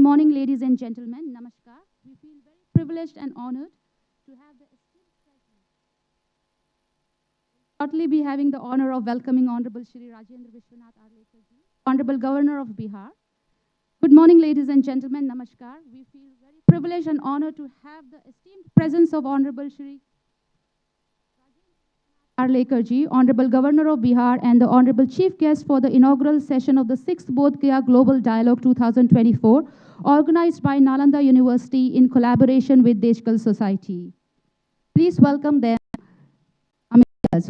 morning, ladies and gentlemen. Namaskar. We feel very privileged and honored to have the esteemed presence. Shortly be having the honor of welcoming Honorable Shri Rajendra Arlekar, Honorable Governor of Bihar. Good morning, ladies and gentlemen. Namaskar. We feel very privileged and honored to have the esteemed presence of Honorable Shri Arlekar ji, Honorable Governor of Bihar, and the Honorable Chief Guest for the inaugural session of the 6th Bodh Gaya Global Dialogue 2024, organized by Nalanda University in collaboration with Deshkal Society. Please welcome them.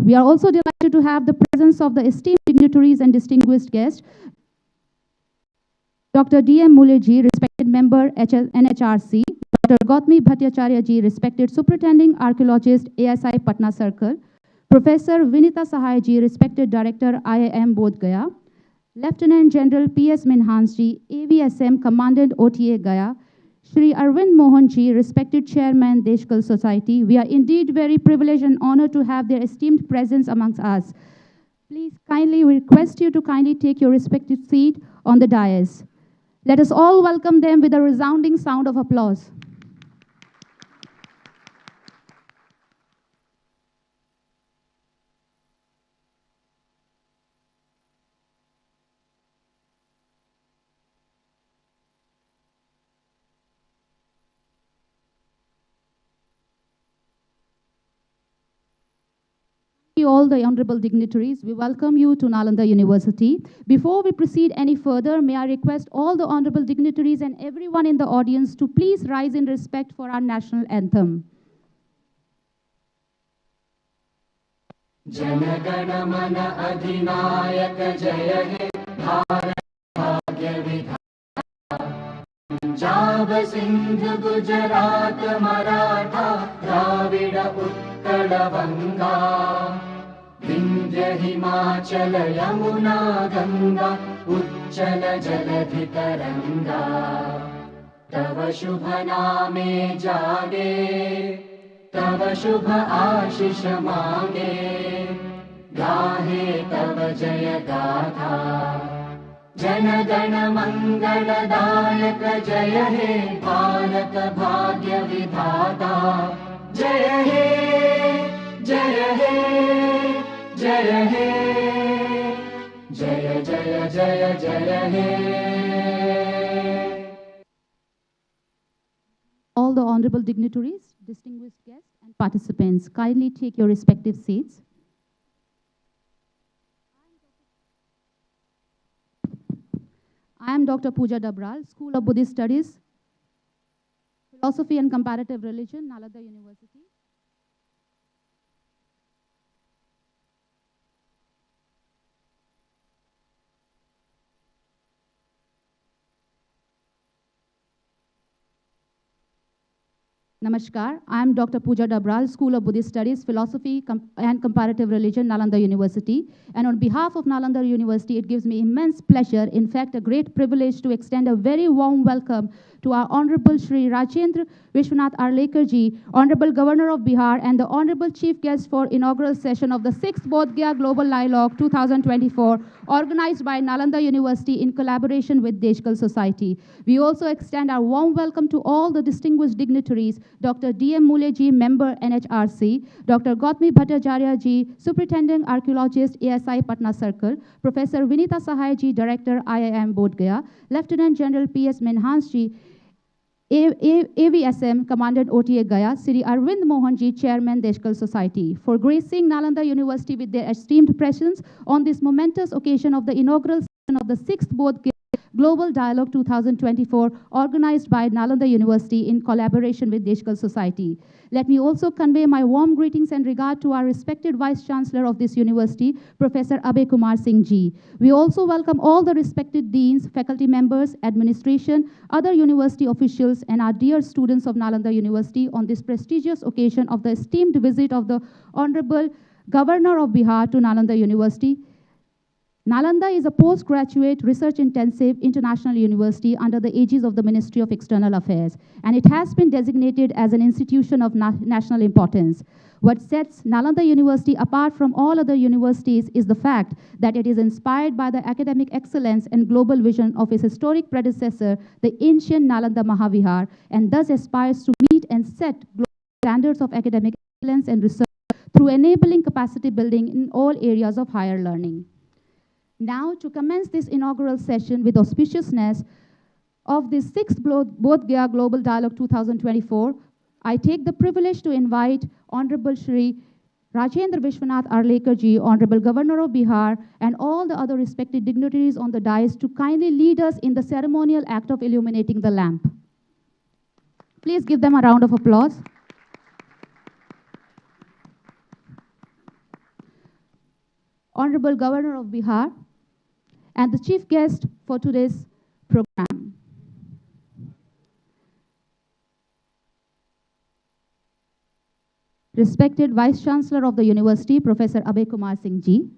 We are also delighted to have the presence of the esteemed dignitaries and distinguished guests, Dr. D.M. Mulay ji, respected member NHRC, Dr. Gautami Bhattacharya ji, respected superintending archaeologist ASI Patna Circle, Professor Vinita Sahay ji, respected Director IIM Bodh Gaya, Lieutenant General P.S. Minhas ji, AVSM Commandant OTA Gaya, Shri Arvind Mohan ji, respected Chairman Deshkal Society. We are indeed very privileged and honored to have their esteemed presence amongst us. Please kindly request you to kindly take your respective seat on the dais. Let us all welcome them with a resounding sound of applause. All the honorable dignitaries, we welcome you to Nalanda University. Before we proceed any further, may I request all the honorable dignitaries and everyone in the audience to please rise in respect for our national anthem. Jana Gana Mana Adhinayaka Jaya He Bharat Bhagya Vidhata Punjab Sindh Gujarat Maratha Dravida Utkala Vanga Vindhya Himachala Yamuna Ganga Uchchala Jaladhi Taranga Tava Shubha Name Jage Tava Shubha Ashish Mage Gahe Tava Jaya Gatha Jana Gana Mangala Dayaka Jaya He Bharat Bhagya Vidhata Jaya He Jaya He Jaya He Jaya Jaya Jaya Jaya He. All the honorable dignitaries, distinguished guests and participants, kindly take your respective seats. I am Dr. Pooja Dabral, School of Buddhist Studies, Philosophy and Comparative Religion, Nalanda University. Namaskar, I am Dr. Pooja Dabral, School of Buddhist Studies, Philosophy and Comparative Religion, Nalanda University. And on behalf of Nalanda University, it gives me immense pleasure, in fact, a great privilege to extend a very warm welcome to our Honorable Shri Rajendra Arlekar ji, Honorable Governor of Bihar, and the Honorable Chief Guest for inaugural session of the 6th Bodh Gaya Global Dialogue 2024, organized by Nalanda University in collaboration with Deshkal Society. We also extend our warm welcome to all the distinguished dignitaries, Dr. D.M. Mulay ji, Member NHRC, Dr. Gautami Bhattacharya ji, Superintendent Archaeologist ASI Patna Circle, Professor Vinita Sahay ji, Director IIM Bodh Gaya, Lieutenant General P.S. Minhas ji, AVSM Commandant OTA Gaya, Shri Arvind Mohan ji, Chairman Deshkal Society, for gracing Nalanda University with their esteemed presence on this momentous occasion of the inaugural session of the 6th Bodh Gaya Global Dialogue 2024, organized by Nalanda University in collaboration with Deshkal Society. Let me also convey my warm greetings and regard to our respected Vice Chancellor of this university, Professor Abhay Kumar Singh ji. We also welcome all the respected deans, faculty members, administration, other university officials, and our dear students of Nalanda University on this prestigious occasion of the esteemed visit of the Honorable Governor of Bihar to Nalanda University. Nalanda is a postgraduate, research-intensive international university under the aegis of the Ministry of External Affairs, and it has been designated as an institution of national importance. What sets Nalanda University apart from all other universities is the fact that it is inspired by the academic excellence and global vision of its historic predecessor, the ancient Nalanda Mahavihar, and thus aspires to meet and set global standards of academic excellence and research through enabling capacity building in all areas of higher learning. Now, to commence this inaugural session with auspiciousness of the 6th Bodh Gaya Global Dialogue 2024, I take the privilege to invite Honorable Shri Rajendra Vishwanath Arlekar ji, Honorable Governor of Bihar, and all the other respected dignitaries on the dais to kindly lead us in the ceremonial act of illuminating the lamp. Please give them a round of applause. Honorable Governor of Bihar, and the chief guest for today's program. Respected Vice Chancellor of the University, Professor Abhay Kumar Singh ji,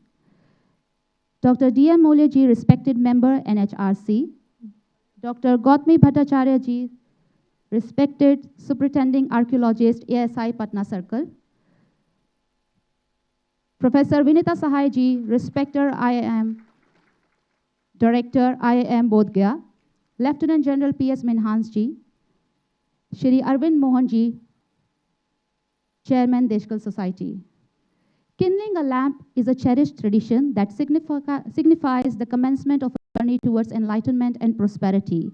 Dr. D.M. Mulay ji, respected member, NHRC, Dr. Gautami Bhattacharya ji, respected Superintending Archaeologist, ASI Patna Circle, Professor Vinita Sahay ji, respected IIM Director, IIM Bodh Gaya, Lieutenant General P.S. Minhas ji, Shri Arvind Mohan ji, Chairman, Deshkal Society. Kindling a lamp is a cherished tradition that signifies the commencement of a journey towards enlightenment and prosperity,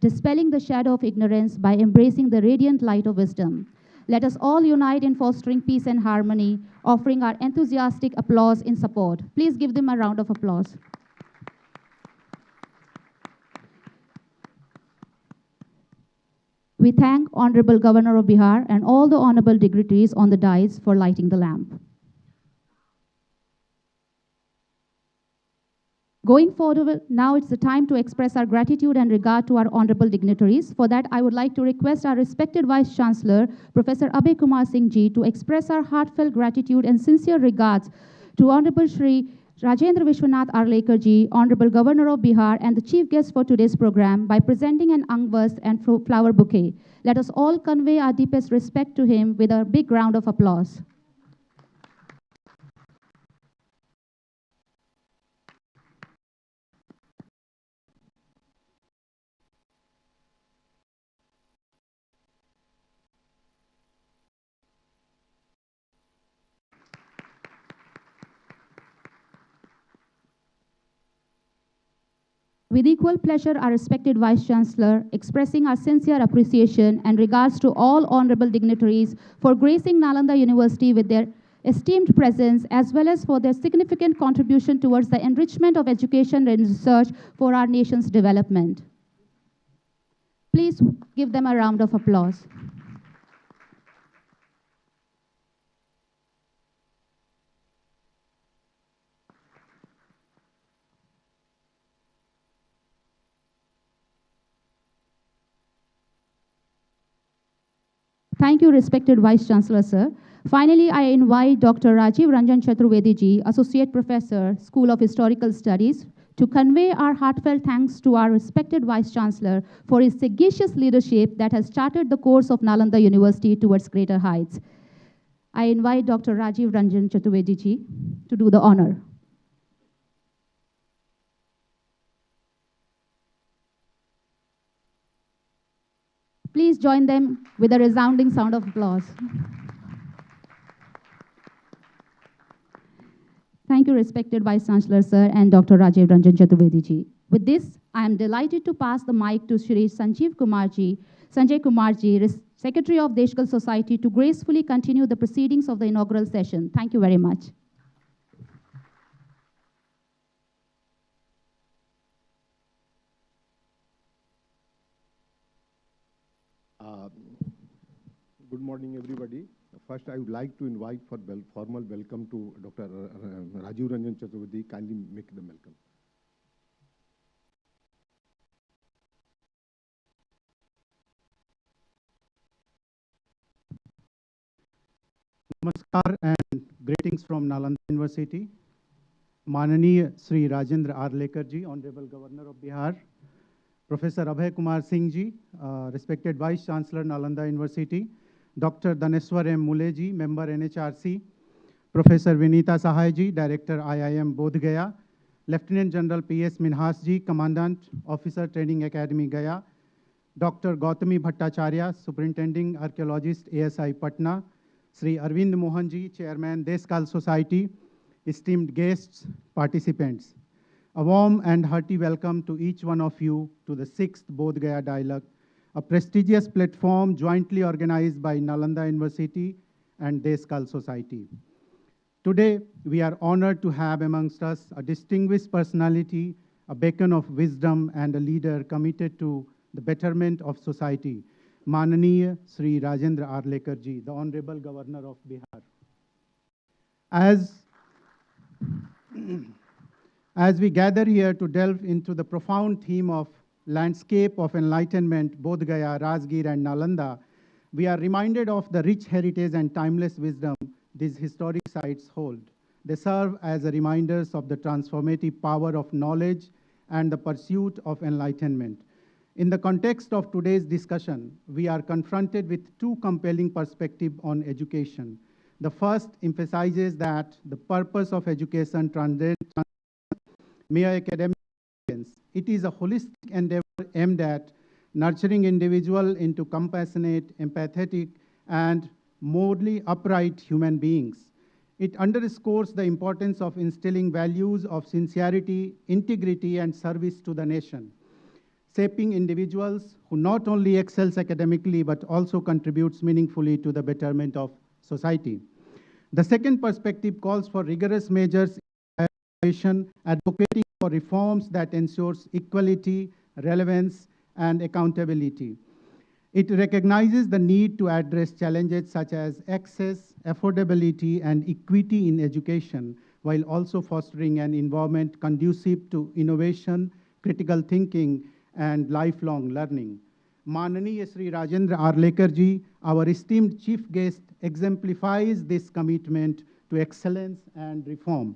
dispelling the shadow of ignorance by embracing the radiant light of wisdom. Let us all unite in fostering peace and harmony, offering our enthusiastic applause in support. Please give them a round of applause. We thank Honorable Governor of Bihar and all the honorable dignitaries on the dais for lighting the lamp. Going forward, now it's the time to express our gratitude and regard to our honorable dignitaries. For that, I would like to request our respected Vice Chancellor, Professor Abhay Kumar Singh ji, to express our heartfelt gratitude and sincere regards to Honorable Shri Rajendra Vishwanath Arlekar ji, Honorable Governor of Bihar, and the chief guest for today's program by presenting an angvast and flower bouquet. Let us all convey our deepest respect to him with a big round of applause. With equal pleasure, our respected Vice Chancellor, expressing our sincere appreciation and regards to all honorable dignitaries for gracing Nalanda University with their esteemed presence, as well as for their significant contribution towards the enrichment of education and research for our nation's development. Please give them a round of applause. Thank you, respected Vice Chancellor, sir. Finally, I invite Dr. Rajeev Ranjan Chaturvedy ji, Associate Professor, School of Historical Studies, to convey our heartfelt thanks to our respected Vice Chancellor for his sagacious leadership that has charted the course of Nalanda University towards greater heights. I invite Dr. Rajeev Ranjan Chaturvedy ji to do the honor. Please join them with a resounding sound of applause. Thank you, respected Vice Chancellor, sir, and Dr. Rajeev Ranjan Chaturvedy ji. With this, I am delighted to pass the mic to Shri Sanjay Kumar ji, Secretary of Deshkal Society, to gracefully continue the proceedings of the inaugural session. Thank you very much. Good morning, everybody. First, I would like to invite for formal welcome to Dr. Rajeev Ranjan Chaturvedy. Kindly make them welcome. Namaskar and greetings from Nalanda University. Mananiya Shri Rajendra Arlekar ji, Honorable Governor of Bihar, Professor Abhay Kumar Singh ji, respected Vice Chancellor Nalanda University, Dr. Daneshwar M. Mulay ji, Member NHRC, Professor Vinita Sahay ji, Director IIM Bodh Gaya, Lieutenant General P.S. Minhas ji, Commandant, Officer Training Academy Gaya, Dr. Gautami Bhattacharya, Superintending Archaeologist ASI Patna, Shri Arvind Mohan ji, Chairman Deshkal Society, esteemed guests, participants. A warm and hearty welcome to each one of you to the 6th Bodh Gaya Dialogue, a prestigious platform jointly organized by Nalanda University and Deshkal Society. Today, we are honored to have amongst us a distinguished personality, a beacon of wisdom, and a leader committed to the betterment of society, Mananiya Shri Rajendra Arlekar ji, the Honorable Governor of Bihar. As we gather here to delve into the profound theme of landscape of enlightenment, Bodh Gaya, Rajgir, and Nalanda, we are reminded of the rich heritage and timeless wisdom these historic sites hold. They serve as reminders of the transformative power of knowledge and the pursuit of enlightenment. In the context of today's discussion, we are confronted with two compelling perspectives on education. The first emphasizes that the purpose of education transcends mere academic experience. It is a holistic endeavor aimed at nurturing individuals into compassionate, empathetic, and morally upright human beings. It underscores the importance of instilling values of sincerity, integrity, and service to the nation, shaping individuals who not only excels academically but also contributes meaningfully to the betterment of society. The second perspective calls for rigorous measures in education, advocating for reforms that ensures equality, relevance, and accountability. It recognizes the need to address challenges such as access, affordability, and equity in education, while also fostering an environment conducive to innovation, critical thinking, and lifelong learning. Mananiya Shri Rajendra Arlekar ji, our esteemed chief guest, exemplifies this commitment to excellence and reform,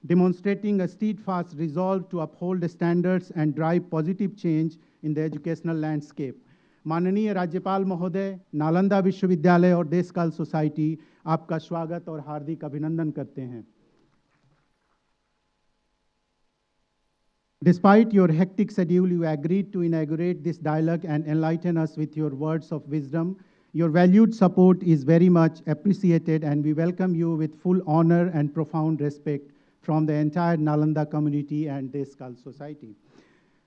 demonstrating a steadfast resolve to uphold standards and drive positive change in the educational landscape. माननीय राज्यपाल महोदय, नालंदा विश्वविद्यालय और देशकाल society आपका स्वागत और हार्दिक अभिनंदन करते हैं. Despite your hectic schedule, you agreed to inaugurate this dialogue and enlighten us with your words of wisdom. Your valued support is very much appreciated, and we welcome you with full honor and profound respect from the entire Nalanda community and Deshkal Society.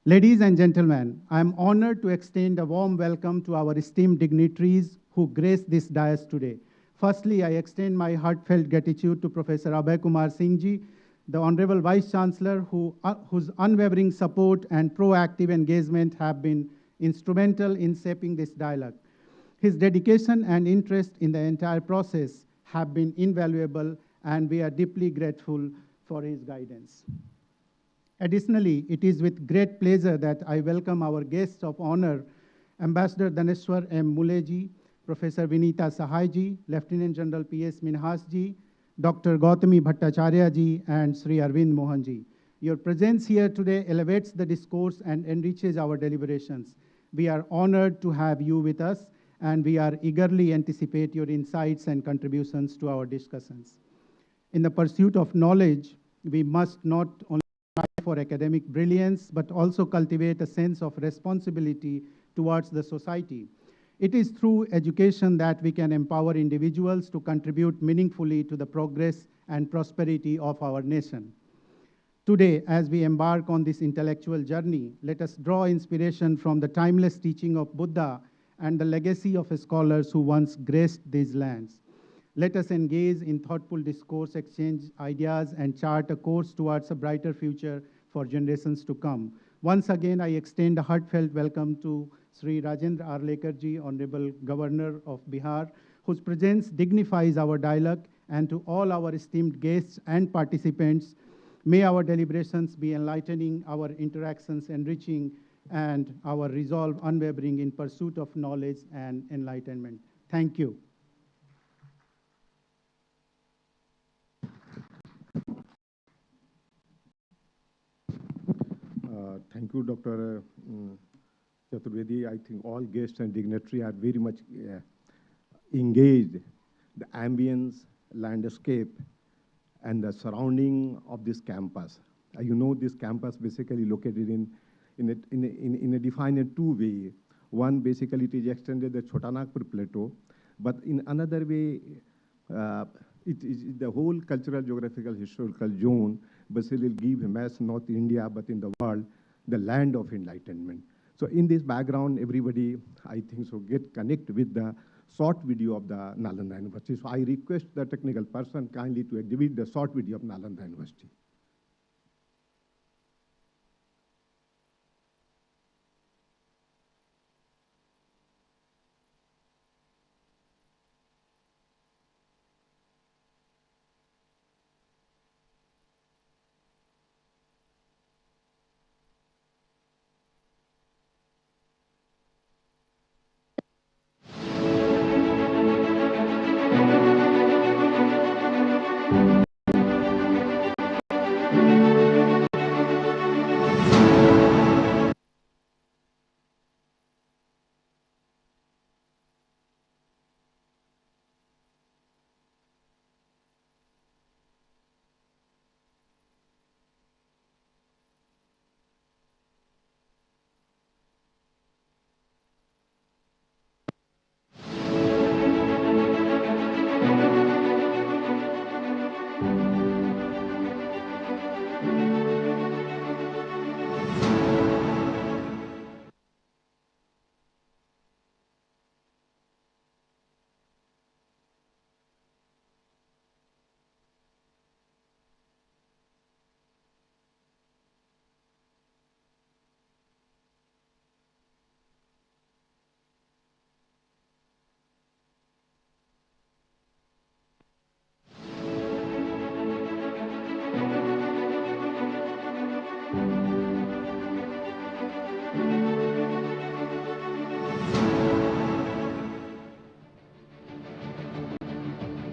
Ladies and gentlemen, I am honored to extend a warm welcome to our esteemed dignitaries who grace this dais today. Firstly, I extend my heartfelt gratitude to Professor Abhay Kumar Singh ji, the Honorable Vice Chancellor, whose unwavering support and proactive engagement have been instrumental in shaping this dialogue. His dedication and interest in the entire process have been invaluable, and we are deeply grateful for his guidance. Additionally, it is with great pleasure that I welcome our guests of honor, Ambassador Daneshwar M. Mulay ji, Professor Vinita Sahay ji, Lieutenant General P.S. Minhas ji, Dr. Gautami Bhattacharya ji, and Shri Arvind Mohan ji. Your presence here today elevates the discourse and enriches our deliberations. We are honored to have you with us, and we are eagerly anticipate your insights and contributions to our discussions. In the pursuit of knowledge, we must not only strive for academic brilliance, but also cultivate a sense of responsibility towards the society. It is through education that we can empower individuals to contribute meaningfully to the progress and prosperity of our nation. Today, as we embark on this intellectual journey, let us draw inspiration from the timeless teaching of Buddha and the legacy of scholars who once graced these lands. Let us engage in thoughtful discourse, exchange ideas, and chart a course towards a brighter future for generations to come. Once again, I extend a heartfelt welcome to Shri Rajendra Arlekar ji, Honorable Governor of Bihar, whose presence dignifies our dialogue, and to all our esteemed guests and participants. May our deliberations be enlightening, our interactions enriching, and our resolve unwavering in pursuit of knowledge and enlightenment. Thank you. Thank you, Dr. Chaturvedy. I think all guests and dignitaries are very much engaged. The ambience, landscape, and the surrounding of this campus. You know, this campus basically located in a defined two way. One, basically, it is extended the Chotanagpur Plateau, but in another way, it is the whole cultural, geographical, historical zone basically give mass North India, but in the world, the land of enlightenment. So in this background, everybody, I think so, get connect with the short video of the Nalanda University. So I request the technical person kindly to exhibit the short video of Nalanda University.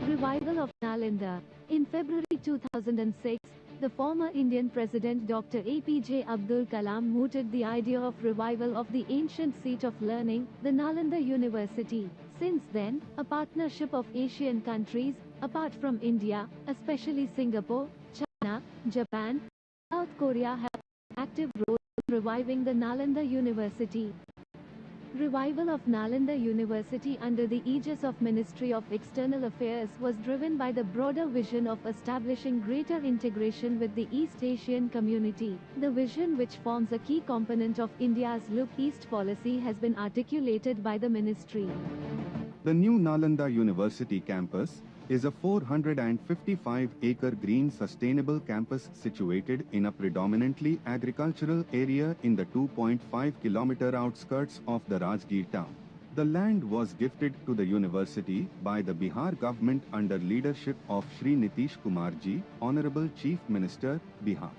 Revival of Nalanda. In February 2006, the former Indian President Dr. APJ Abdul Kalam mooted the idea of revival of the ancient seat of learning, the Nalanda University. Since then, a partnership of Asian countries, apart from India, especially Singapore, China, Japan, South Korea have an active role in reviving the Nalanda University. Revival of Nalanda University under the aegis of Ministry of External Affairs was driven by the broader vision of establishing greater integration with the East Asian community. The vision, which forms a key component of India's Look East policy, has been articulated by the ministry. The new Nalanda University campus is a 455-acre green sustainable campus situated in a predominantly agricultural area in the 2.5-kilometer outskirts of the Rajgir town. The land was gifted to the university by the Bihar government under leadership of Shri Kumar ji, Honorable Chief Minister, Bihar.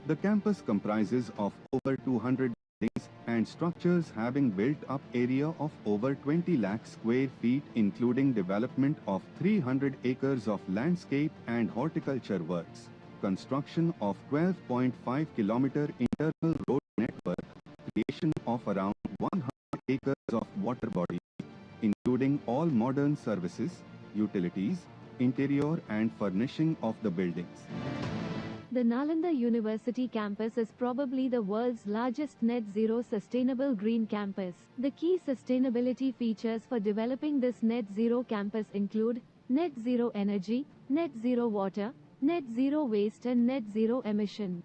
The campus comprises of over 200 buildings and structures having built-up area of over 20 lakh square feet, including development of 300 acres of landscape and horticulture works, construction of 12.5-kilometer internal road network, creation of around 100 acres of water body, including all modern services, utilities, interior and furnishing of the buildings. The Nalanda University campus is probably the world's largest net zero sustainable green campus. The key sustainability features for developing this net zero campus include net zero energy, net zero water, net zero waste and net zero emission.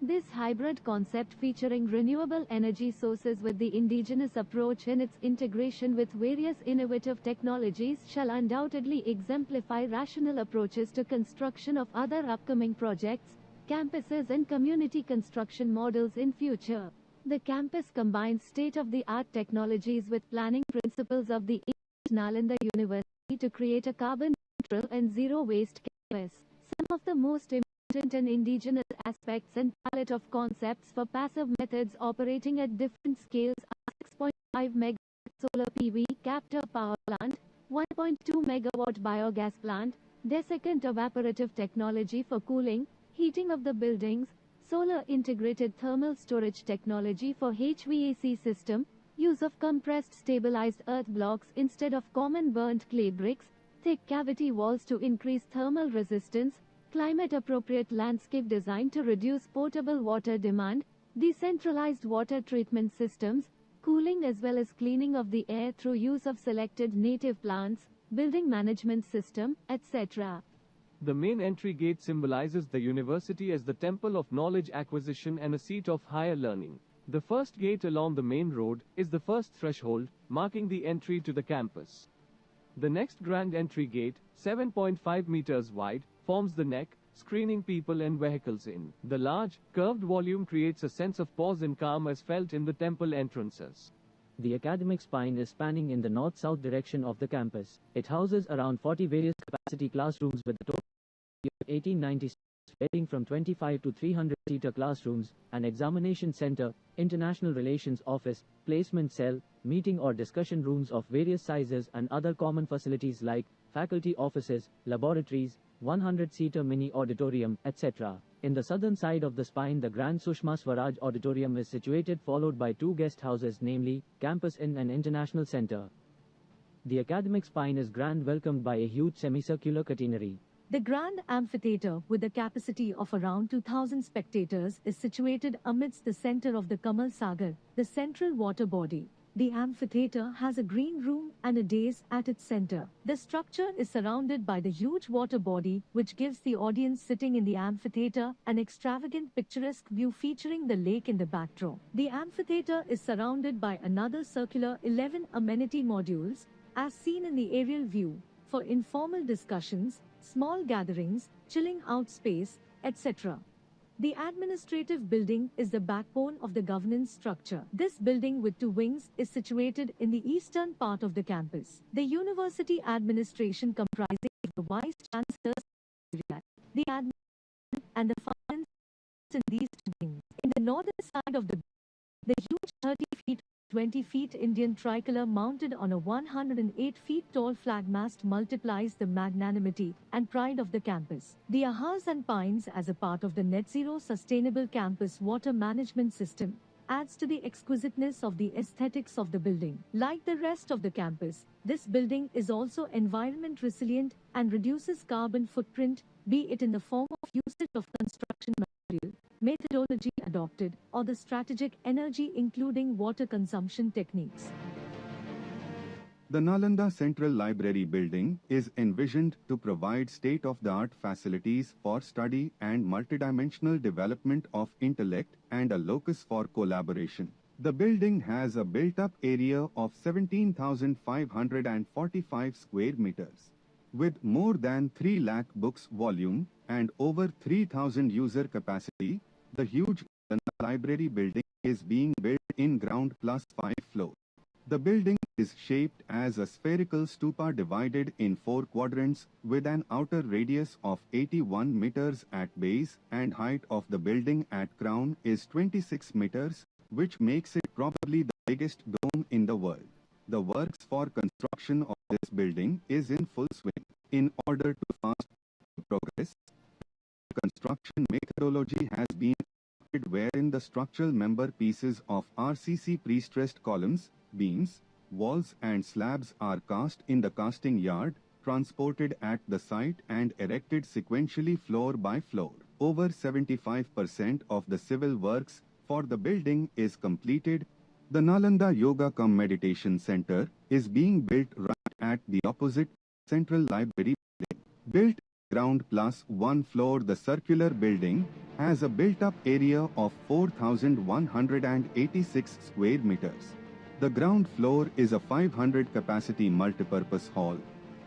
This hybrid concept, featuring renewable energy sources with the indigenous approach in its integration with various innovative technologies, shall undoubtedly exemplify rational approaches to construction of other upcoming projects, campuses and community construction models in future. The campus combines state-of-the-art technologies with planning principles of the Nalanda University to create a carbon-neutral and zero-waste campus. Some of the most important and indigenous aspects and palette of concepts for passive methods operating at different scales are 6.5 MW solar PV captive power plant, 1.2 MW biogas plant, desiccant evaporative technology for cooling, heating of the buildings, solar integrated thermal storage technology for HVAC system, use of compressed stabilized earth blocks instead of common burnt clay bricks, thick cavity walls to increase thermal resistance, climate appropriate landscape design to reduce potable water demand, decentralized water treatment systems, cooling as well as cleaning of the air through use of selected native plants, building management system, etc. The main entry gate symbolizes the university as the temple of knowledge acquisition and a seat of higher learning. The first gate along the main road is the first threshold, marking the entry to the campus. The next grand entry gate, 7.5 meters wide, forms the neck, screening people and vehicles in. The large, curved volume creates a sense of pause and calm as felt in the temple entrances. The academic spine is spanning in the north-south direction of the campus. It houses around 40 various capacity classrooms with a total of 1896, varying from 25 to 300-seater classrooms, an examination center, international relations office, placement cell, meeting or discussion rooms of various sizes and other common facilities like faculty offices, laboratories, 100-seater mini auditorium, etc. In the southern side of the spine, the Grand Sushma Swaraj Auditorium is situated, followed by two guest houses, namely Campus Inn and International Center. The academic spine is grand, welcomed by a huge semicircular catenary. The Grand Amphitheatre, with a capacity of around 2,000 spectators, is situated amidst the center of the Kamal Sagar, the central water body. The amphitheatre has a green room and a dais at its center. The structure is surrounded by the huge water body, which gives the audience sitting in the amphitheatre an extravagant picturesque view featuring the lake in the backdrop. The amphitheatre is surrounded by another circular 11 amenity modules, as seen in the aerial view, for informal discussions, small gatherings, chilling out space, etc. The administrative building is the backbone of the governance structure. This building with two wings is situated in the eastern part of the campus. The university administration comprising the Vice Chancellor, the admin and the finance in these two wings. In the northern side of the huge 30 feet 20 feet Indian tricolor mounted on a 108 feet tall flag mast multiplies the magnanimity and pride of the campus. The ahas and pines, as a part of the Net Zero Sustainable Campus Water Management System, adds to the exquisiteness of the aesthetics of the building. Like the rest of the campus, this building is also environment resilient and reduces carbon footprint, be it in the form of usage of construction material, methodology adopted, or the strategic energy including water consumption techniques. The Nalanda Central Library building is envisioned to provide state-of-the-art facilities for study and multidimensional development of intellect and a locus for collaboration. The building has a built-up area of 17,545 square meters. With more than 3 lakh books volume and over 3,000 user capacity, the huge library building is being built in ground plus 5 floors. The building is shaped as a spherical stupa divided in 4 quadrants with an outer radius of 81 meters at base, and height of the building at crown is 26 meters, which makes it probably the biggest dome in the world. The works for construction of this building is in full swing. In order to fast progress, construction methodology has been adopted wherein the structural member pieces of RCC pre-stressed columns, beams, walls and slabs are cast in the casting yard, transported at the site and erected sequentially floor by floor. Over 75% of the civil works for the building is completed. The Nalanda Yoga cum Meditation Center is being built right at the opposite Central Library building. Built ground plus 1 floor, the circular building has a built-up area of 4,186 square meters. The ground floor is a 500 capacity multipurpose hall,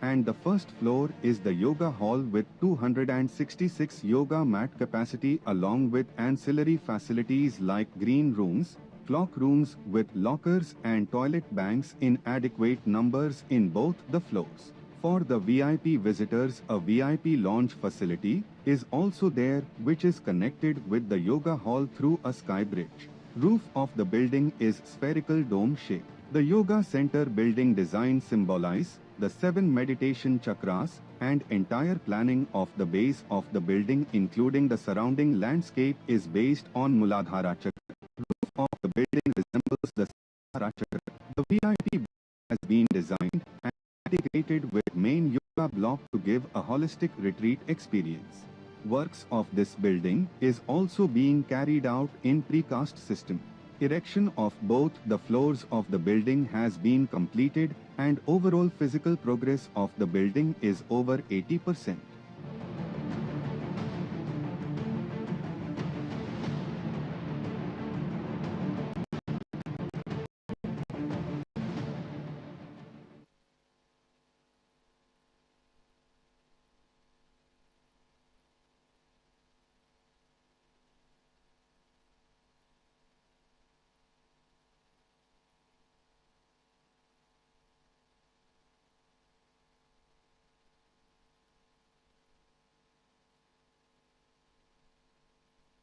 and the first floor is the yoga hall with 266 yoga mat capacity along with ancillary facilities like green rooms, clock rooms with lockers and toilet banks in adequate numbers in both the floors. For the VIP visitors, a VIP lounge facility is also there, which is connected with the yoga hall through a sky bridge. Roof of the building is spherical dome shape. The yoga center building design symbolize the 7 meditation chakras and entire planning of the base of the building including the surrounding landscape is based on Muladhara Chakra. Roof of the building resembles the Muladhara Chakra. The VIP has been designed and integrated with main yoga block to give a holistic retreat experience. Works of this building is also being carried out in precast system. Erection of both the floors of the building has been completed and overall physical progress of the building is over 80%.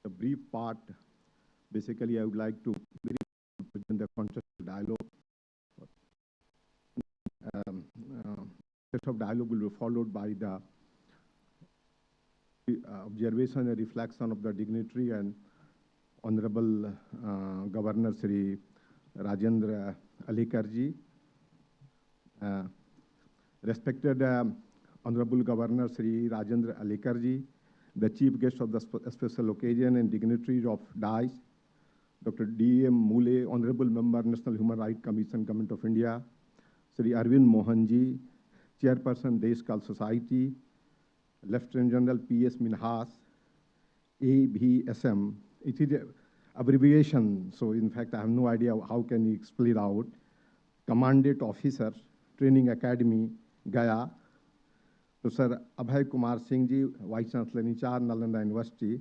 The brief part, basically I would like to present the concept of dialogue. Concept of dialogue will be followed by the observation and reflection of the dignitary and Honorable Governor Shri Rajendra Arlekar ji. Respected Honorable Governor Shri Rajendra Arlekar ji, the chief guest of the special occasion and dignitaries of DICE, Dr. D.M. Mulay, Honorable Member, National Human Rights Commission, Government of India, Shri Arvind Mohan ji, Chairperson, Deshkal Society, Lieutenant General P.S. Minhas, AVSM. It is an abbreviation, so in fact I have no idea how can you spell it out. Commandant Officer, Training Academy, Gaya, Professor Abhay Kumar Singh ji, Vice Chancellor in charge, Nalanda University,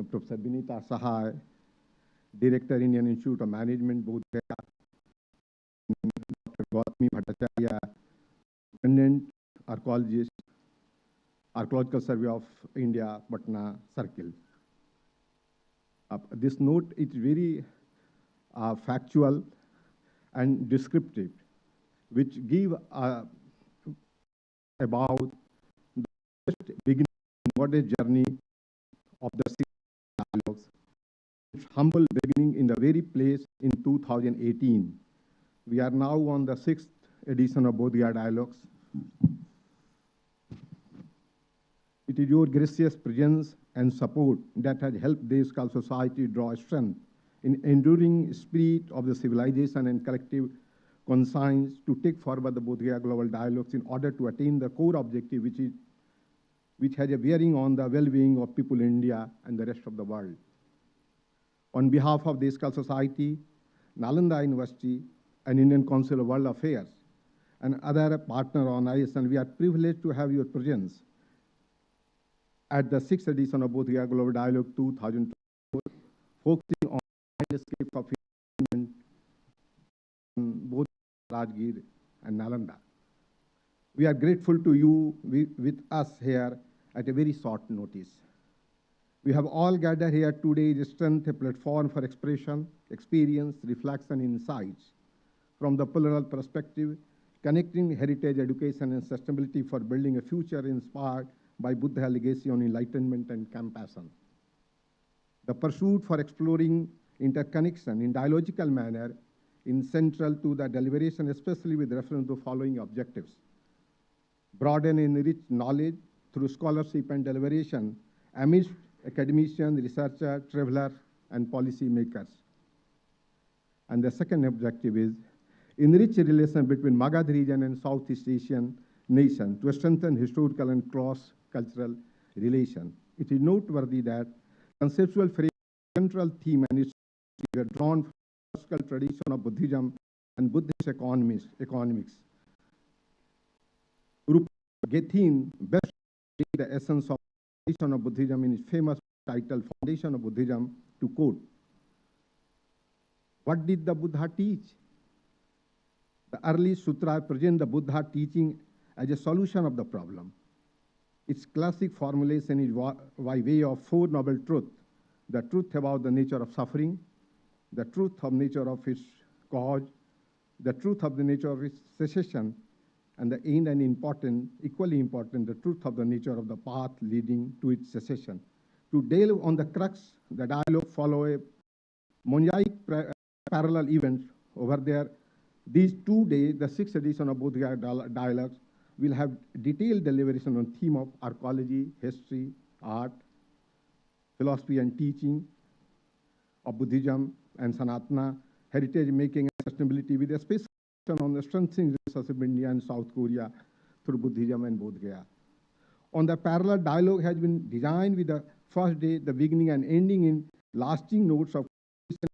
Professor Vinita Sahay, Director, Indian Institute of Management, Bodh Gaya, Dr. Gautami Bhattacharya, Commandant, Archaeologist, Archaeological Survey of India, Patna Circle. This note is very factual and descriptive, which give about the beginning modern journey of the six dialogues. Its humble beginning in the very place in 2018. We are now on the 6th edition of Bodh Gaya Dialogues. It is your gracious presence and support that has helped Deshkal society draw strength in enduring spirit of the civilization and collective conscience to take forward the Bodh Gaya Global Dialogues in order to attain the core objective, which has a bearing on the well-being of people in India and the rest of the world. On behalf of Deshkal Society, Nalanda University, and Indian Council of World Affairs, and other partner on ISN, we are privileged to have your presence at the 6th edition of Bodh Gaya Global Dialogue 2024, focusing on the landscape of enlightenment in both Rajgir and Nalanda. We are grateful to you with us here at a very short notice. We have all gathered here today to strengthen a platform for expression, experience, reflection, insights from the plural perspective, connecting heritage, education, and sustainability for building a future inspired by Buddha legacy on enlightenment and compassion. The pursuit for exploring interconnection in dialogical manner is central to the deliberation, especially with reference to the following objectives: broaden and enrich knowledge through scholarship and deliberation amidst academicians, researchers, travelers, and policy makers. And the second objective is enrich relation between Magadh region and Southeast Asian nations to strengthen historical and cross-cultural relations. It is noteworthy that conceptual frame, central theme, and its were drawn from the classical tradition of Buddhism and Buddhist economics. Rupa Gethin best the essence of the foundation of Buddhism in his famous title, Foundation of Buddhism, to quote, "What did the Buddha teach? The early sutra present the Buddha teaching as a solution of the problem. Its classic formulation is by way of four noble truths: the truth about the nature of suffering, the truth of nature of its cause, the truth of the nature of its cessation, and the end and important, equally important, the truth of the nature of the path leading to its cessation. To delve on the crux, the dialogue follow a mosaic parallel events over there. These 2 days, the 6th edition of Bodh Gaya Dialogues will have detailed deliberation on theme of archaeology, history, art, philosophy and teaching of Buddhism and Sanatana, heritage making and sustainability, with a special on the strengthening resources of India and South Korea through Buddhism and Bodh Gaya. On the parallel dialogue has been designed with the first day, the beginning and ending in lasting notes of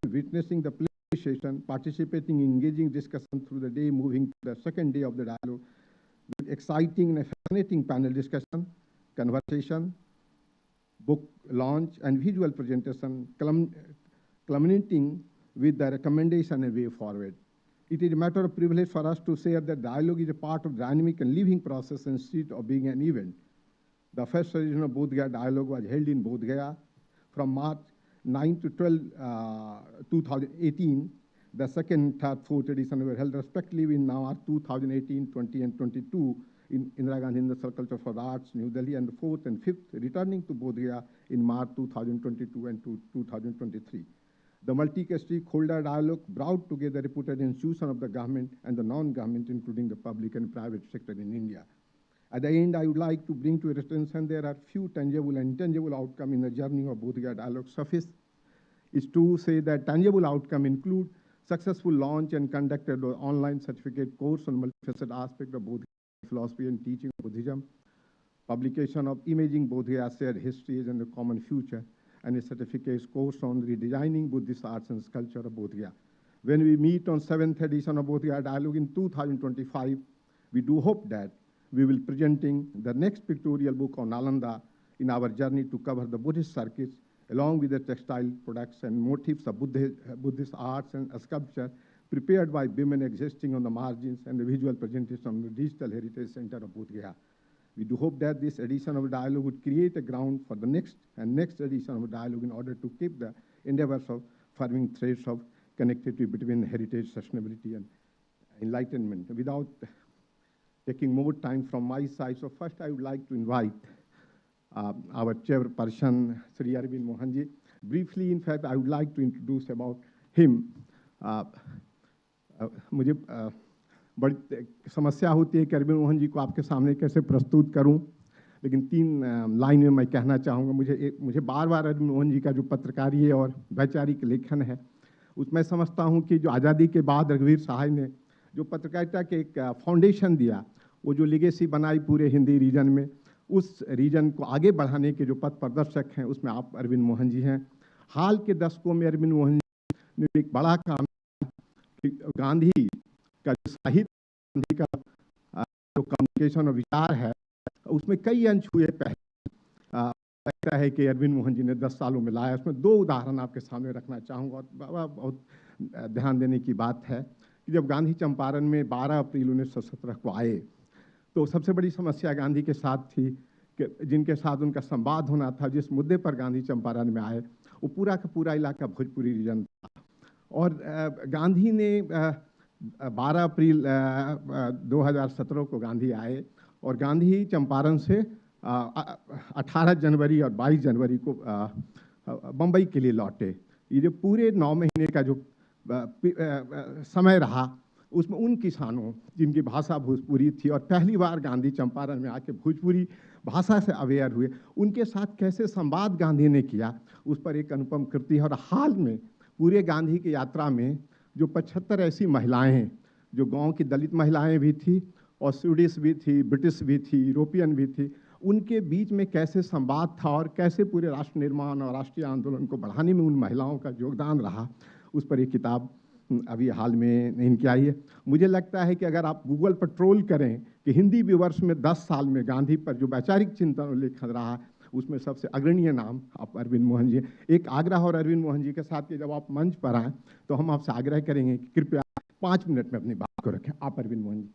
witnessing the session, participating, engaging discussion through the day, moving to the second day of the dialogue with exciting and fascinating panel discussion, conversation, book launch, and visual presentation, culminating with the recommendation and way forward. It is a matter of privilege for us to say that dialogue is a part of dynamic and living process instead of being an event. The first edition of Bodh Gaya Dialogue was held in Bodh Gaya from March 9 to 12, 2018. The second, third, fourth edition were held respectively in now 2018, 20, and 22 in Indira Gandhi Circle for the Arts, New Delhi, and the fourth and fifth returning to Bodh Gaya in March 2022 and 2023. The multi-stakeholder dialogue brought together reputed institutions of the government and the non-government, including the public and private sector in India. At the end, I would like to bring to your attention there are few tangible and intangible outcomes in the journey of Bodh Gaya Dialogue. Suffice is to say that tangible outcomes include successful launch and conducted online certificate course on multifaceted aspect of Bodh Gaya philosophy and teaching of Buddhism, publication of Imaging Bodh Gaya Shared Histories and the Common Future, and a certificate course on redesigning Buddhist arts and sculpture of Bodh Gaya. When we meet on 7th edition of Bodh Gaya Dialogue in 2025, we do hope that we will presenting the next pictorial book on Nalanda in our journey to cover the Buddhist circuits, along with the textile products and motifs of Buddhist arts and sculpture prepared by women existing on the margins, and the visual presentation on the Digital Heritage Center of Bodh Gaya. We do hope that this edition of dialogue would create a ground for the next edition of dialogue in order to keep the endeavors of forming threads of connectivity between heritage, sustainability, and enlightenment. Without taking more time from my side, so first I would like to invite our chairperson, Shri Arvind Mohan ji. Briefly, in fact, I would like to introduce about him. मुझे बड़ी समस्या होती है कि अरविंद मोहन जी को आपके सामने कैसे प्रस्तुत करूं, लेकिन 3 लाइन में मैं कहना चाहूँगा। मुझे बार बार अरविंद मोहन जी का जो पत्रकारीय और वैचारिक लेखन है, उसमें समझता हूँ कि जो आज़ादी के बाद रघुवीर साहय ने जो पत्रकारिता के एक फाउंडेशन दिया, वो जो लिगेसी बनाई पूरे हिंदी रीजन में, उस रीजन को आगे बढ़ाने के जो पथ प्रदर्शक हैं, उसमें आप अरविंद मोहन जी हैं। हाल के दशकों में अरविंद मोहन जी ने एक बड़ा काम, गांधी का जो साहित्य, गांधी का जो कम्युनिकेशन और विचार है, उसमें कई अंश हुए। पहले लगता है कि अरविंद मोहन जी ने 10 सालों में लाया। उसमें 2 उदाहरण आपके सामने रखना चाहूँगा। और बहुत ध्यान देने की बात है कि जब गांधी चंपारण में 12 अप्रैल 1917 को आए, तो सबसे बड़ी समस्या गांधी के साथ थी कि जिनके साथ उनका संवाद होना था, जिस मुद्दे पर गांधी चंपारण में आए, वो पूरा का पूरा इलाका भोजपुरी रीजन था। और गांधी ने 12 अप्रैल 2017 को गांधी आए और गांधी चंपारण से 18 जनवरी और 22 जनवरी को बम्बई के लिए लौटे। ये जो पूरे 9 महीने का जो समय रहा, उसमें उन किसानों जिनकी भाषा भोजपुरी थी और पहली बार गांधी चंपारण में आके भोजपुरी भाषा से अवेयर हुए, उनके साथ कैसे संवाद गांधी ने किया, उस पर एक अनुपम कृति है। और हाल में पूरे गांधी की यात्रा में जो 75 ऐसी महिलाएं हैं, जो गांव की दलित महिलाएं भी थी और स्वीडिश भी थी, ब्रिटिश भी थी, यूरोपियन भी थी, उनके बीच में कैसे संवाद था और कैसे पूरे राष्ट्र निर्माण और राष्ट्रीय आंदोलन को बढ़ाने में उन महिलाओं का योगदान रहा, उस पर एक किताब अभी हाल में इनकी आई है। मुझे लगता है कि अगर आप गूगल पर ट्रोल करें कि हिंदी विवर्ष में 10 साल में गांधी पर जो वैचारिक चिंतन और लेखन रहा, उसमें सबसे अग्रणीय नाम आप अरविंद मोहन जी। एक आग्रह और अरविंद मोहन जी के साथ कि जब आप मंच पर आएँ तो हम आपसे आग्रह करेंगे कि कृपया 5 मिनट में अपनी बात को रखें। आप अरविंद मोहन जी।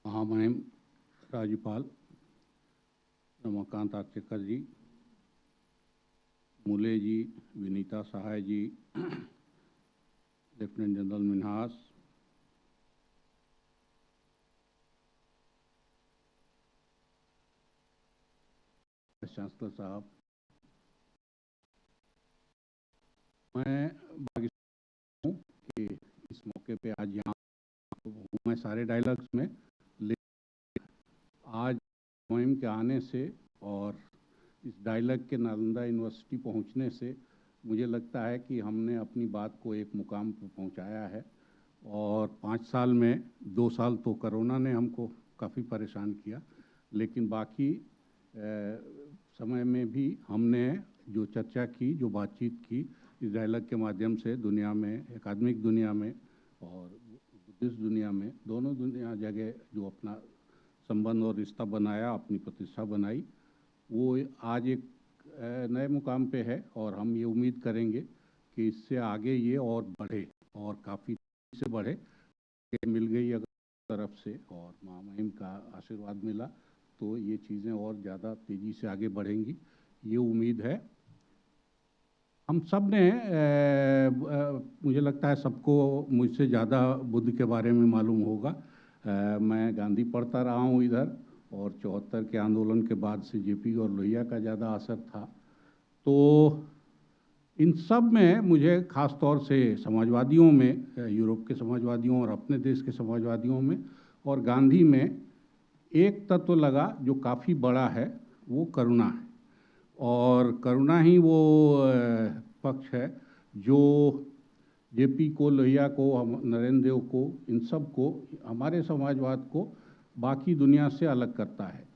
महामहिम राज्यपाल रमाकांत आर्चेकर जी, मुले जी, विनीता सहाय जी, लेफ्टिनेंट जनरल मिन्हास, चांसलर साहब, मैं भाग्यशाली हूँ कि इस मौके पे आज यहाँ हूँ मैं सारे डायलॉग्स में, लेकिन आज मुहिम के आने से और इस डायलॉग के नालंदा यूनिवर्सिटी पहुँचने से मुझे लगता है कि हमने अपनी बात को एक मुकाम पर पहुँचाया है। और 5 साल में 2 साल तो कोरोना ने हमको काफ़ी परेशान किया, लेकिन बाकी समय में भी हमने जो चर्चा की, जो बातचीत की, इस डायलॉग के माध्यम से दुनिया में, एकेडमिक दुनिया में और बुद्धिस्ट दुनिया में, दोनों दुनिया जगह जो अपना संबंध और रिश्ता बनाया, अपनी प्रतिष्ठा बनाई, वो आज एक नए मुकाम पे है। और हम ये उम्मीद करेंगे कि इससे आगे ये और बढ़े और काफ़ी से बढ़े। मिल गई अगर तरफ से और महामहिम का आशीर्वाद मिला तो ये चीज़ें और ज़्यादा तेज़ी से आगे बढ़ेंगी, ये उम्मीद है। हम सब ने मुझे लगता है सबको मुझसे ज़्यादा बुद्ध के बारे में मालूम होगा। मैं गांधी पढ़ता रहा हूँ इधर, और 74 के आंदोलन के बाद से जेपी और लोहिया का ज़्यादा असर था। तो इन सब में मुझे ख़ास तौर से समाजवादियों में, यूरोप के समाजवादियों और अपने देश के समाजवादियों में और गांधी में एक तत्व लगा जो काफ़ी बड़ा है, वो करुणा है। और करुणा ही वो पक्ष है जो जेपी को, लोहिया को, नरेंद्र देव को, इन सब को, हमारे समाजवाद को बाकी दुनिया से अलग करता है।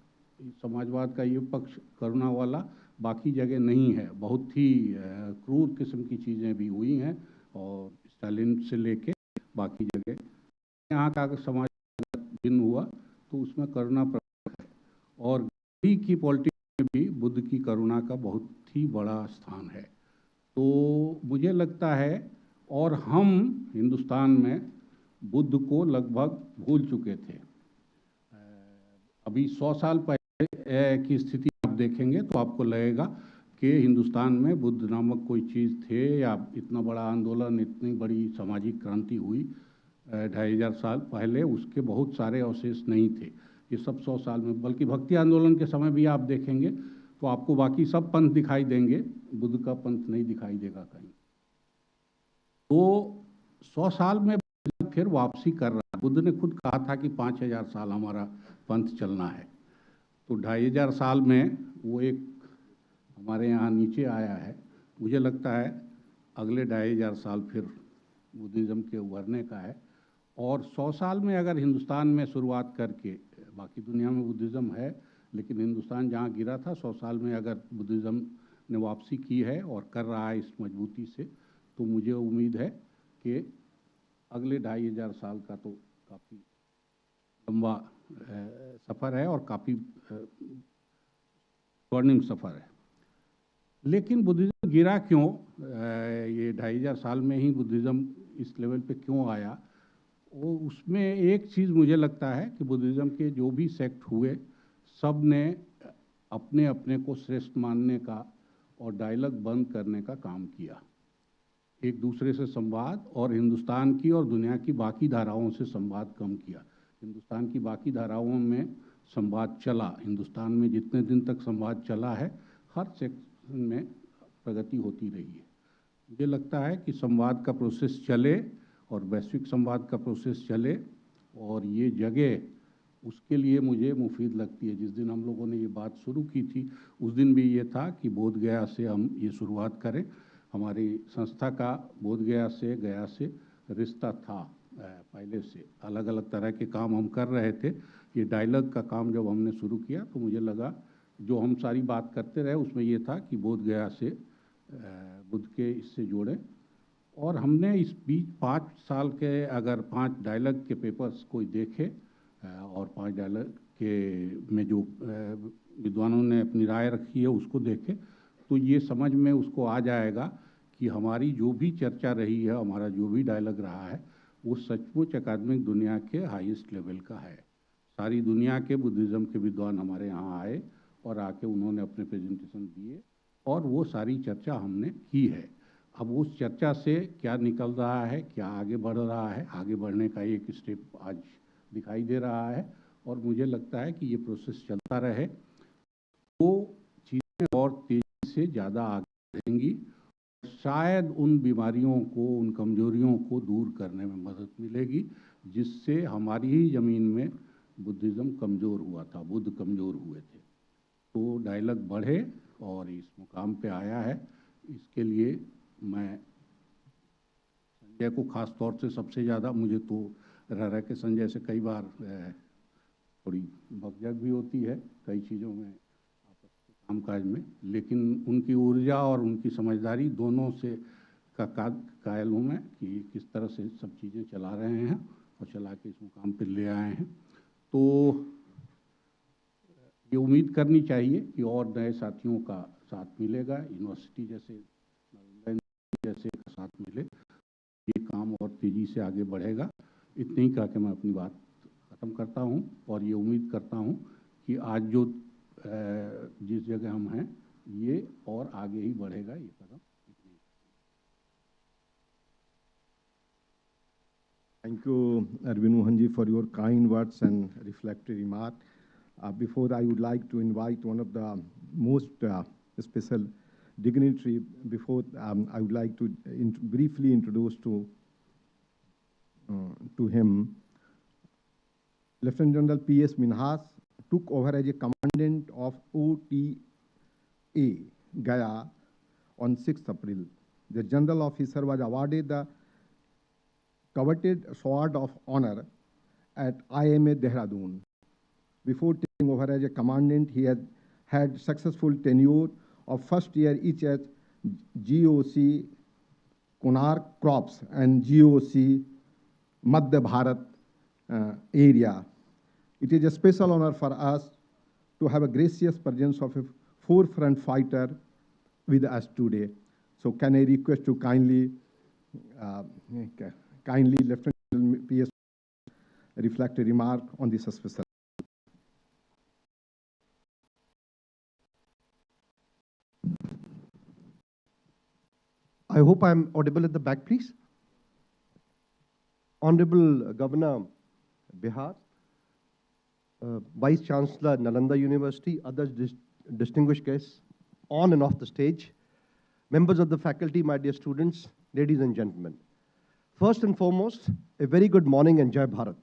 समाजवाद का ये पक्ष करुणा वाला बाकी जगह नहीं है। बहुत ही क्रूर किस्म की चीज़ें भी हुई हैं, और स्टालिन से लेके बाकी जगह यहाँ का अगर समाज भिन्न हुआ तो उसमें करुणा प्रकट है। और गांधी की पॉलिटिक्स में भी बुद्ध की करुणा का बहुत ही बड़ा स्थान है। तो मुझे लगता है, और हम हिंदुस्तान में बुद्ध को लगभग भूल चुके थे। अभी 100 साल पहले की स्थिति आप देखेंगे तो आपको लगेगा कि हिंदुस्तान में बुद्ध नामक कोई चीज़ थे, या इतना बड़ा आंदोलन, इतनी बड़ी सामाजिक क्रांति हुई 2500 साल पहले, उसके बहुत सारे अवशेष नहीं थे। ये सब 100 साल में, बल्कि भक्ति आंदोलन के समय भी आप देखेंगे तो आपको बाकी सब पंथ दिखाई देंगे, बुद्ध का पंथ नहीं दिखाई देगा कहीं। तो 100 साल में फिर वापसी कर रहा है। बुद्ध ने खुद कहा था कि 5000 साल हमारा पंथ चलना है, तो 2500 साल में वो एक हमारे यहाँ नीचे आया है। मुझे लगता है अगले 2500 साल फिर बुद्धिज़्म के उभरने का है। और 100 साल में अगर हिंदुस्तान में शुरुआत करके, बाकी दुनिया में बुद्धिज़्म है, लेकिन हिंदुस्तान जहाँ गिरा था, 100 साल में अगर बुद्धिज़्म ने वापसी की है और कर रहा है इस मजबूती से, तो मुझे उम्मीद है कि अगले 2500 साल का तो काफ़ी लंबा सफ़र है और काफ़ी स्वर्णिम सफ़र है। लेकिन बुद्धिज़्म गिरा क्यों? ये 2500 साल में ही बुद्धिज़्म इस लेवल पे क्यों आया? वो उसमें एक चीज़ मुझे लगता है कि बुद्धिज़्म के जो भी सेक्ट हुए, सब ने अपने अपने को श्रेष्ठ मानने का और डायलॉग बंद करने का काम किया। एक दूसरे से संवाद, और हिंदुस्तान की और दुनिया की बाकी धाराओं से संवाद कम किया। हिंदुस्तान की बाकी धाराओं में संवाद चला। हिंदुस्तान में जितने दिन तक संवाद चला है, हर सेक्शन में प्रगति होती रही है। मुझे लगता है कि संवाद का प्रोसेस चले और वैश्विक संवाद का प्रोसेस चले, और ये जगह उसके लिए मुझे मुफीद लगती है। जिस दिन हम लोगों ने ये बात शुरू की थी, उस दिन भी ये था कि बोध गया से हम ये शुरुआत करें। हमारी संस्था का बोध गया से रिश्ता था पहले से, अलग अलग तरह के काम हम कर रहे थे। ये डायलॉग का काम जब हमने शुरू किया तो मुझे लगा, जो हम सारी बात करते रहे उसमें ये था कि बोध गया से बुद्ध के इससे जोड़ें। और हमने इस बीच 5 साल के अगर 5 डायलॉग के पेपर्स कोई देखे, और 5 डायलॉग के में जो विद्वानों ने अपनी राय रखी है उसको देखे, तो ये समझ में उसको आ जाएगा कि हमारी जो भी चर्चा रही है, हमारा जो भी डायलॉग रहा है, वो सचमुच अकादमिक दुनिया के हाईएस्ट लेवल का है। सारी दुनिया के बुद्धिज़्म के विद्वान हमारे यहाँ आए और आके उन्होंने अपने प्रेजेंटेशन दिए और वो सारी चर्चा हमने की है। अब उस चर्चा से क्या निकल रहा है, क्या आगे बढ़ रहा है, आगे बढ़ने का एक स्टेप आज दिखाई दे रहा है और मुझे लगता है कि ये प्रोसेस चलता रहे तो चीज़ें और तेज़ी से ज़्यादा आगे बढ़ेंगी। शायद उन बीमारियों को, उन कमजोरियों को दूर करने में मदद मिलेगी जिससे हमारी ही ज़मीन में बुद्धिज़्म कमज़ोर हुआ था, बुद्ध कमज़ोर हुए थे। तो डायलॉग बढ़े और इस मुकाम पे आया है, इसके लिए मैं संजय को ख़ास तौर से सबसे ज़्यादा, मुझे तो रह के संजय से कई बार थोड़ी बकझक भी होती है कई चीज़ों में, आपस के कामकाज में, लेकिन उनकी ऊर्जा और उनकी समझदारी दोनों से का कायल हूँ मैं कि किस तरह से सब चीज़ें चला रहे हैं और चला के इस मुकाम पर ले आए हैं। तो ये उम्मीद करनी चाहिए कि और नए साथियों का साथ मिलेगा, यूनिवर्सिटी जैसे का साथ मिले, ये काम और तेज़ी से आगे बढ़ेगा। इतने ही कह के मैं अपनी बात ख़त्म करता हूँ और ये उम्मीद करता हूँ कि आज जो जिस जगह हम हैं ये और आगे ही बढ़ेगा ये कदम। Thank you, Arvind Mohan ji, for your kind words and reflective remark. Before I would like to invite one of the most special dignitary. Before I would like to briefly introduce to him. Lieutenant General P.S. Minhas took over as a Commandant of OTA Gaya on 6th April. The General Officer was awarded the coveted Sword of Honor at IMA Dehradun. Before taking over as a Commandant, he had successful tenure of first year each at GOC Kunar Crops and GOC Madhya Bharat area. It is a special honor for us to have a gracious presence of a forefront fighter with us today. So can I request to kindly Lieutenant P.S. reflect a remark on this special. I hope I'm audible at the back, please. Honorable Governor Bihar, Vice Chancellor Nalanda University, other distinguished guests on and off the stage, members of the faculty, my dear students, ladies and gentlemen. First and foremost, a very good morning and Jai Bharat.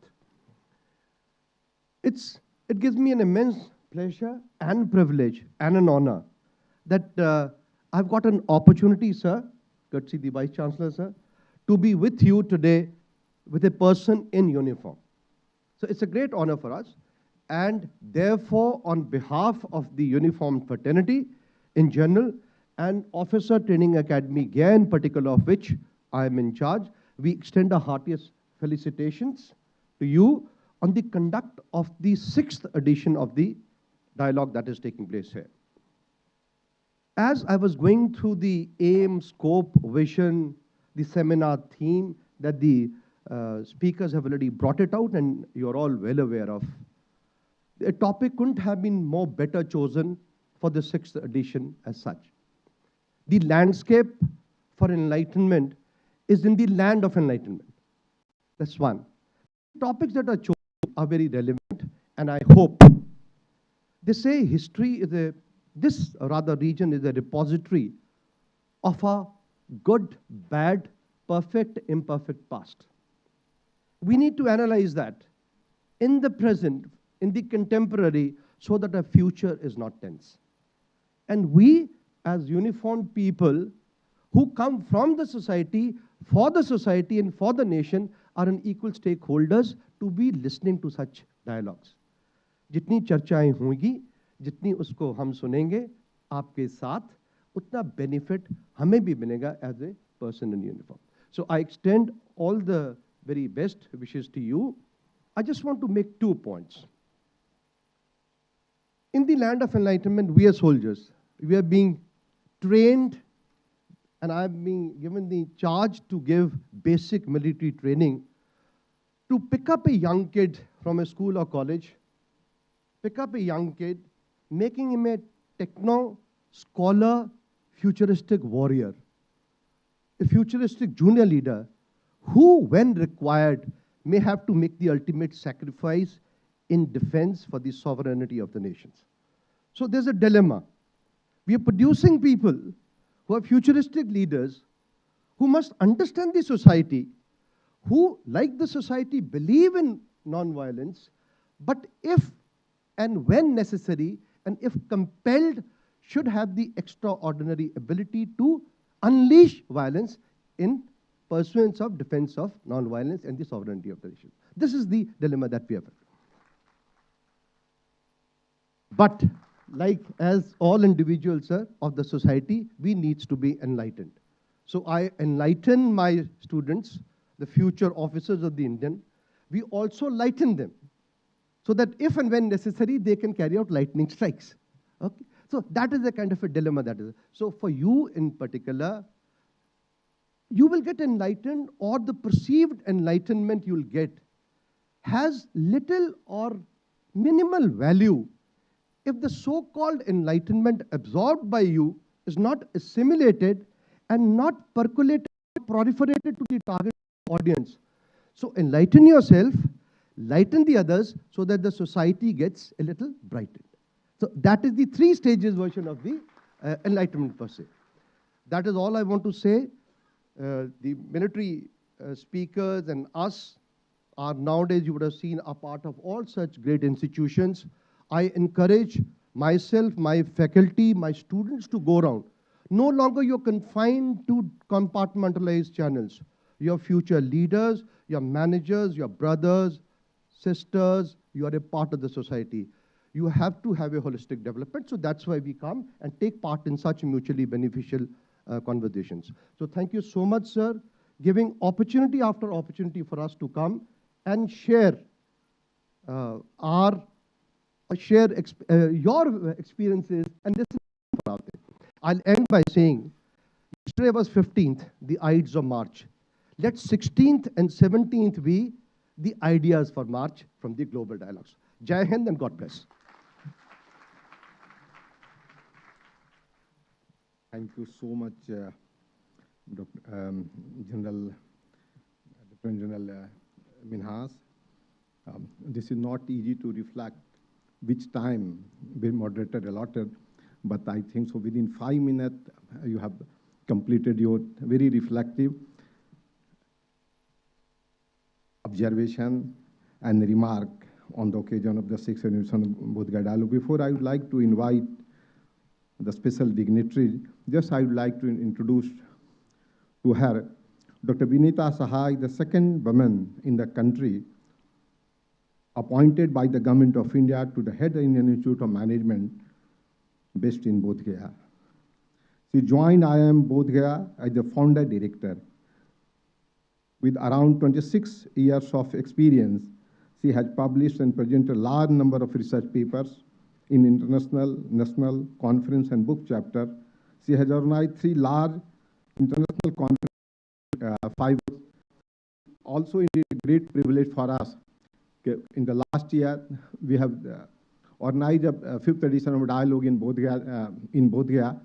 It gives me an immense pleasure and privilege and an honor that I've got an opportunity, sir, courtesy the Vice Chancellor, sir, to be with you today with a person in uniform. So it's a great honor for us. And therefore, on behalf of the uniformed fraternity in general and Officer Training Academy Gaya in particular, of which I am in charge, we extend our heartiest felicitations to you on the conduct of the 6th edition of the dialogue that is taking place here. As I was going through the aim, scope, vision, the seminar theme that the speakers have already brought it out and you're all well aware of, a topic couldn't have been more better chosen for the 6th edition as such. The landscape for enlightenment is in the land of enlightenment. That's one. Topics that are chosen are very relevant, and I hope. They say history is this region is a repository of a good, bad, perfect, imperfect past. We need to analyze that in the present, in the contemporary, so that our future is not tense. And we, as uniformed people who come from the society, for the society and for the nation, are an equal stakeholders to be listening to such dialogues. जितनी चर्चाएं होंगी, जितनी उसको हम सुनेंगे आपके साथ, उतना benefit हमें भी मिलेगा as a person in uniform. So I extend all the very best wishes to you. I just want to make 2 points. In the land of enlightenment, we are soldiers. We are being trained, and I'm being given the charge to give basic military training to pick up a young kid from a school or college, pick up a young kid making him a techno scholar, futuristic warrior, a futuristic junior leader who, when required, may have to make the ultimate sacrifice in defense for the sovereignty of the nations. So there's a dilemma. We are producing people who are futuristic leaders who must understand the society, who, like the society, believe in non-violence, but if and when necessary, and if compelled, should have the extraordinary ability to unleash violence in pursuance of defense of non-violence and the sovereignty of the nation. This is the dilemma that we have. But like as all individuals of the society, we need to be enlightened. So I enlighten my students, the future officers of the Indian. We also lighten them so that if and when necessary, they can carry out lightning strikes. Okay? So that is a kind of a dilemma that is. So for you in particular, you will get enlightened, or the perceived enlightenment you'll get has little or minimal value if the so-called enlightenment absorbed by you is not assimilated and not percolated, proliferated to the target audience. So enlighten yourself, lighten the others, so that the society gets a little brightened. So that is the 3 stages version of the enlightenment per se. That is all I want to say. The military speakers and us are nowadays, you would have seen, a part of all such great institutions. I encourage myself, my faculty, my students to go around. No longer you're confined to compartmentalized channels. Your future leaders, your managers, your brothers, sisters, you are a part of the society. You have to have a holistic development. So that's why we come and take part in such mutually beneficial conversations. So thank you so much, sir, giving opportunity after opportunity for us to come and share your experiences and this is about it. I'll end by saying, yesterday was 15th, the Ides of March. Let 16th and 17th be the ideas for March from the global dialogues. Jai Hind and God bless. Thank you so much, Lieutenant General Minhas. This is not easy to reflect which time the moderator allotted, but I think so within 5 minutes you have completed your very reflective observation and remark on the occasion of the 6th anniversary Bodh Gaya dialogue. Before I would like to invite the special dignitary, just I would like to introduce to her Dr. Vinita Sahay, the second woman in the country appointed by the Government of India to the head of the Indian Institute of Management based in Bodh Gaya. She joined IIM Bodh Gaya as the founder director. With around 26 years of experience, she has published and presented a large number of research papers in international, national conference and book chapter. She has organized 3 large international conferences, 5. Also, it is a great privilege for us. In the last year, we have organized a 5th edition of dialogue in Bodh Gaya,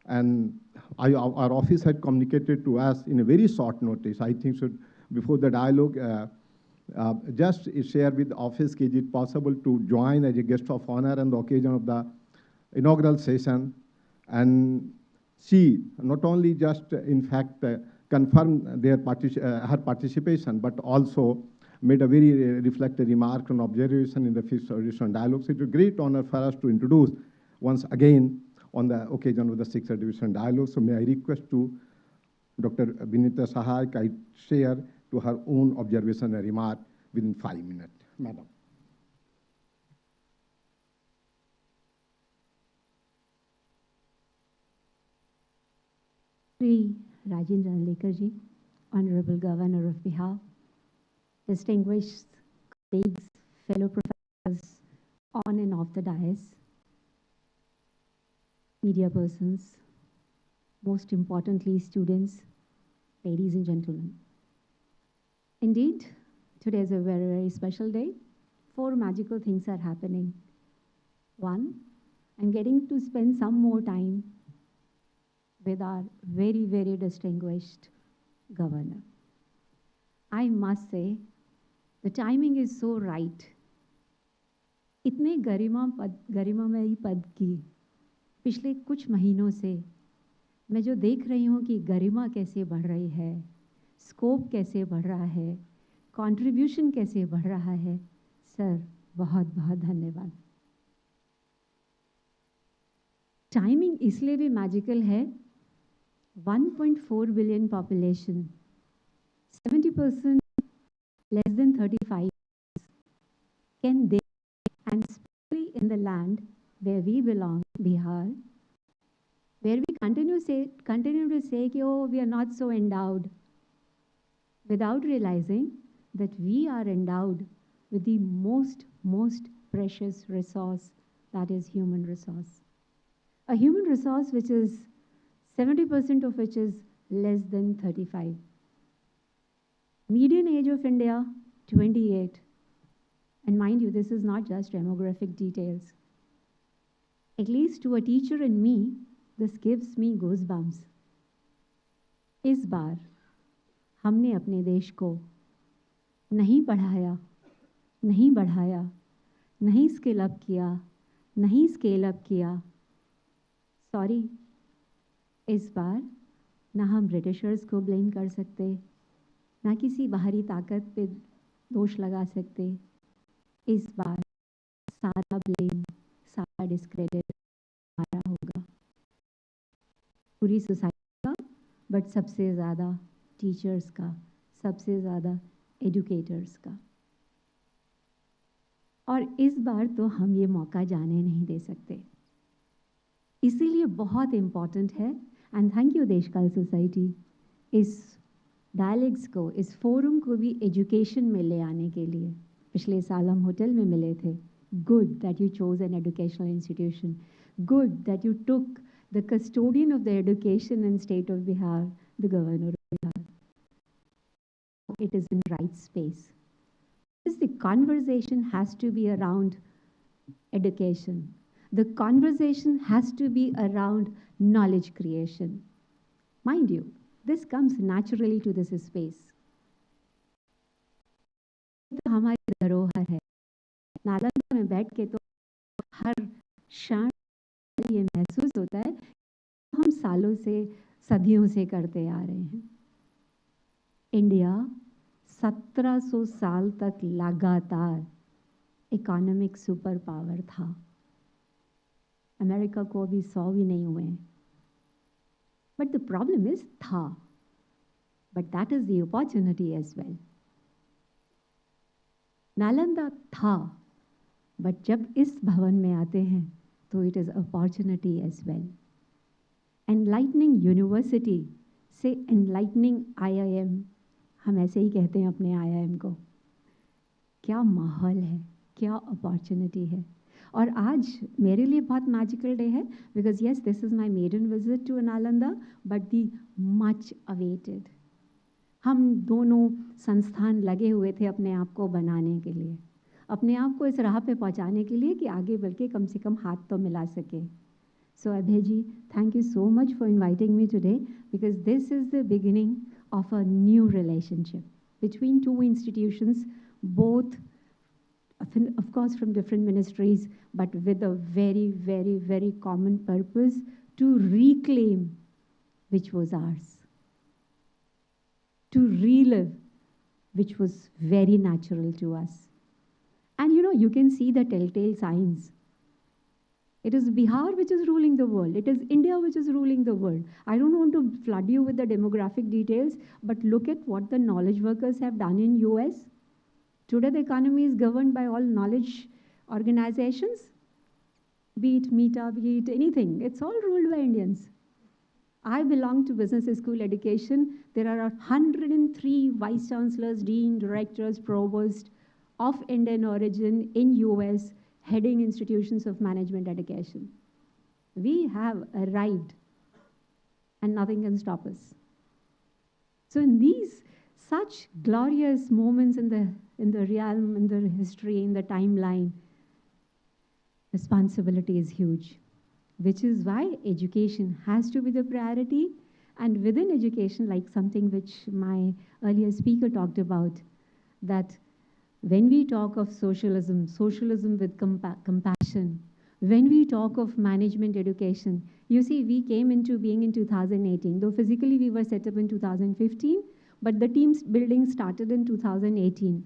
and our office had communicated to us in a very short notice. I think so before the dialogue, just share with the office, is it possible to join as a guest of honor on the occasion of the inaugural session. And she not only just, in fact, confirmed her participation, but also made a very reflective remark on observation in the 5th edition dialogue. So it's a great honor for us to introduce once again on the occasion of the 6th edition dialogue. So may I request to Dr. Vinita Sahay, I share to her own observation and remark within 5 minutes. Madam. Shri Rajendra Arlekar ji, Honorable Governor of Bihar, distinguished colleagues, fellow professors on and off the dais, media persons, most importantly, students, ladies and gentlemen. Indeed, today is a very, very special day. 4 magical things are happening. 1, I'm getting to spend some more time with our very, very distinguished governor. I must say, the timing is so right. इतने गरिमामयी पद की पिछले कुछ महीनों से मैं जो देख रही हूँ कि गरिमा कैसे बढ़ रही है, स्कोप कैसे बढ़ रहा है, कंट्रीब्यूशन कैसे बढ़ रहा है, सर बहुत बहुत धन्यवाद। टाइमिंग इसलिए भी मैजिकल है, 1.4 billion population, 70% less than 35 can they, and especially in the land where we belong, Bihar, where we continue to say कि oh, we are not so endowed, without realizing that we are endowed with the most precious resource, that is human resource. A human resource which is 70% of which is less than 35. Median age of India, 28. And mind you, this is not just demographic details. At least to a teacher and me, this gives me goosebumps. इस बार हमने अपने देश को नहीं पढ़ाया, नहीं बढ़ाया, नहीं स्केल अप किया, सॉरी, इस बार ना हम ब्रिटिशर्स को ब्लेम कर सकते, ना किसी बाहरी ताकत पे दोष लगा सकते। इस बार सारा ब्लेम, सारा डिस्क्रेडिट हमारा होगा, पूरी सोसाइटी का, बट सबसे ज़्यादा टीचर्स का, सबसे ज़्यादा एजुकेटर्स का। और इस बार तो हम ये मौका जाने नहीं दे सकते, इसीलिए बहुत इम्पॉर्टेंट है। एंड थैंक यू देशकाल सोसाइटी, इस डायलेक्ट्स को, इस फोरम को भी एजुकेशन में ले आने के लिए। पिछले साल हम होटल में मिले थे। Good that you chose an educational institution, good that you took the custodian of the education in state of Bihar, the governor of Bihar. It is in right space. The conversation has to be around education. The conversation has to be around knowledge creation. Mind you, this comes naturally to this space. तो हमारी धरोहर है। नालंदा में बैठ के तो हर क्षण ये महसूस होता है कि हम सालों से, सदियों से करते आ रहे हैं। इंडिया 1700 साल तक लगातार इकोनॉमिक सुपर पावर था। अमेरिका को अभी 100 भी नहीं हुए हैं। बट द प्रॉब्लम इज था, but that is the opportunity as well. Nalanda था, बट जब इस भवन में आते हैं तो it is opportunity as well. Enlightening university से एनलाइटनिंग IIM, हम ऐसे ही कहते हैं अपने IIM को। क्या माहौल है, क्या अपॉर्चुनिटी है। और आज मेरे लिए बहुत मैजिकल डे है, because yes this is my maiden visit to Nalanda, but the much awaited. हम दोनों संस्थान लगे हुए थे अपने आप को बनाने के लिए, अपने आप को इस राह पे पहुंचाने के लिए कि आगे बढ़ के कम से कम हाथ तो मिला सके। So Abhay ji, thank you so much for inviting me today, because this is the beginning of a new relationship between two institutions, both of course from different ministries, but with a very common purpose to reclaim which was ours, to relive which was very natural to us. And you know, you can see the telltale signs. It is Bihar which is ruling the world. It is India which is ruling the world. I don't want to flood you with the demographic details, but look at what the knowledge workers have done in US. Today the economy is governed by all knowledge organizations, be it META, be it anything. It's all ruled by Indians. I belong to business school education. There are 103 vice chancellors, dean, directors, provosts of Indian origin in US, heading institutions of management education. We have arrived and nothing can stop us. So in these such glorious moments in the realm, in the history, in the timeline, responsibility is huge. which is why education has to be the priority. And within education, like something which my earlier speaker talked about, that when we talk of socialism, socialism with compassion, when we talk of management education, you see, we came into being in 2018, though physically we were set up in 2015, but the team's building started in 2018.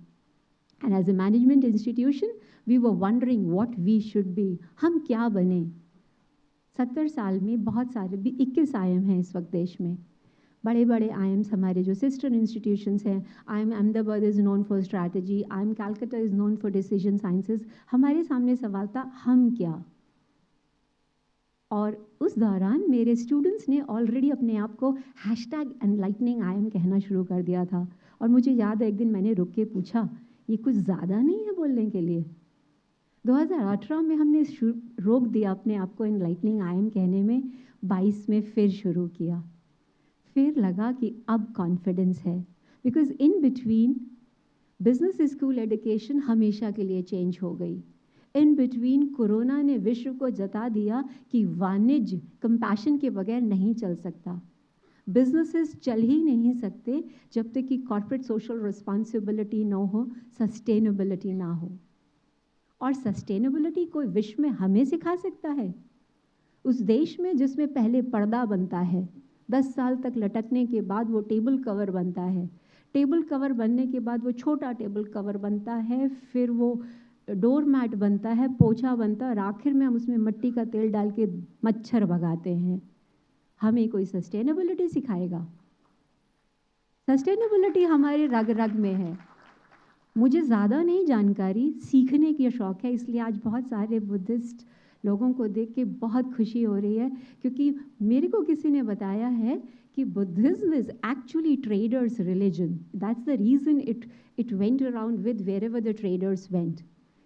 And as a management institution, we were wondering what we should be. हम क्या बने? 70 साल में बहुत सारे 21 IM हैं इस वक्त देश में. बड़े बड़े आईएम्स हमारे जो सिस्टर इंस्टीट्यूशंस हैं, IIM Ahmedabad is known for strategy, IIM Calcutta is known for decision sciences. हमारे सामने सवाल था हम क्या. और उस दौरान मेरे स्टूडेंट्स ने ऑलरेडी अपने आप को #एनलाइटनिंग आईएम कहना शुरू कर दिया था. और मुझे याद है एक दिन मैंने रुक के पूछा, ये कुछ ज़्यादा नहीं है बोलने के लिए? 2018 में हमने रोक दिया अपने आप को एनलाइटनिंग आईएम कहने में, 22 में फिर शुरू किया. फिर लगा कि अब कॉन्फिडेंस है, because in between business school education हमेशा के लिए चेंज हो गई. इन बिटवीन कोरोना ने विश्व को जता दिया कि वाणिज्य कंपैशन के बगैर नहीं चल सकता. बिजनेसेस चल ही नहीं सकते जब तक कि कॉर्पोरेट सोशल रिस्पॉन्सिबिलिटी न हो, सस्टेनेबिलिटी ना हो. और सस्टेनेबिलिटी कोई विश्व में हमें सिखा सकता है? उस देश में जिसमें पहले पर्दा बनता है, 10 साल तक लटकने के बाद वो टेबल कवर बनता है, टेबल कवर बनने के बाद वो छोटा टेबल कवर बनता है, फिर वो डोर मैट बनता है, पोछा बनता है, और आखिर में हम उसमें मिट्टी का तेल डाल के मच्छर भगाते हैं. हमें कोई सस्टेनेबिलिटी सिखाएगा? सस्टेनेबिलिटी हमारे रग रग में है. मुझे ज़्यादा नहीं जानकारी, सीखने की शौक़ है, इसलिए आज बहुत सारे बुद्धिस्ट लोगों को देख के बहुत खुशी हो रही है, क्योंकि मेरे को किसी ने बताया है कि Buddhism is actually traders religion. That's the reason it went around with wherever the traders went.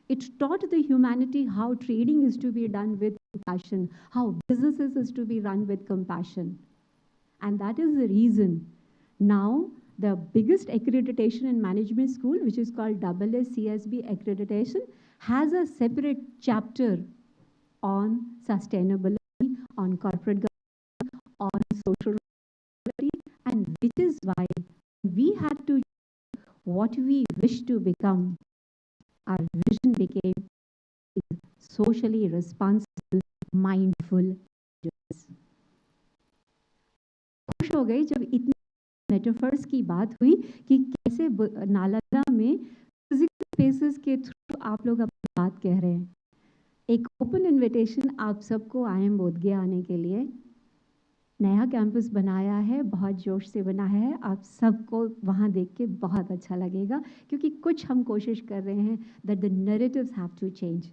It taught the humanity how trading is to be done with compassion, how businesses is to be run with compassion. And that is the reason now the biggest accreditation in management school, which is called AASCSB accreditation, has a separate chapter on sustainability, on corporate governance, on social responsibility, and which is why we had to what we wish to become. Our vision became socially responsible, mindful leaders. खुश हो गई जब इतने metaphors की बात हुई कि कैसे नालंदा में फिजिकल स्पेसेस के थ्रू आप लोग अपनी बात कह रहे हैं. एक ओपन इनविटेशन आप सबको आईएम बोध गया आने के लिए. नया कैंपस बनाया है, बहुत जोश से बना है. आप सबको वहाँ देख के बहुत अच्छा लगेगा, क्योंकि कुछ हम कोशिश कर रहे हैं that the narratives have to change.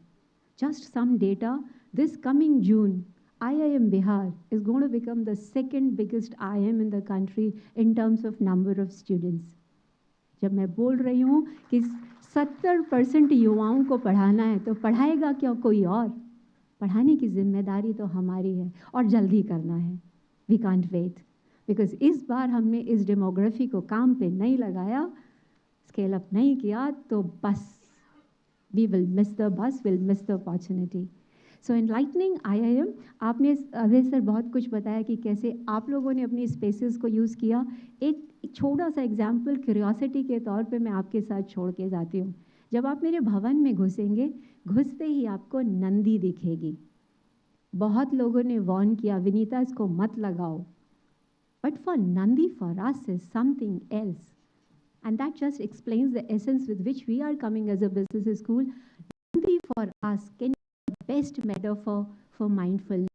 Just some data, this coming June IIM Bihar is going to become the second biggest IIM in the country in terms of number of students. जब मैं बोल रही हूँ कि 70% युवाओं को पढ़ाना है, तो पढ़ाएगा क्या कोई और? पढ़ाने की जिम्मेदारी तो हमारी है, और जल्दी करना है. We can't wait, because इस बार हमने इस डेमोग्राफी को काम पे नहीं लगाया, स्केल अप नहीं किया, तो बस we will miss the bus, we'll miss the opportunity. So enlightening IIM, आपने अभय सर बहुत कुछ बताया कि कैसे आप लोगों ने अपनी स्पेसेस को यूज़ किया. एक छोटा सा एग्जाम्पल क्यूरियोसिटी के तौर पे मैं आपके साथ छोड़ के जाती हूँ. जब आप मेरे भवन में घुसेंगे, घुसते ही आपको नंदी दिखेगी. बहुत लोगों ने वार्न किया, विनीता इसको मत लगाओ, but for Nandi for us is something else, and that just explains the essence with which we are coming as a business school. Nandi for us can be the best metaphor for mindfulness.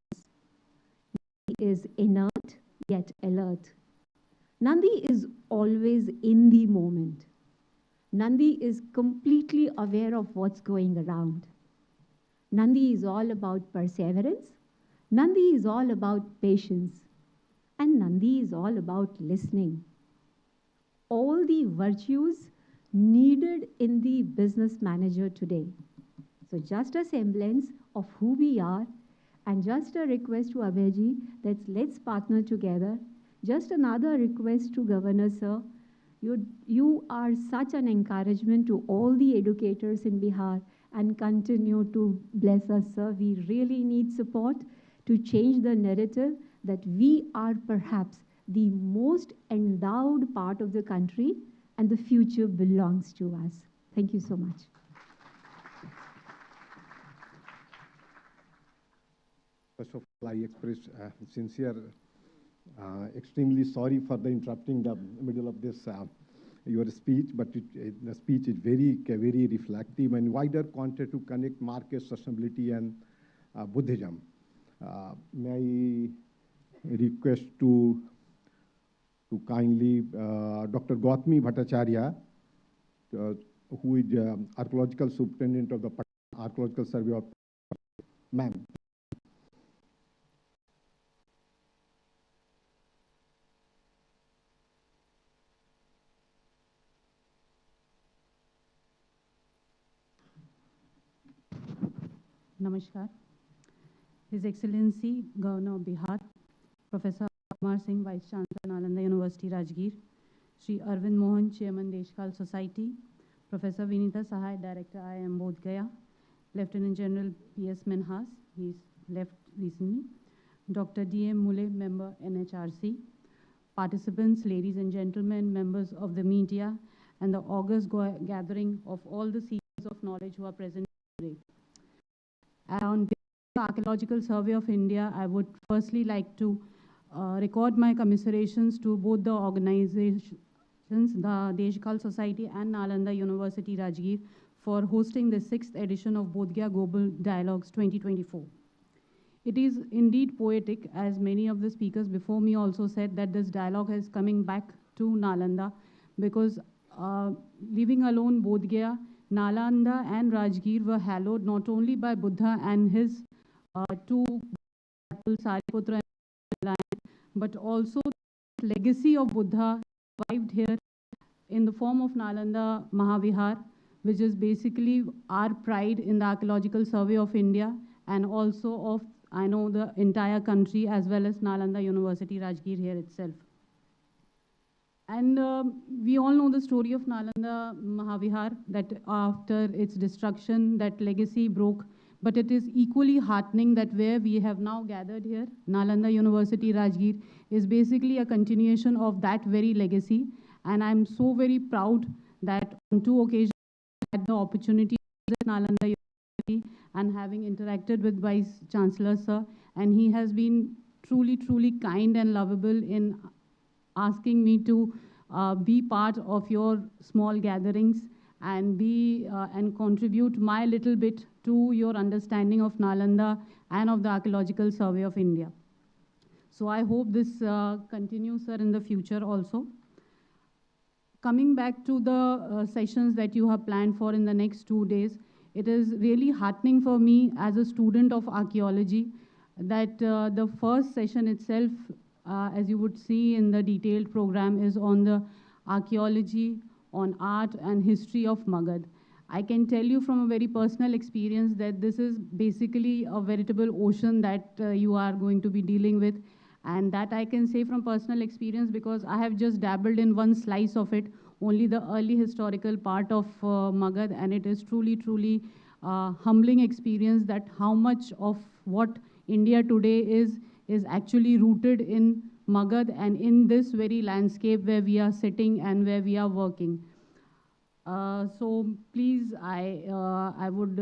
Nandi is inert yet alert. Nandi is always in the moment. Nandi is completely aware of what's going around. Nandi is all about perseverance. Nandi is all about patience. And Nandi is all about listening. All the virtues needed in the business manager today. So just a semblance of who we are, and just a request to Abhay that let's partner together. Just another request to Governor Sir. You are such an encouragement to all the educators in Bihar, and continue to bless us, sir. We really need support. to change the narrative that we are perhaps the most endowed part of the country and the future belongs to us. Thank you so much. First of all, I express sincere, extremely sorry for the interrupting the middle of this your speech, but the speech is very reflective and wider content to connect market sustainability and Buddhism. May I request to kindly Dr. Gautami Bhattacharya, who is archaeological superintendent of the Archaeological Survey of Ma'am. Namaskar. His Excellency Governor of Bihar, Professor Kumar Singh, Vice Chancellor, Nalanda University, Rajgir, Shri Arvind Mohan, Chairman, Deshkal Society, Professor Vinita, Sahay, Director, IIM Bodh Gaya, Lieutenant General P.S. Minhas, he's left recently, Dr. D.M. Mulay, Member, NHRC, participants, ladies and gentlemen, members of the media, and the august gathering of all the seekers of knowledge who are present today. On behalf of the Archaeological Survey of India, I would firstly like to record my commiserations to both the organizations, the Deshkal Society and Nalanda University, Rajgir, for hosting the 6th edition of Bodh Gaya Global Dialogues 2024. It is indeed poetic, as many of the speakers before me also said, that this dialogue is coming back to Nalanda, because leaving alone Bodh Gaya, Nalanda and Rajgir were hallowed not only by Buddha and his two disciples, Sariputra and Lion, but also the legacy of Buddha survived here in the form of Nalanda Mahavihar, which is basically our pride in the Archaeological Survey of India and also of, I know, the entire country, as well as Nalanda University, Rajgir here itself. And we all know the story of Nalanda Mahavihar, that after its destruction, that legacy broke. But it is equally heartening that where we have now gathered here, Nalanda University, Rajgir, is basically a continuation of that very legacy. And I'm so very proud that on 2 occasions, I had the opportunity to visit Nalanda University and having interacted with Vice Chancellor, sir. And he has been truly kind and lovable in asking me to be part of your small gatherings and and contribute my little bit to your understanding of Nalanda and of the Archaeological Survey of India. So I hope this continues, sir, in the future also. Coming back to the sessions that you have planned for in the next 2 days, it is really heartening for me as a student of archaeology that the first session itself, as you would see in the detailed program, is on the archaeology, on art and history of Magad. I can tell you from a very personal experience that this is basically a veritable ocean that you are going to be dealing with. And that I can say from personal experience because I have just dabbled in one slice of it, only the early historical part of Magad, and it is truly humbling experience that how much of what India today is actually rooted in Magad and in this very landscape where we are sitting and where we are working. So please, I would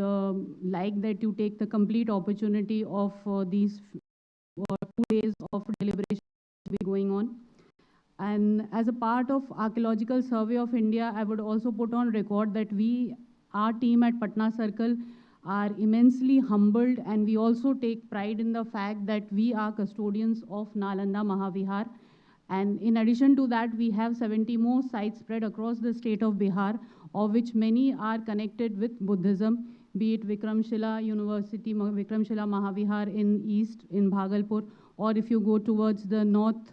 like that you take the complete opportunity of these 2 days of deliberation to be going on. And as a part of Archaeological Survey of India, I would also put on record that our team at Patna Circle are immensely humbled, and we also take pride in the fact that we are custodians of Nalanda Mahavihar. And in addition to that, we have 70 more sites spread across the state of Bihar, of which many are connected with Buddhism, be it Vikramshila University, Vikramshila Mahavihar in east, in Bhagalpur, or if you go towards the north,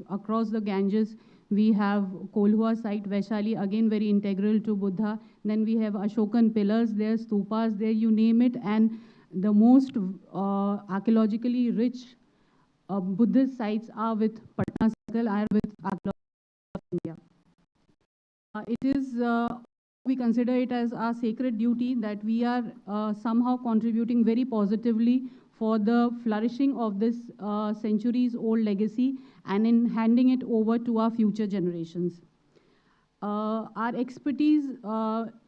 across the Ganges, we have Kolhua site, Vaishali, again very integral to Buddha. Then we have Ashokan pillars there, stupas there, you name it. And the most archaeologically rich Buddhist sites are with Patna Circle, are with Archaeology of India. It is, we consider it as our sacred duty that we are somehow contributing very positively for the flourishing of this centuries-old legacy and in handing it over to our future generations. Our expertise,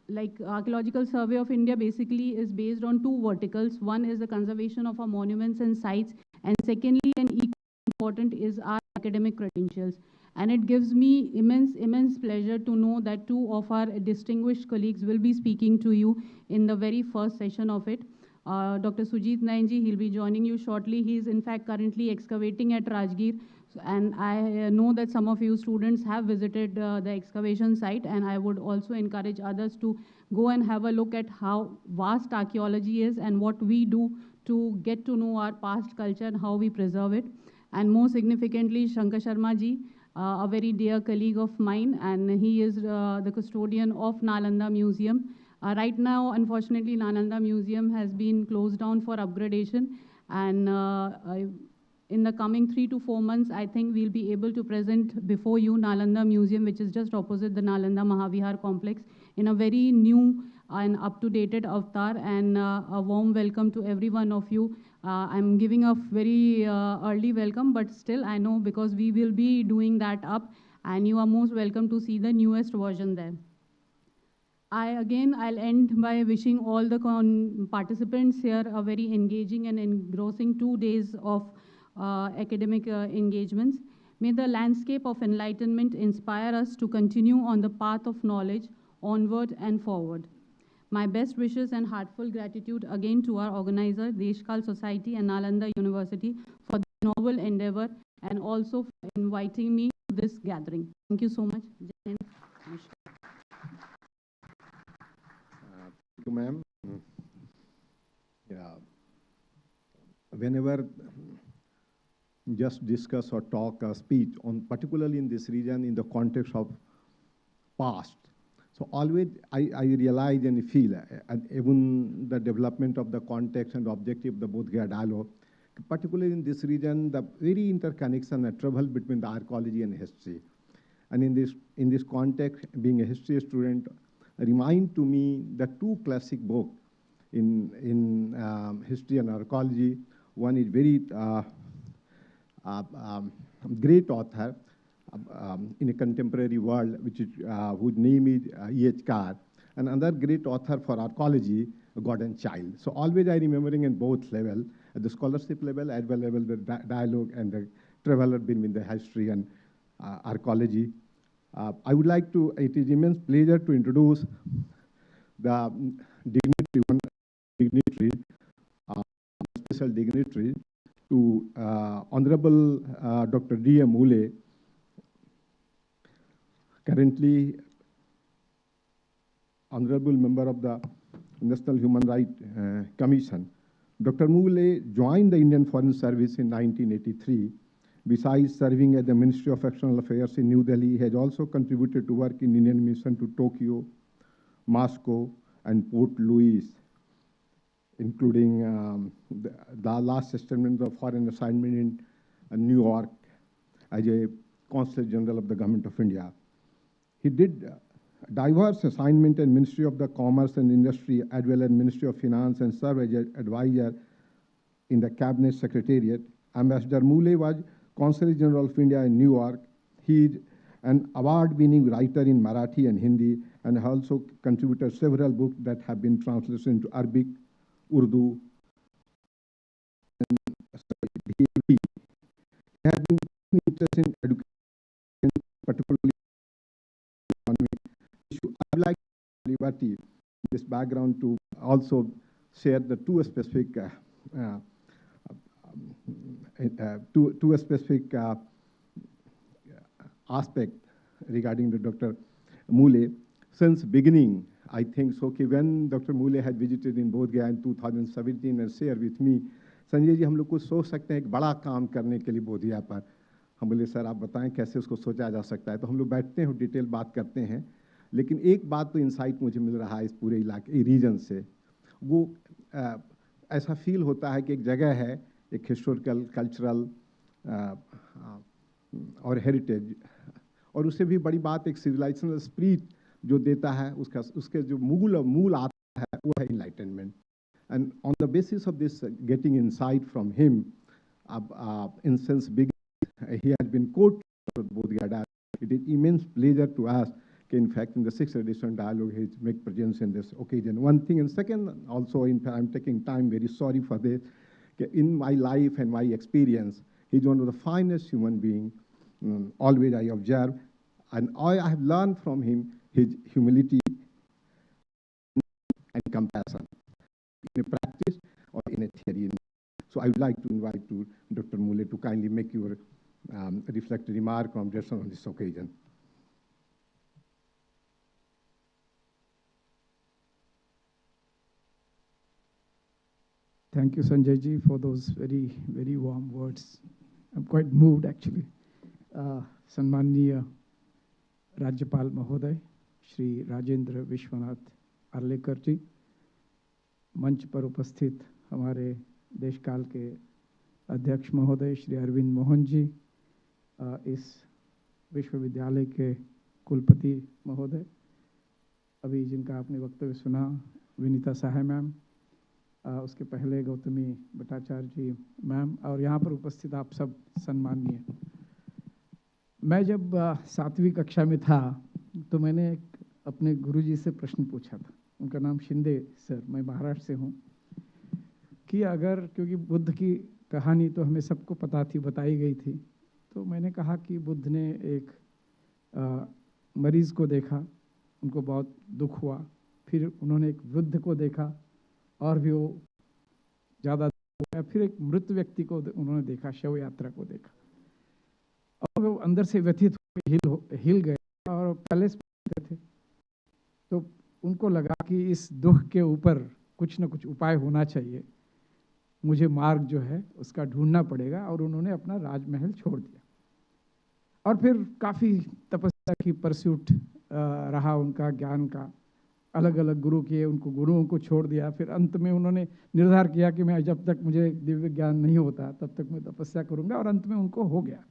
like Archaeological Survey of India, basically is based on two verticals. One is the conservation of our monuments and sites, and secondly, and equally important, is our academic credentials. And it gives me immense pleasure to know that two of our distinguished colleagues will be speaking to you in the very first session of it. Dr. Sujit Nainji, he'll be joining you shortly. He is in fact currently excavating at Rajgir. And I know that some of you students have visited the excavation site, and I would also encourage others to go and have a look at how vast archaeology is and what we do to get to know our past culture and how we preserve it. And more significantly, Shankar Sharma ji, a very dear colleague of mine, and he is the custodian of Nalanda Museum. Right now, unfortunately, Nalanda Museum has been closed down for upgradation, and in the coming 3 to 4 months, I think we'll be able to present before you Nalanda Museum, which is just opposite the Nalanda Mahavihar complex, in a very new and up-to-date avatar, and a warm welcome to every one of you. I'm giving a very early welcome, but still I know because we will be doing that up, and you are most welcome to see the newest version there. I'll end by wishing all the participants here a very engaging and engrossing 2 days of academic engagements. May the landscape of enlightenment inspire us to continue on the path of knowledge, onward and forward. My best wishes and heartfelt gratitude again to our organizer, Deshkal Society and Nalanda University, for the noble endeavor and also for inviting me to this gathering. Thank you so much. Thank you, ma'am. Yeah. Whenever just discuss or talk or speech on, particularly in this region, in the context of past, so always I realize and feel, and even the development of the context and objective of the Bodh Gaya dialogue, particularly in this region, the very interconnection and travel between the archaeology and history. And in this context, being a history student, remind to me the two classic books in history and archaeology. One is very great author in a contemporary world, which is, whose name is E.H. Carr, and another great author for archaeology, God and Child. So always I remembering in both level, at the scholarship level as well as the dialogue and the traveler between the history and archaeology. I would like to, it is immense pleasure to introduce the dignitary, special dignitary, to Honorable Dr. D.M. Mulay, currently Honorable Member of the National Human Rights Commission. Dr. Mulay joined the Indian Foreign Service in 1983. Besides serving at the Ministry of External Affairs in New Delhi, he has also contributed to work in Indian mission to Tokyo, Moscow, and Port Louis, including the last establishment of foreign assignment in New York as a Consul General of the Government of India. He did diverse assignment in Ministry of the Commerce and Industry as well as Ministry of Finance, and served as an advisor in the Cabinet Secretariat. Ambassador Mulay was Consul General of India in New York. He is an award-winning writer in Marathi and Hindi, and also contributed several books that have been translated into Arabic, Urdu, and he has been interested in education, particularly economy issue. I would like liberty this background to also share the two specific aspect regarding the Dr. Mulay. Since beginning, I think so, कि when Dr. Mulay had visited in Bodh Gaya in 2017 and shared with me, Sanjay ji हम लोग कुछ सोच सकते हैं एक बड़ा काम करने के लिए बोध गया पर. हम बोले सर आप बताएं कैसे उसको सोचा जा सकता है. तो हम लोग बैठते हैं डिटेल बात करते हैं, लेकिन एक बात तो इंसाइट मुझे मिल रहा है इस पूरे इलाके रीजन से, वो ऐसा फील होता है कि एक जगह है, एक हिस्टोरिकल कल्चरल और हेरिटेज, और उससे भी बड़ी बात एक सिविलाइजेशनल स्पिरिट जो देता है, उसके जो मूल आता है वो है enlightenment. And on the basis of this, getting insight from him, instance he has been quoted for Bodh Gaya. It is immense pleasure to us. In fact, in the 6th edition dialogue, he make presence in this occasion. One thing, and second, also, I'm taking time, very sorry for this. In my life and my experience, he's one of the finest human beings, always I observe. And I have learned from him his humility and compassion in a practice or in a theory. So I would like to invite to Dr. Mulay to kindly make your reflective remark on this occasion. Thank you, Sanjay ji, for those very, very warm words. I'm quite moved, actually. Sanmaniya Rajyapal Mahoday, Shri Rajendra Vishwanath Arlekar ji, मंच पर उपस्थित हमारे देशकाल के अध्यक्ष महोदय श्री अरविंद मोहन जी, इस विश्वविद्यालय के कुलपति महोदय, अभी जिनका आपने वक्तव्य सुना, विनीता साhay मैम, उसके पहले गौतमी भट्टाचार्य जी मैम, और यहाँ पर उपस्थित आप सब सम्माननीय। मैं जब 7वीं कक्षा में था तो मैंने अपने गुरुजी से प्रश्न पूछा था, उनका नाम शिंदे सर, मैं महाराष्ट्र से हूँ, कि अगर, क्योंकि बुद्ध की कहानी तो हमें सबको पता थी, बताई गई थी, तो मैंने कहा कि बुद्ध ने एक मरीज़ को देखा, उनको बहुत दुख हुआ, फिर उन्होंने एक वृद्ध को देखा और भी वो ज़्यादा दुख हुआ, फिर एक मृत व्यक्ति को उन्होंने देखा, शव यात्रा को देखा, और वो अंदर से व्यथित हिल गए और पैलेस में थे। तो उनको लगा कि इस दुख के ऊपर कुछ न कुछ उपाय होना चाहिए, मुझे मार्ग जो है उसका ढूंढना पड़ेगा, और उन्होंने अपना राजमहल छोड़ दिया। और फिर काफ़ी तपस्या की परस्यूट रहा उनका, ज्ञान का, अलग अलग गुरु किए, उनको गुरुओं को छोड़ दिया। फिर अंत में उन्होंने निर्धार किया कि मैं जब तक मुझे दिव्य ज्ञान नहीं होता तब तक मैं तपस्या करूँगा, और अंत में उनको हो गया।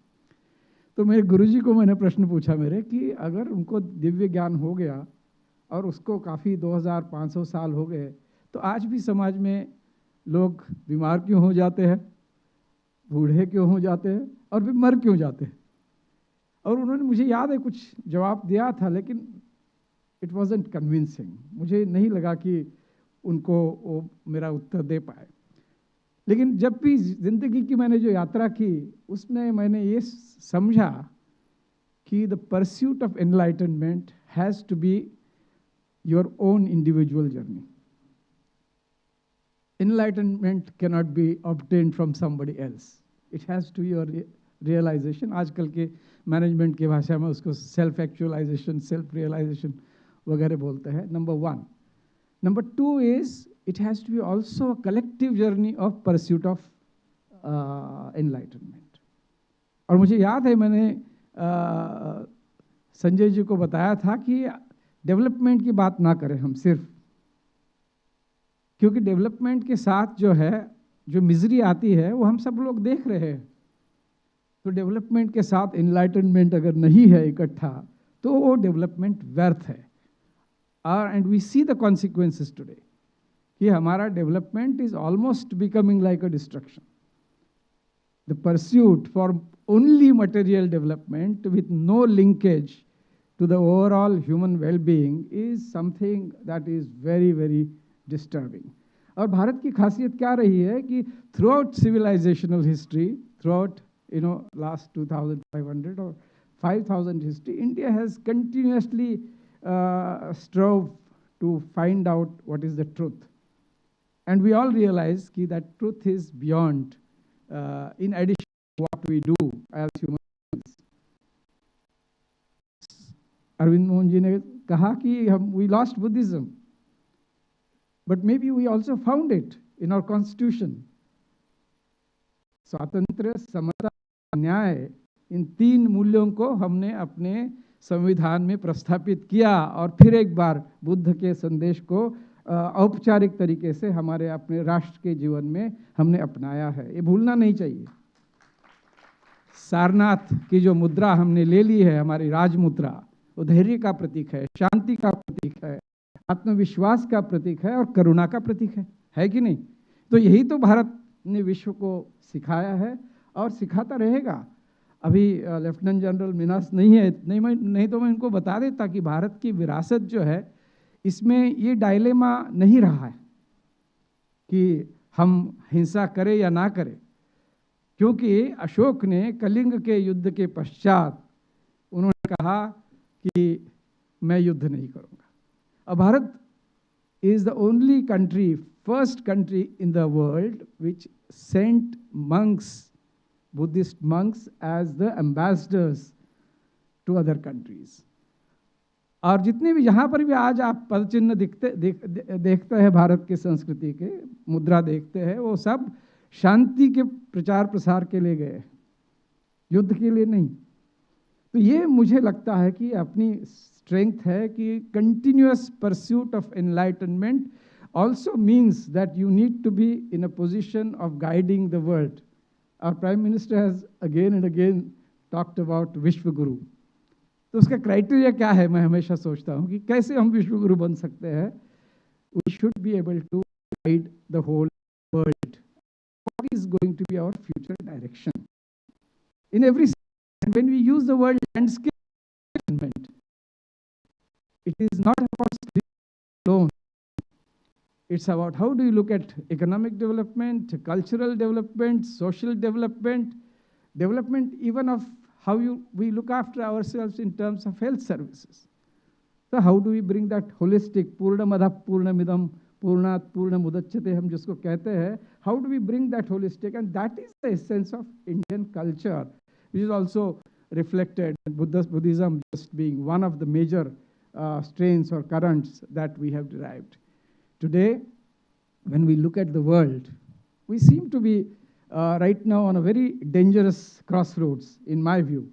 तो मेरे गुरुजी को मैंने प्रश्न पूछा मेरे कि अगर उनको दिव्य ज्ञान हो गया और उसको काफ़ी 2500 साल हो गए, तो आज भी समाज में लोग बीमार क्यों हो जाते हैं, बूढ़े क्यों हो जाते हैं, और फिर मर क्यों जाते हैं? और उन्होंने, मुझे याद है, कुछ जवाब दिया था, लेकिन इट वॉजंट कन्विंसिंग, मुझे नहीं लगा कि उनको वो मेरा उत्तर दे पाए। लेकिन जब भी ज़िंदगी की मैंने जो यात्रा की, उसमें मैंने ये समझा कि the pursuit of enlightenment has to be your own individual journey. Enlightenment cannot be obtained from somebody else. It has to be your realization. आजकल के मैनेजमेंट की भाषा में उसको सेल्फ एक्चुअलाइजेशन, सेल्फ रियलाइजेशन वगैरह बोलते हैं, number 1. Number 2 is it has to be also a collective journey of pursuit of enlightenment. और मुझे याद है मैंने संजय जी को बताया था कि डेवलपमेंट की बात ना करें हम सिर्फ, क्योंकि डेवलपमेंट के साथ जो है, जो मिजरी आती है वो हम सब लोग देख रहे हैं। तो डेवलपमेंट के साथ एनलाइटनमेंट अगर नहीं है इकट्ठा, तो वो डेवलपमेंट व्यर्थ है। And we see the consequences today कि हमारा development is almost becoming like a destruction. The pursuit for only material development with no linkage to the overall human well-being is something that is very, very disturbing. और भारत की खासियत क्या रही है कि throughout civilizational history, throughout last 2,500 or 5,000 history, India has continuously strove to find out what is the truth. And we all realize that truth is beyond, in addition to what we do as human beings. Arvind Mohan ji ne kaha ki we lost Buddhism, but maybe we also found it in our constitution. स्वातंत्र्य, समता, न्याय, इन तीन मूल्यों को हमने अपने संविधान में प्रस्थापित किया और फिर एक बार बुद्ध के संदेश को औपचारिक तरीके से हमारे अपने राष्ट्र के जीवन में हमने अपनाया है। ये भूलना नहीं चाहिए। सारनाथ की जो मुद्रा हमने ले ली है, हमारी राजमुद्रा, वो धैर्य का प्रतीक है, शांति का प्रतीक है, आत्मविश्वास का प्रतीक है और करुणा का प्रतीक है। है कि नहीं? तो यही तो भारत ने विश्व को सिखाया है और सिखाता रहेगा। अभी लेफ्टिनेंट जनरल मिन्हास नहीं है, नहीं तो मैं इनको बता देता कि भारत की विरासत जो है इसमें ये डायलेमा नहीं रहा है कि हम हिंसा करें या ना करें, क्योंकि अशोक ने कलिंग के युद्ध के पश्चात उन्होंने कहा कि मैं युद्ध नहीं करूंगा। अब Bharat is the only country, first country in the world which sent monks, Buddhist monks, as the ambassadors to other countries. और जितने भी यहाँ पर भी आज आप पद चिन्ह देखते हैं भारत के संस्कृति के, मुद्रा देखते हैं, वो सब शांति के प्रचार प्रसार के लिए गए, युद्ध के लिए नहीं। तो ये मुझे लगता है कि अपनी स्ट्रेंथ है कि continuous pursuit of enlightenment also means that you need to be in a position of guiding the world. Our Prime Minister has again and again talked about Vishwa Guru. तो उसका क्राइटेरिया क्या है? मैं हमेशा सोचता हूँ कि कैसे हम विश्व गुरु बन सकते हैं. We should be able to guide the whole world. What is going to be our future direction? In every sense, and when we use the word landscape development, it is not about alone. It's about how do you look at economic development, cultural development, social development, development even of how we look after ourselves in terms of health services. So how do we bring that holistic, Purnamadah Purnamidam, Purnat Purnamudachyate, हम जिसको कहते हैं, how do we bring that holistic? And that is the essence of Indian culture, which is also reflected in Buddhism just being one of the major strains or currents that we have derived. Today, when we look at the world, we seem to be right now on a very dangerous crossroads, in my view.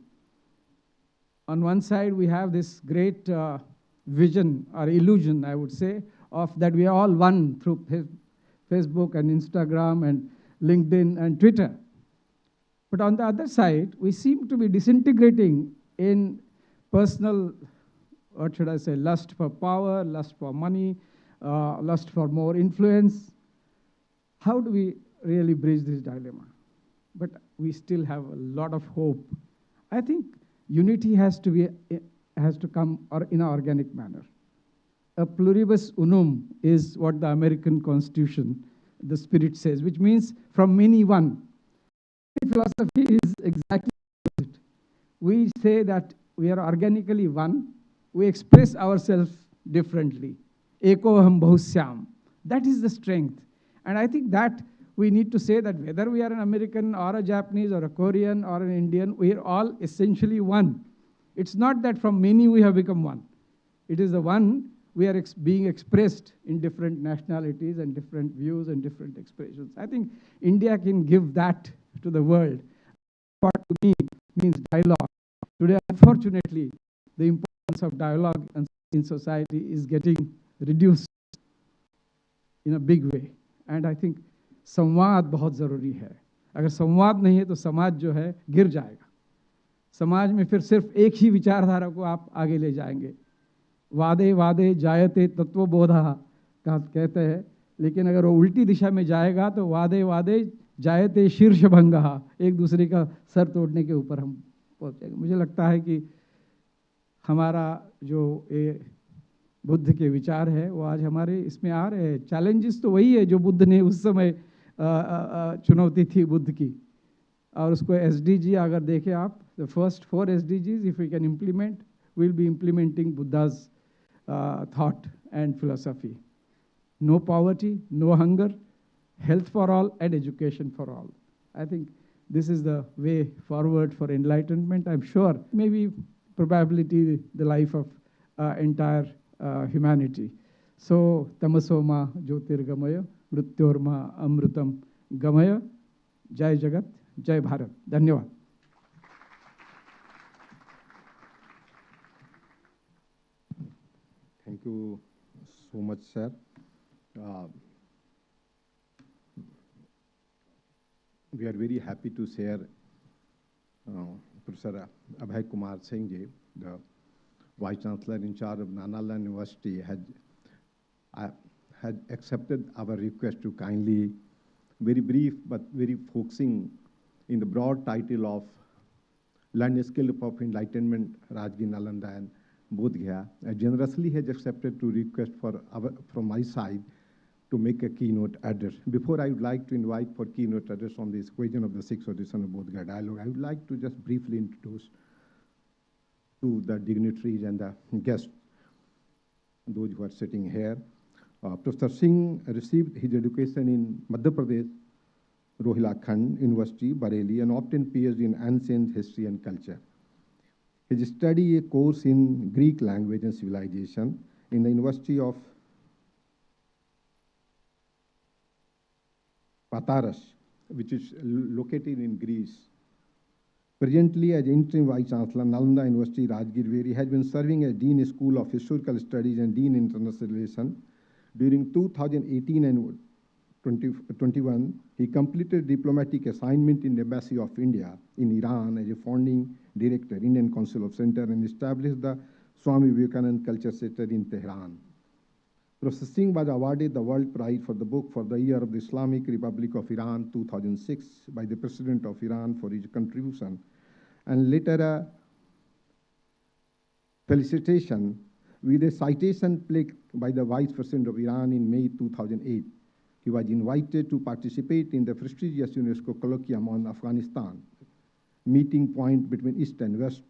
On one side, we have this great vision or illusion, I would say, of that we are all one through Facebook and Instagram and LinkedIn and Twitter. But on the other side, we seem to be disintegrating in personal, what should I say, lust for power, lust for money, lust for more influence. How do we really bridge this dilemma? But we still have a lot of hope. I think unity has to come in an organic manner. A pluribus unum is what the American Constitution, the spirit says, which means from many one. Philosophy is exactly opposite. We say that we are organically one. We express ourselves differently. Eko aham bahusyam. That is the strength. And I think that we need to say that whether we are an American or a Japanese or a Korean or an Indian, we are all essentially one. It's not that from many we have become one. It is the one we are being expressed in different nationalities and different views and different expressions. I think India can give that to the world. What to me means dialogue. Today, unfortunately, the importance of dialogue in society is getting reduced in a big way. And I think संवाद बहुत ज़रूरी है. अगर संवाद नहीं है तो समाज जो है गिर जाएगा. समाज में फिर सिर्फ एक ही विचारधारा को आप आगे ले जाएंगे. वादे वादे जायते तत्वबोधः कहते हैं, लेकिन अगर वो उल्टी दिशा में जाएगा तो वादे वादे जायते शीर्षभंगः, एक दूसरे का सर तोड़ने के ऊपर हम पहुँच जाएंगे. मुझे लगता है कि हमारा जो ये बुद्ध के विचार है वो आज हमारे इसमें आ रहे हैं. चैलेंजेस तो वही है जो बुद्ध ने उस समय चुनौती थी बुद्ध की. और उसको SDG अगर देखें आप, the first 4 SDGs, if we can implement, we'll be implementing Buddha's thought and philosophy. No poverty, no hunger, health for all, and education for all. I think this is the way forward for enlightenment. I'm sure maybe probability the life of entire humanity. So tamasoma jyotirgamaya mrityorma amrutam gamaya. Jai Jagat, Jai Bharat. Dhanyavad. Thank you so much, sir. We are very happy to share Professor Abhay Kumar Singh ji, the Vice Chancellor in charge of Nalanda University, had accepted our request to kindly, very brief but very focusing in the broad title of Landscape of Enlightenment, Rajgir, Nalanda and Bodh Gaya, generously has accepted to request from my side to make a keynote address. Before I would like to invite for keynote address on this question of the 6th edition of Bodh Gaya dialogue, I would like to just briefly introduce to the dignitaries and the guests, those who are sitting here. Professor Singh received his education in Madhya Pradesh, Rohilkhand University, Bareilly, and obtained PhD in Ancient History and Culture. He studied a course in Greek language and civilization in the University of Patras, which is located in Greece. Presently, as interim Vice Chancellor, Nalanda University, Rajgir, where he has been serving as Dean School of Historical Studies and Dean International Relations. During 2018 and 2021, he completed diplomatic assignment in the Embassy of India in Iran as a founding director, Indian Council of Center, and established the Swami Vivekananda Culture Center in Tehran. Professor Singh was awarded the World Prize for the book for the year of the Islamic Republic of Iran 2006 by the President of Iran for his contribution, and later a felicitation with a citation plaque by the Vice President of Iran in May 2008. He was invited to participate in the prestigious UNESCO colloquium on Afghanistan, meeting point between East and West,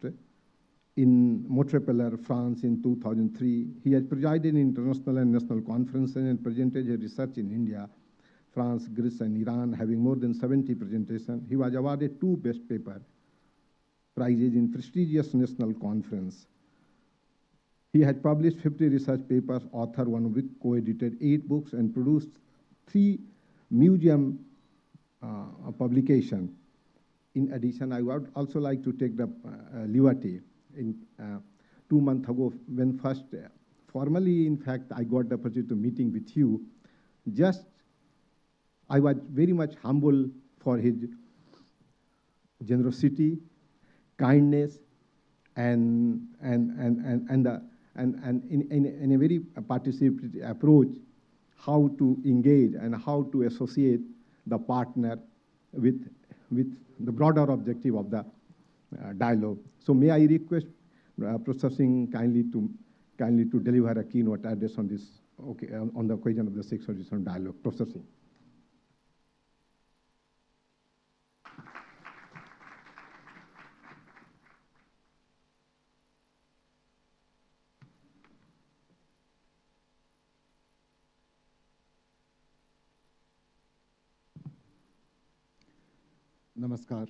in Montreal, France in 2003. He has presided in international and national conferences and presented his research in India, France, Greece, and Iran, having more than 70 presentations. He was awarded 2 Best Paper prizes in prestigious national conference. He has published 50 research papers, authored 1 book, co-edited 8 books, and produced 3 museum publications. In addition, I would also like to take the liberty in 2 months ago, when first formally, in fact, I got the opportunity to meeting with you. Just, I was very much humble for his generosity, kindness, and in a very participatory approach, how to engage and how to associate the partner with the broader objective of the dialogue. So may I request Professor Singh kindly to deliver a keynote address on this, on the occasion of the 6th edition dialogue. Professor Singh. Namaskar.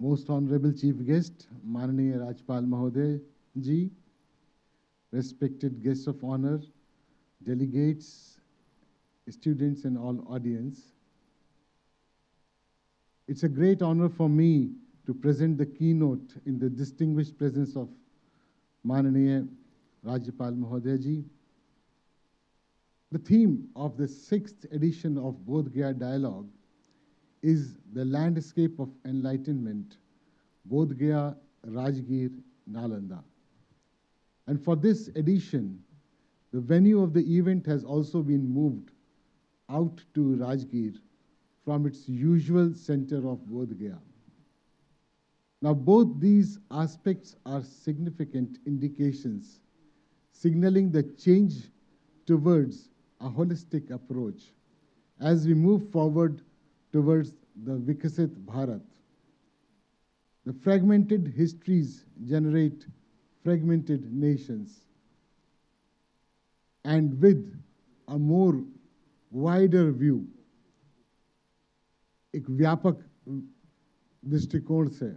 Most Honorable Chief Guest, Mananiya Rajpal Mahoday Ji, respected guests of honor, delegates, students, and all audience. It's a great honor for me to present the keynote in the distinguished presence of Mananiya Rajpal Mahoday Ji. The theme of the 6th edition of Bodh Gaya Dialogue is the landscape of enlightenment, Bodh Gaya, Rajgir, Nalanda. And for this edition, the venue of the event has also been moved out to Rajgir from its usual center of Bodh Gaya. Now, both these aspects are significant indications signaling the change towards a holistic approach as we move forward towards the Vikasit Bharat. The fragmented histories generate fragmented nations. And with a more wider view, एक व्यापक दृष्टिकोण से,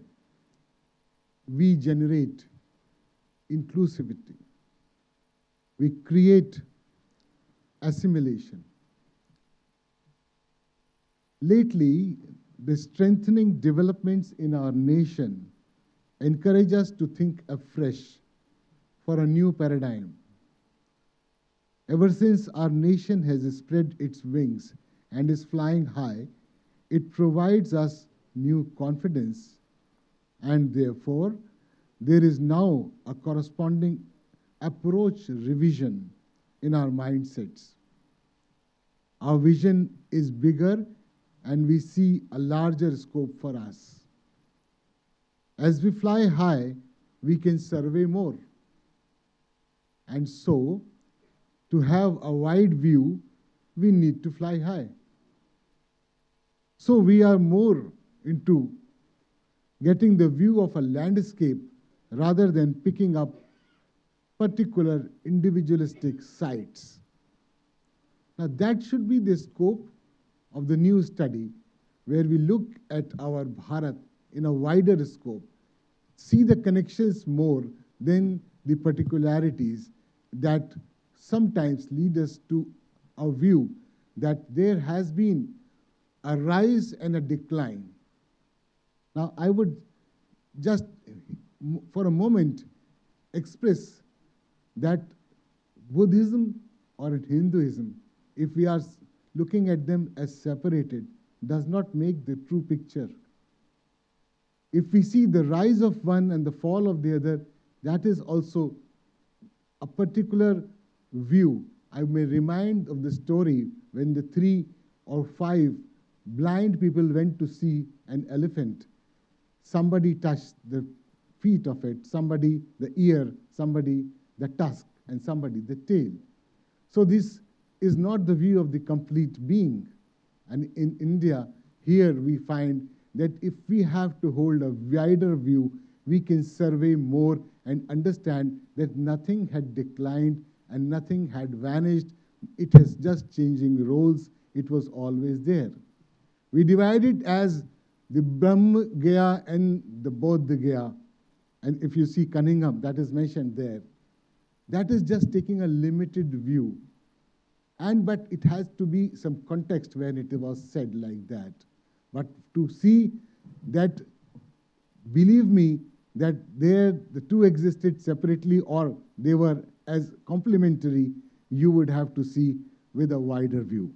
we generate inclusivity. We create assimilation. Lately, the strengthening developments in our nation encourage us to think afresh for a new paradigm. Ever since our nation has spread its wings and is flying high, it provides us new confidence, and therefore, there is now a corresponding approach revision in our mindsets. Our vision is bigger and we see a larger scope for us. As we fly high, we can survey more. And so, to have a wide view, we need to fly high. So we are more into getting the view of a landscape rather than picking up particular individualistic sites. Now that should be the scope of the new study, where we look at our Bharat in a wider scope, see the connections more than the particularities that sometimes lead us to a view that there has been a rise and a decline. Now, I would just for a moment express that Buddhism or Hinduism, if we are looking at them as separated, does not make the true picture. If we see the rise of one and the fall of the other, that is also a particular view. I may remind of the story when the 3 or 5 blind people went to see an elephant. Somebody touched the feet of it, somebody the ear, somebody the tusk, and somebody the tail. So this is not the view of the complete being. And in India, here we find that if we have to hold a wider view, we can survey more and understand that nothing had declined and nothing had vanished. It has just changing roles. It was always there. We divide it as the Brahma Gaya and the Bodh Gaya. And if you see Cunningham, that is mentioned there. That is just taking a limited view. But it has to be some context when it was said like that. But to see that, believe me, that the two existed separately or they were as complementary, you would have to see with a wider view.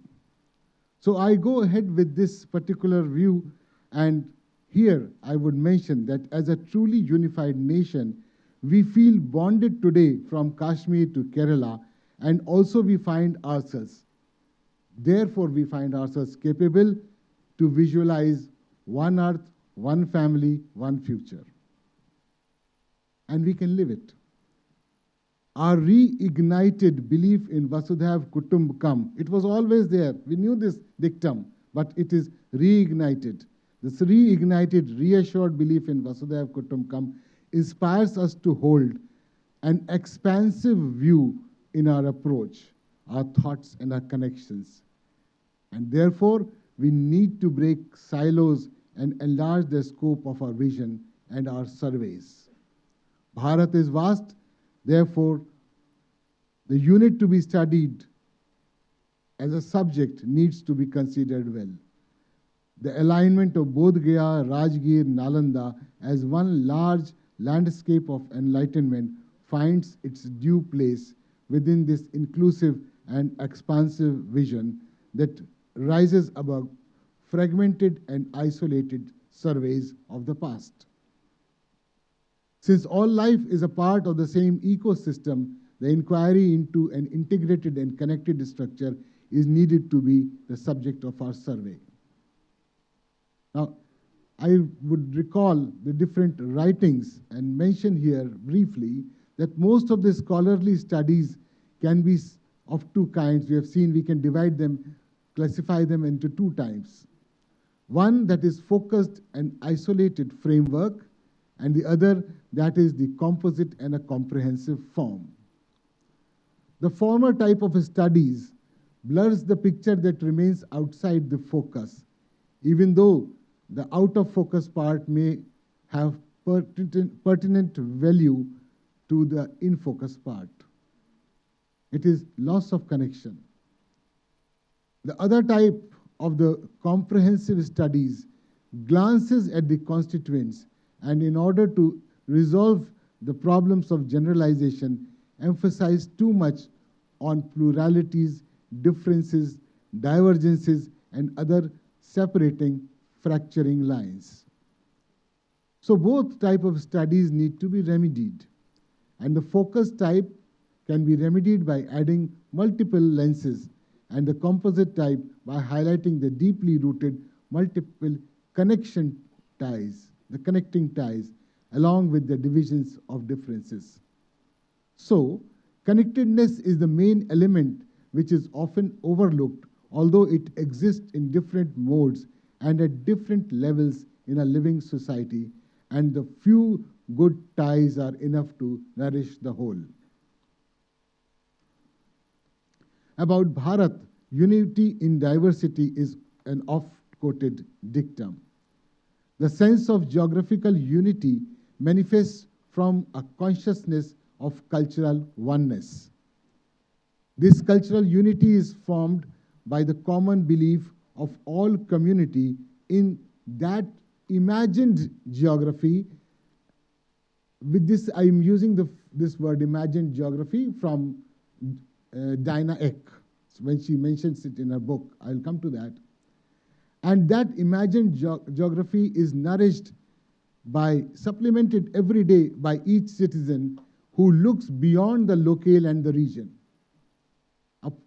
So I go ahead with this particular view, and here I would mention that as a truly unified nation, we feel bonded today from Kashmir to Kerala, and also we find ourselves. Therefore, we find ourselves capable to visualize one earth, one family, one future. And we can live it. Our reignited belief in Vasudhaiv Kutumbakam, it was always there. We knew this dictum, but it is reignited. This reignited, reassured belief in Vasudhaiv Kutumbakam inspires us to hold an expansive view in our approach, our thoughts and our connections. And therefore, we need to break silos and enlarge the scope of our vision and our surveys. Bharat is vast, therefore, the unit to be studied as a subject needs to be considered well. The alignment of Bodh Gaya, Rajgir, Nalanda as one large landscape of enlightenment finds its due place within this inclusive and expansive vision that rises above fragmented and isolated surveys of the past. Since all life is a part of the same ecosystem, the inquiry into an integrated and connected structure is needed to be the subject of our survey. Now, I would recall the different writings and mention here briefly that most of the scholarly studies can be of two kinds. We have seen we can divide them, classify them into 2 types. One that is focused and isolated framework, and the other that is the composite and a comprehensive form. The former type of studies blurs the picture that remains outside the focus, even though the out-of-focus part may have pertinent value to the in-focus part. It is loss of connection. The other type of the comprehensive studies glances at the constituents and in order to resolve the problems of generalization, emphasize too much on pluralities, differences, divergences, and other separating, fracturing lines. So both type of studies need to be remedied. And the focus type can be remedied by adding multiple lenses and the composite type by highlighting the deeply rooted multiple connection ties, the connecting ties, along with the divisions of differences. So, connectedness is the main element which is often overlooked, although it exists in different modes and at different levels in a living society, and the few good ties are enough to nourish the whole. About Bharat, unity in diversity is an oft-quoted dictum. The sense of geographical unity manifests from a consciousness of cultural oneness. This cultural unity is formed by the common belief of all community in that imagined geography. With this, I am using this word imagined geography from Dinah Eck, when she mentions it in her book. I'll come to that. And that imagined geography is nourished by, supplemented every day by each citizen who looks beyond the locale and the region.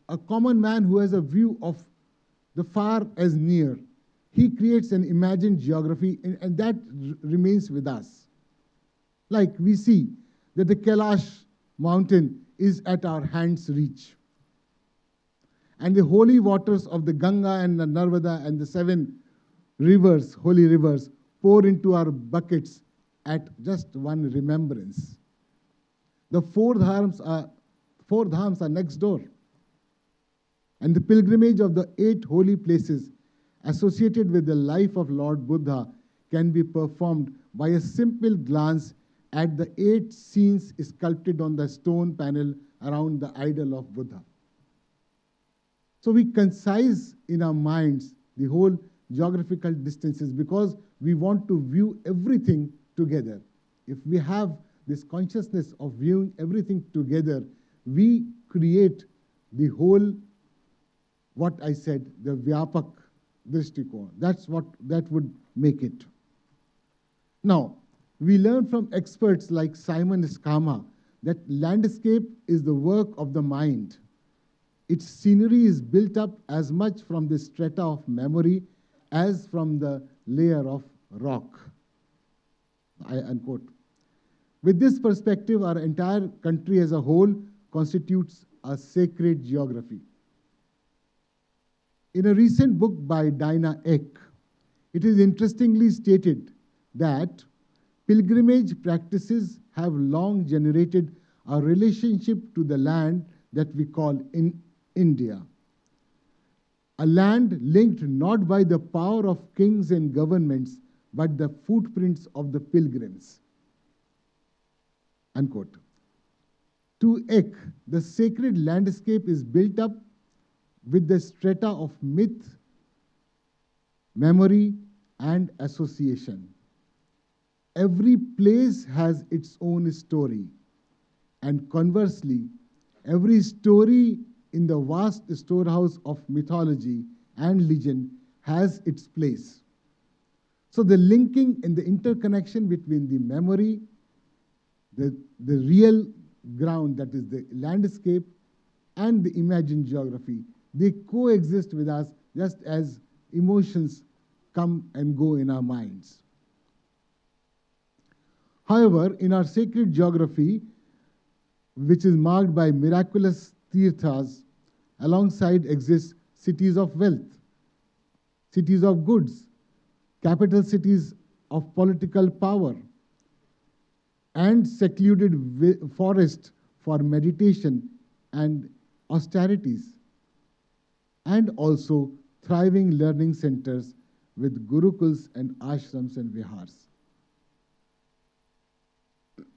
A common man who has a view of the far as near, he creates an imagined geography, and that remains with us. Like we see that the Kailash mountain is at our hand's reach. And the holy waters of the Ganga and the Narmada and the 7 rivers, holy rivers, pour into our buckets at just one remembrance. The 4 dhams are next door. And the pilgrimage of the 8 holy places associated with the life of Lord Buddha can be performed by a simple glance at the 8 scenes sculpted on the stone panel around the idol of Buddha. So we concise in our minds the whole geographical distances because we want to view everything together. If we have this consciousness of viewing everything together, we create the whole, what I said, the Vyapak Drishtikon. That's what that would make it. Now, we learn from experts like Simon Skama that landscape is the work of the mind. Its scenery is built up as much from the strata of memory as from the layer of rock. I unquote. With this perspective, our entire country as a whole constitutes a sacred geography. In a recent book by Dinah Eck, it is interestingly stated that pilgrimage practices have long generated a relationship to the land that we call India. A land linked not by the power of kings and governments, but the footprints of the pilgrims. Unquote. To Eck, the sacred landscape is built up with the strata of myth, memory, and association. Every place has its own story, and conversely, every story in the vast storehouse of mythology and legend has its place. So the linking and the interconnection between the memory, the real ground, that is the landscape, and the imagined geography, they coexist with us just as emotions come and go in our minds. However, in our sacred geography, which is marked by miraculous tirthas, alongside exist cities of wealth, cities of goods, capital cities of political power, and secluded forest for meditation and austerities, and also thriving learning centers with gurukuls and ashrams and vihars.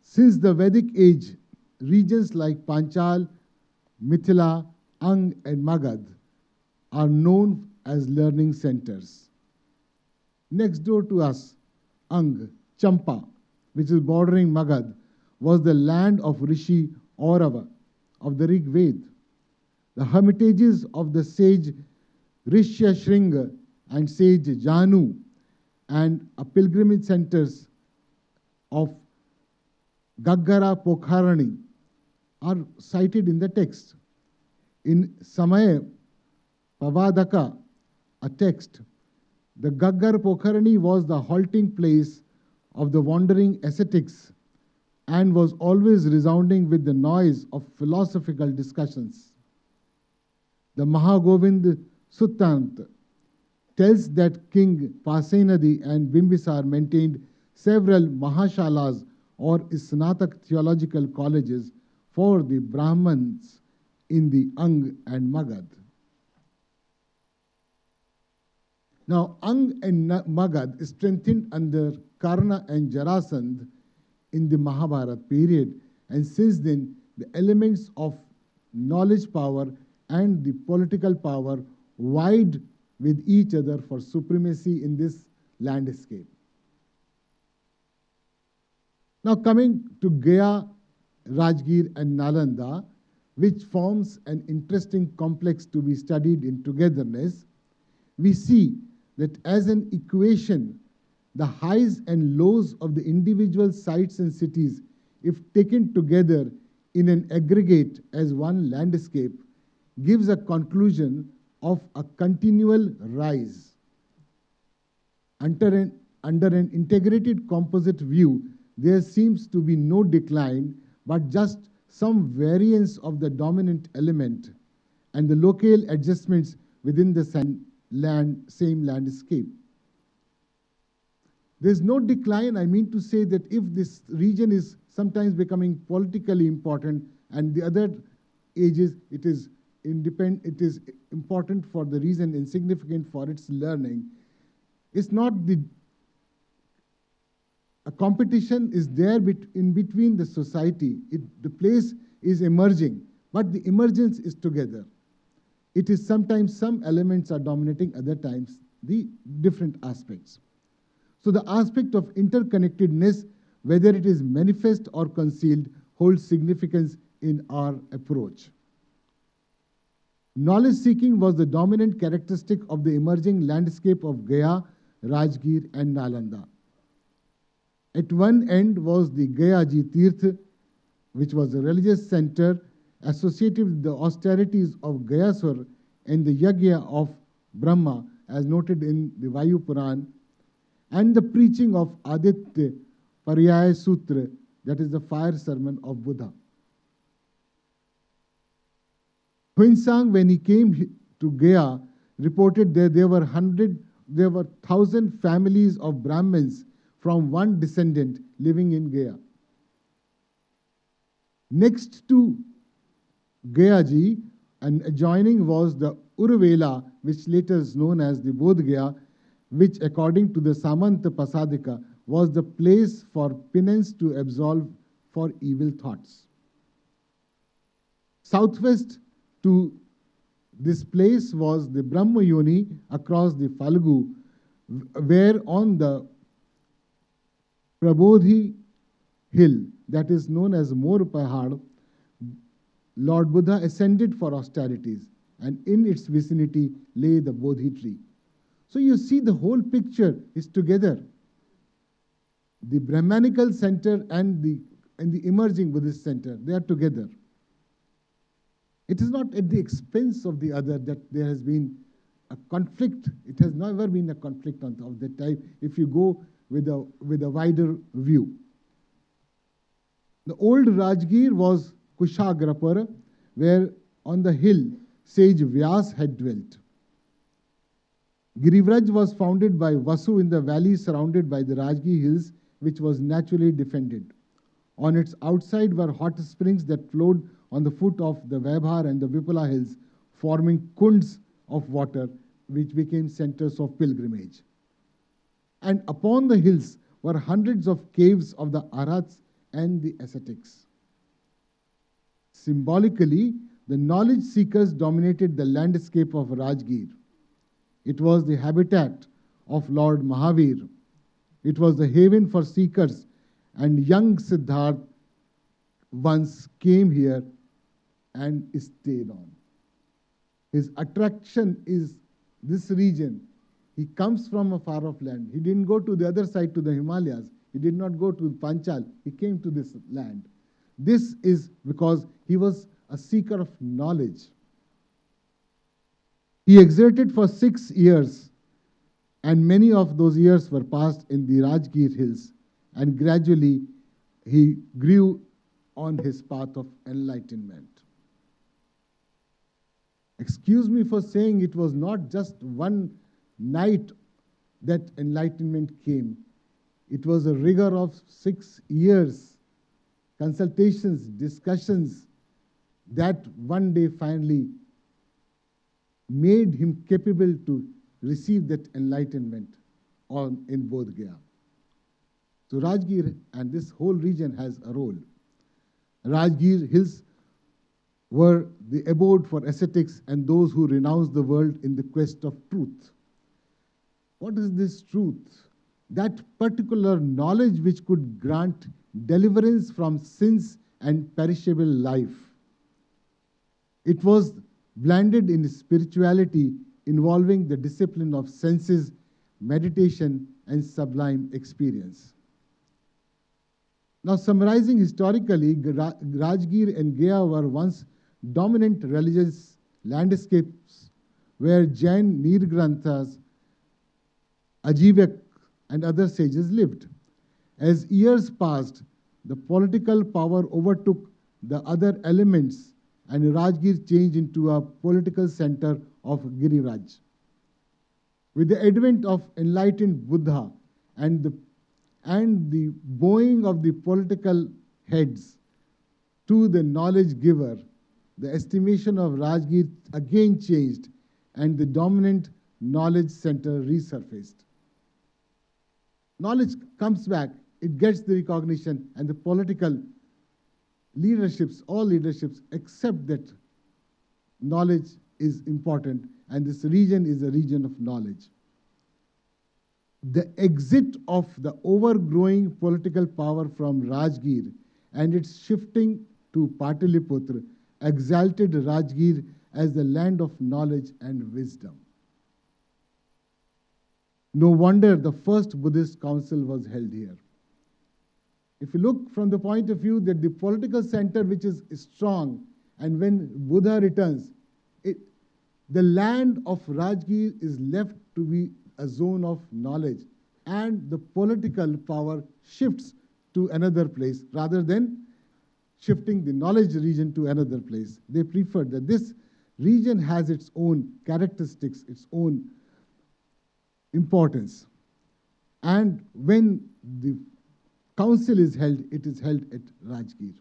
Since the Vedic age, regions like Panchal, Mithila, Ang, and Magad are known as learning centers. Next door to us, Ang, Champa, which is bordering Magad, was the land of Rishi Aurava of the Rig Veda. The hermitages of the sage Rishya Shringa and sage Janu and a pilgrimage centers of Gaggara Pokharani are cited in the text. In Samay Pavadaka, a text, the Gaggar Pokharani was the halting place of the wandering ascetics and was always resounding with the noise of philosophical discussions. The Mahagovind Suttant tells that King Pasenadi and Bimbisar maintained several Mahashalas or Snatak theological colleges for the Brahmins in the Ang and Magad. Now, Ang and Magad strengthened under Karna and Jarasandh in the Mahabharata period, and since then, the elements of knowledge power and the political power vied with each other for supremacy in this landscape. Now, coming to Gaya, Rajgir, and Nalanda, which forms an interesting complex to be studied in togetherness, we see that as an equation, the highs and lows of the individual sites and cities, if taken together in an aggregate as one landscape, gives a conclusion of a continual rise. Under an integrated composite view, there seems to be no decline, but just some variance of the dominant element and the local adjustments within the same landscape. There's no decline. I mean to say that if this region is sometimes becoming politically important and the other ages it is important for the reason insignificant for its learning, it's not a competition is there in between the society. The place is emerging, but the emergence is together. It is sometimes some elements are dominating, other times the different aspects. So the aspect of interconnectedness, whether it is manifest or concealed, holds significance in our approach. Knowledge seeking was the dominant characteristic of the emerging landscape of Gaya, Rajgir, and Nalanda. At one end was the Gayaji Tirth, which was a religious center associated with the austerities of Gayasur and the Yagya of Brahma, as noted in the Vayu Puran, and the preaching of Aditya Paryaya Sutra, that is the fire sermon of Buddha. Huinsang, when he came to Gaya, reported that there were 1,000 families of Brahmins from one descendant living in Gaya. Next to Gayaji and adjoining was the Urvela, which later is known as the Bodh Gaya, which according to the Samanta Pasadika was the place for penance to absolve for evil thoughts. Southwest to this place was the Brahma Yoni across the Falgu, where on the Prabodhi hill, that is known as Mor Pahad, Lord Buddha ascended for austerities, and in its vicinity lay the Bodhi tree. So you see the whole picture is together. The Brahmanical center and the emerging Buddhist center, they are together. It is not at the expense of the other that there has been a conflict. It has never been a conflict of that type if you go with a wider view. The old Rajgir was Kushagrapura, where on the hill sage Vyas had dwelt. Girivraj was founded by Vasu in the valley surrounded by the Rajgir hills, which was naturally defended. On its outside were hot springs that flowed on the foot of the Vaibhar and the Vipula hills, forming kunds of water, which became centers of pilgrimage. And upon the hills were hundreds of caves of the Arhats and the ascetics. Symbolically, the knowledge seekers dominated the landscape of Rajgir. It was the habitat of Lord Mahavir. It was the haven for seekers, and young Siddhartha once came here and stayed on. His attraction is this region. He comes from a far off land. He didn't go to the other side to the Himalayas. He did not go to Panchal. He came to this land. This is because he was a seeker of knowledge. He exerted for 6 years, and many of those years were passed in the Rajgir hills, and gradually he grew on his path of enlightenment. Excuse me for saying it was not just one night that enlightenment came. It was a rigor of 6 years, consultations, discussions, that one day finally made him capable to receive that enlightenment in Bodh Gaya. So Rajgir and this whole region has a role. Rajgir hills were the abode for ascetics and those who renounced the world in the quest of truth. What is this truth? That particular knowledge which could grant deliverance from sins and perishable life. It was blended in spirituality involving the discipline of senses, meditation, and sublime experience. Now, summarizing historically, Rajgir and Gaya were once dominant religious landscapes where Jain Nirgranthas, Ajivak, and other sages lived. As years passed, the political power overtook the other elements, and Rajgir changed into a political center of Giriraj. With the advent of enlightened Buddha and the bowing of the political heads to the knowledge giver, the estimation of Rajgir again changed, and the dominant knowledge center resurfaced. Knowledge comes back, it gets the recognition, and the political leaderships, all leaderships, accept that knowledge is important, and this region is a region of knowledge. The exit of the overgrowing political power from Rajgir and its shifting to Pataliputra exalted Rajgir as the land of knowledge and wisdom. No wonder the first Buddhist council was held here. If you look from the point of view that the political center which is strong, and when Buddha returns, the land of Rajgir is left to be a zone of knowledge, and the political power shifts to another place rather than shifting the knowledge region to another place. They prefer that this region has its own characteristics, its own importance. And when the council is held, it is held at Rajgir.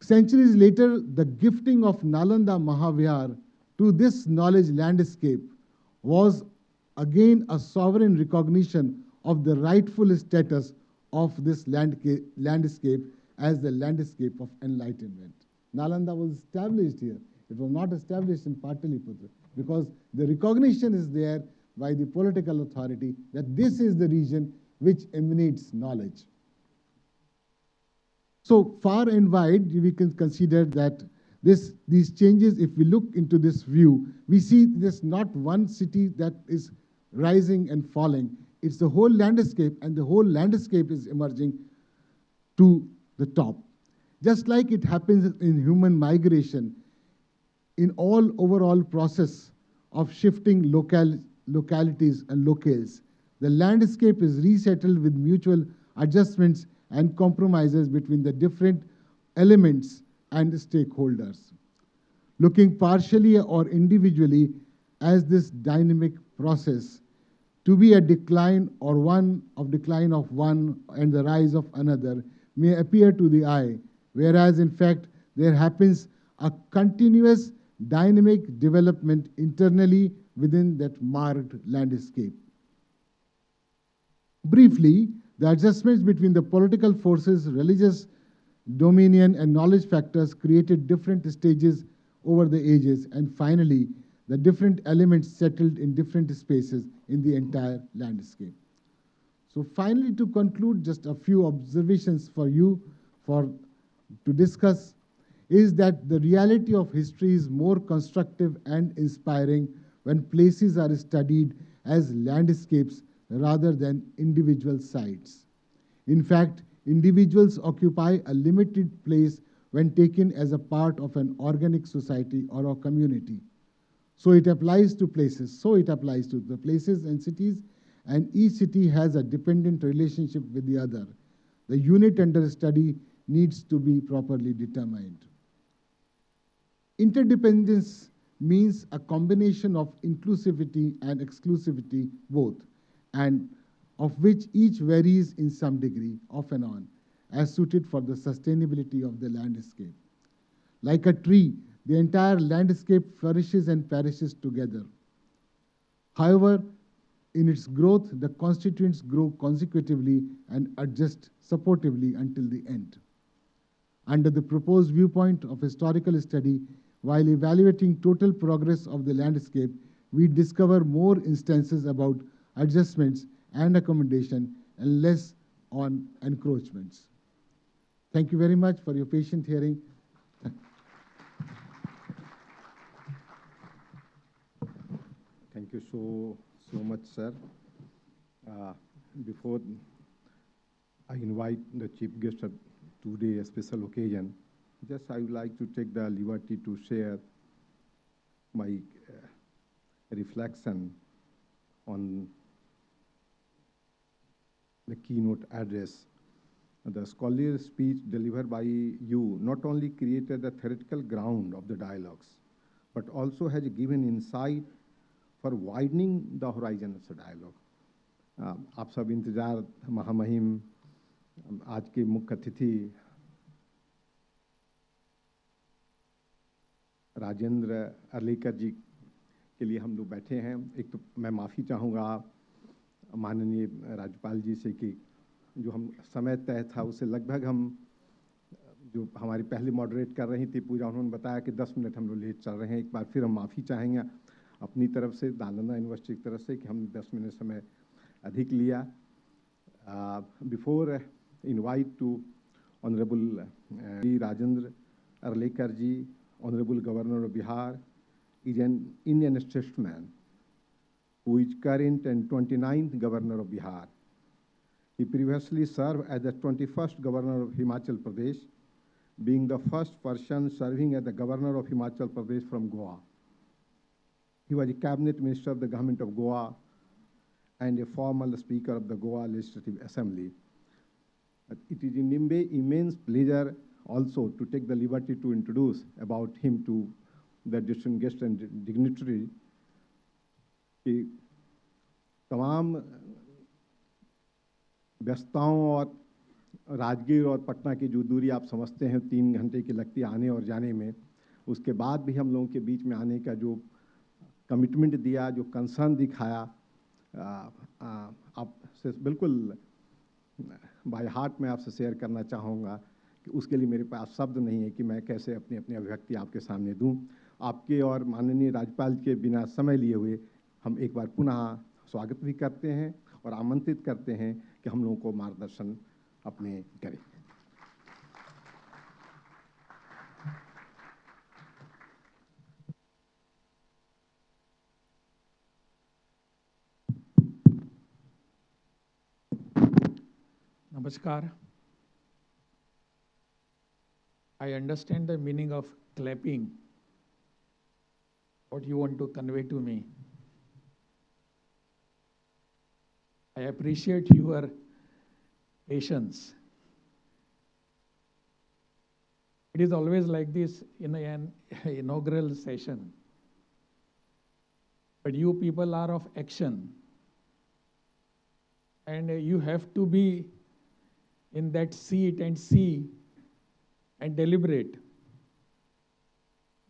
Centuries later, the gifting of Nalanda Mahavihar to this knowledge landscape was again a sovereign recognition of the rightful status of this landscape as the landscape of enlightenment. Nalanda was established here. It was not established in Pataliputra because the recognition is there by the political authority that this is the region which emanates knowledge. So far and wide, we can consider that these changes, if we look into this view, we see there's not one city that is rising and falling. It's the whole landscape, and the whole landscape is emerging to the top. Just like it happens in human migration, in all overall process of shifting localities and locales, the landscape is resettled with mutual adjustments and compromises between the different elements and stakeholders. Looking partially or individually as this dynamic process to be a decline or decline of one and the rise of another may appear to the eye, whereas in fact there happens a continuous dynamic development internally within that marked landscape. Briefly, the adjustments between the political forces, religious dominion, and knowledge factors created different stages over the ages, and finally, the different elements settled in different spaces in the entire landscape. So finally, to conclude, just a few observations for you to discuss is that the reality of history is more constructive and inspiring when places are studied as landscapes rather than individual sites. In fact, individuals occupy a limited place when taken as a part of an organic society or a community. So it applies to places. So it applies to the places and cities, and each city has a dependent relationship with the other. The unit under study needs to be properly determined. Interdependence means a combination of inclusivity and exclusivity both, and of which each varies in some degree, off and on, as suited for the sustainability of the landscape. Like a tree, the entire landscape flourishes and perishes together. However, in its growth, the constituents grow consecutively and adjust supportively until the end. Under the proposed viewpoint of historical study, while evaluating total progress of the landscape, we discover more instances about adjustments and accommodation and less on encroachments. Thank you very much for your patient hearing. Thank you so much, sir. Before I invite the chief guest of today's special occasion, just I would like to take the liberty to share my reflection on the keynote address. The scholarly speech delivered by you not only created the theoretical ground of the dialogues, but also has given insight for widening the horizon of the dialogue. आप सब इंतजार महामहिम आज के मुख्य अतिथि राजेंद्र अर्लेकर जी के लिए हम लोग बैठे हैं। एक तो मैं माफ़ी चाहूँगा माननीय राज्यपाल जी से कि जो हम समय तय था उससे लगभग हम जो हमारी पहले मॉडरेट कर रही थी पूजा, उन्होंने बताया कि 10 मिनट हम लोग लेट चल रहे हैं। एक बार फिर हम माफ़ी चाहेंगे अपनी तरफ से, नालंदा यूनिवर्सिटी की तरफ से, कि हमने 10 मिनट समय अधिक लिया। Before invite to honourable Rajendra Arlekar ji, Honorable Governor of Bihar, is an Indian statesman who is current and 29th Governor of Bihar. He previously served as the 21st Governor of Himachal Pradesh, being the first person serving as the Governor of Himachal Pradesh from Goa. He was a Cabinet Minister of the Government of Goa and a former Speaker of the Goa Legislative Assembly. It is an immense pleasure also to take the liberty to introduce about him to the distinguished guest and dignitary. कि तमाम व्यस्तताओं और राजगीर और पटना की जो दूरी आप समझते हैं 3 घंटे की लगती है आने और जाने में, उसके बाद भी हम लोगों के बीच में आने का जो कमिटमेंट दिया, जो कंसर्न दिखाया, आपसे बिल्कुल बाय हार्ट मैं आपसे शेयर करना चाहूँगा कि उसके लिए मेरे पास शब्द नहीं है कि मैं कैसे अपनी अभिव्यक्ति आपके सामने दूं। आपके और माननीय राज्यपाल के बिना समय लिए हुए हम एक बार पुनः स्वागत भी करते हैं और आमंत्रित करते हैं कि हम लोगों को मार्गदर्शन अपने करें। Namaskar. I understand the meaning of clapping, what you want to convey to me. I appreciate your patience. It is always like this in an inaugural session. But you people are of action. And you have to be in that seat and see and deliberate.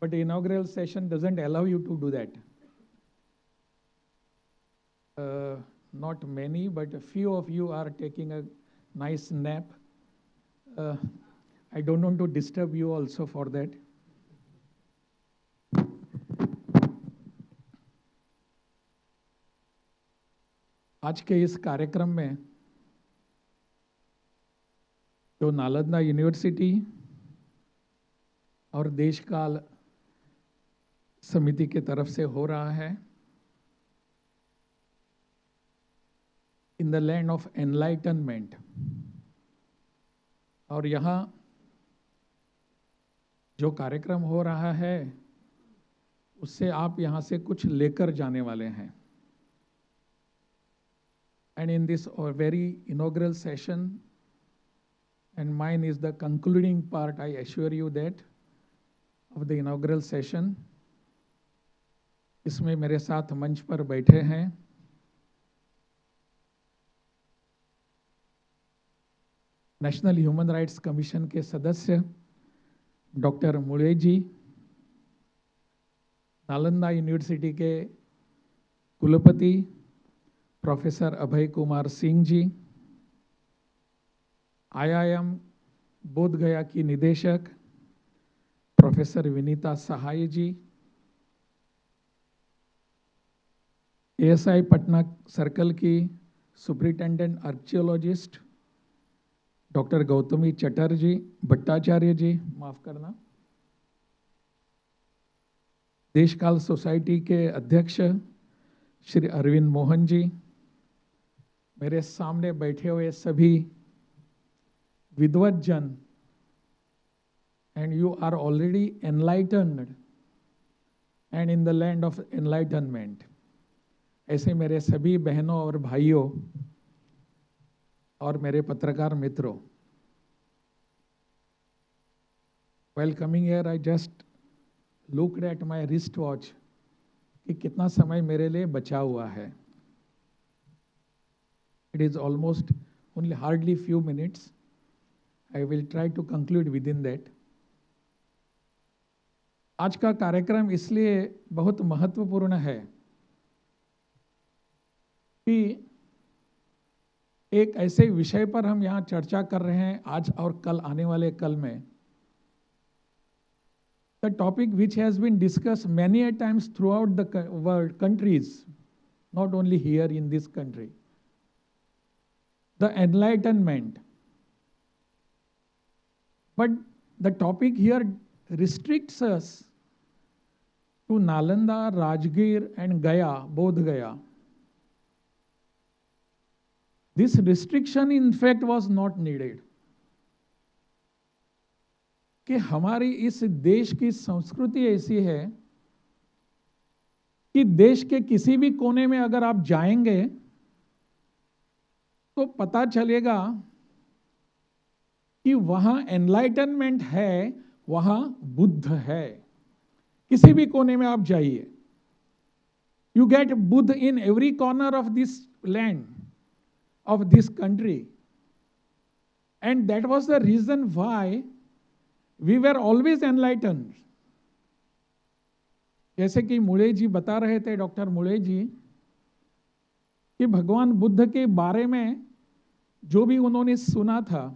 But the inaugural session doesn't allow you to do that. Not many, but a few of you are taking a nice nap. I don't want to disturb you also for that. आज के इस कार्यक्रम में जो Nalanda university और देशकाल समिति के तरफ से हो रहा है, in the land of enlightenment, और यहाँ जो कार्यक्रम हो रहा है उससे आप यहाँ से कुछ लेकर जाने वाले हैं. And in this very inaugural session, and mine is the concluding part, I assure you that, of the inaugural session. इसमें मेरे साथ मंच पर बैठे हैं नेशनल ह्यूमन राइट्स कमीशन के सदस्य डॉक्टर मुले जी, नालंदा यूनिवर्सिटी के कुलपति प्रोफेसर अभय कुमार सिंह जी, IIM बोध गया की निदेशक professor Vinita Sahay ji, ASI Patna circle की superintendent archaeologist doctor Gautami Chatterjee Bhattacharya ji, माफ करना, देशकाल सोसाइटी के अध्यक्ष श्री अरविंद मोहन जी, मेरे सामने बैठे हुए सभी विद्वत जन, and you are already enlightened and in the land of enlightenment. ऐसे मेरे सभी बहनों और भाइयों और मेरे पत्रकार मित्रों, while coming here I just looked at my wristwatch कि कितना समय मेरे लिए बचा हुआ है. It is almost only hardly few minutes. I will try to conclude within that. आज का कार्यक्रम इसलिए बहुत महत्वपूर्ण है कि एक ऐसे विषय पर हम यहाँ चर्चा कर रहे हैं आज और कल आने वाले कल में. The topic which has been discussed many a times throughout the world countries, not only here in this country, the enlightenment. But the topic here restricts us to Nalanda, Rajgir and Gaya, Bodh Gaya. This restriction in fact was not needed. कि हमारी इस देश की संस्कृति ऐसी है कि देश के किसी भी कोने में अगर आप जाएंगे तो पता चलेगा कि वहां एनलाइटनमेंट है, वहां बुद्ध है. किसी भी कोने में आप जाइए, you get Buddha in every corner of this land, of this country. And that was the reason why we were always enlightened. जैसे कि मुले जी बता रहे थे, डॉक्टर मुले जी, कि भगवान बुद्ध के बारे में जो भी उन्होंने सुना था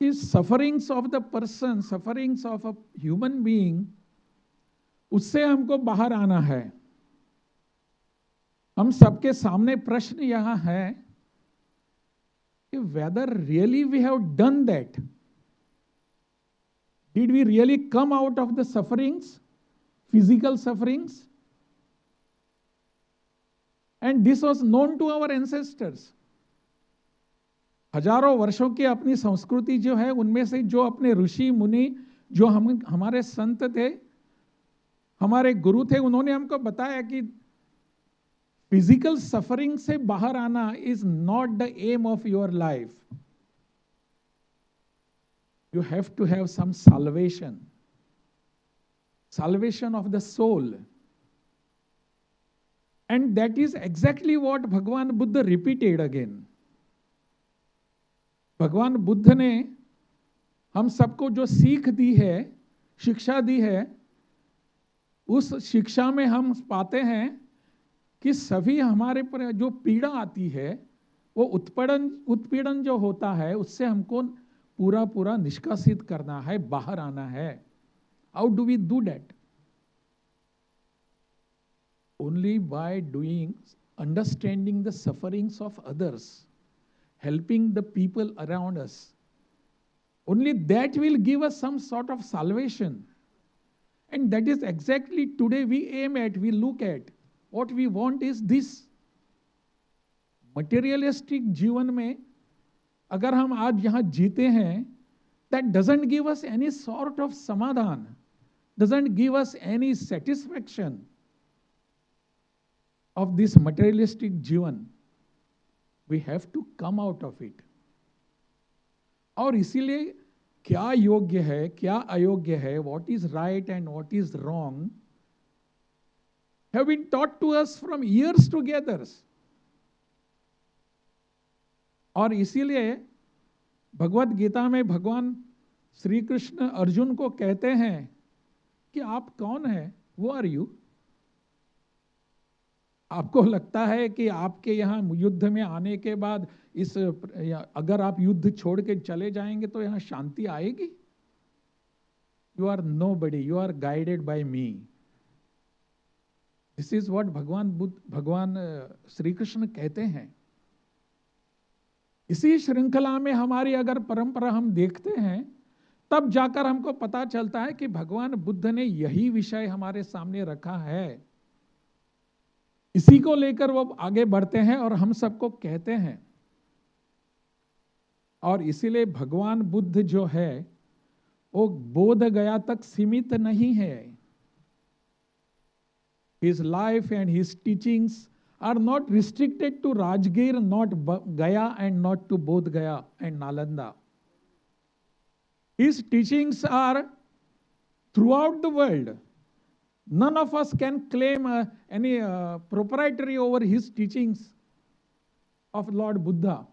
कि sufferings of the person, sufferings of a human being, उससे हमको बाहर आना है. हम सबके सामने प्रश्न यहां है कि whether really we have done that. Did we really come out of the sufferings, physical sufferings? And this was known to our ancestors. हजारों वर्षों की अपनी संस्कृति जो है, उनमें से जो अपने ऋषि मुनि, जो हमारे संत थे, हमारे गुरु थे, उन्होंने हमको बताया कि फिजिकल सफरिंग से बाहर आना is not the aim of your life. You have to have some salvation, salvation of the soul. And that is exactly what Bhagwan Buddha repeated again. भगवान बुद्ध ने हम सबको जो सीख दी है, शिक्षा दी है, उस शिक्षा में हम पाते हैं कि सभी हमारे पर जो पीड़ा आती है, वो उत्पीड़न जो होता है, उससे हमको पूरा पूरा निष्कासित करना है, बाहर आना है. How do we do that? Only by doing, understanding the sufferings of others, helping the people around us. Only that will give us some sort of salvation. And that is exactly today we aim at, we look at. What we want is this. Materialistic जीवन में अगर हम आज यहाँ जीते हैं that doesn't give us any sort of samadhan, doesn't give us any satisfaction of this materialistic जीवन. We have to come out of it. और इसीलिए क्या योग्य है, क्या अयोग्य है, what is right and what is wrong, have been taught to us from years together. और इसीलिए भगवत गीता में भगवान श्री कृष्ण अर्जुन को कहते हैं कि आप कौन हैं? Who are you? आपको लगता है कि आपके यहाँ युद्ध में आने के बाद अगर आप युद्ध छोड़ के चले जाएंगे तो यहाँ शांति आएगी? You are nobody, you are guided by me. This is what भगवान श्री कृष्ण कहते हैं. इसी श्रृंखला में हमारी अगर परंपरा हम देखते हैं, तब जाकर हमको पता चलता है कि भगवान बुद्ध ने यही विषय हमारे सामने रखा है. इसी को लेकर वो आगे बढ़ते हैं और हम सबको कहते हैं. और इसीलिए भगवान बुद्ध जो है वो बोध गया तक सीमित नहीं है. His life and his teachings are not restricted to Rajgir, not Gaya, and not to Bodh Gaya and Nalanda. His teachings are throughout the world. None of us can claim any proprietary over his teachings of Lord Buddha.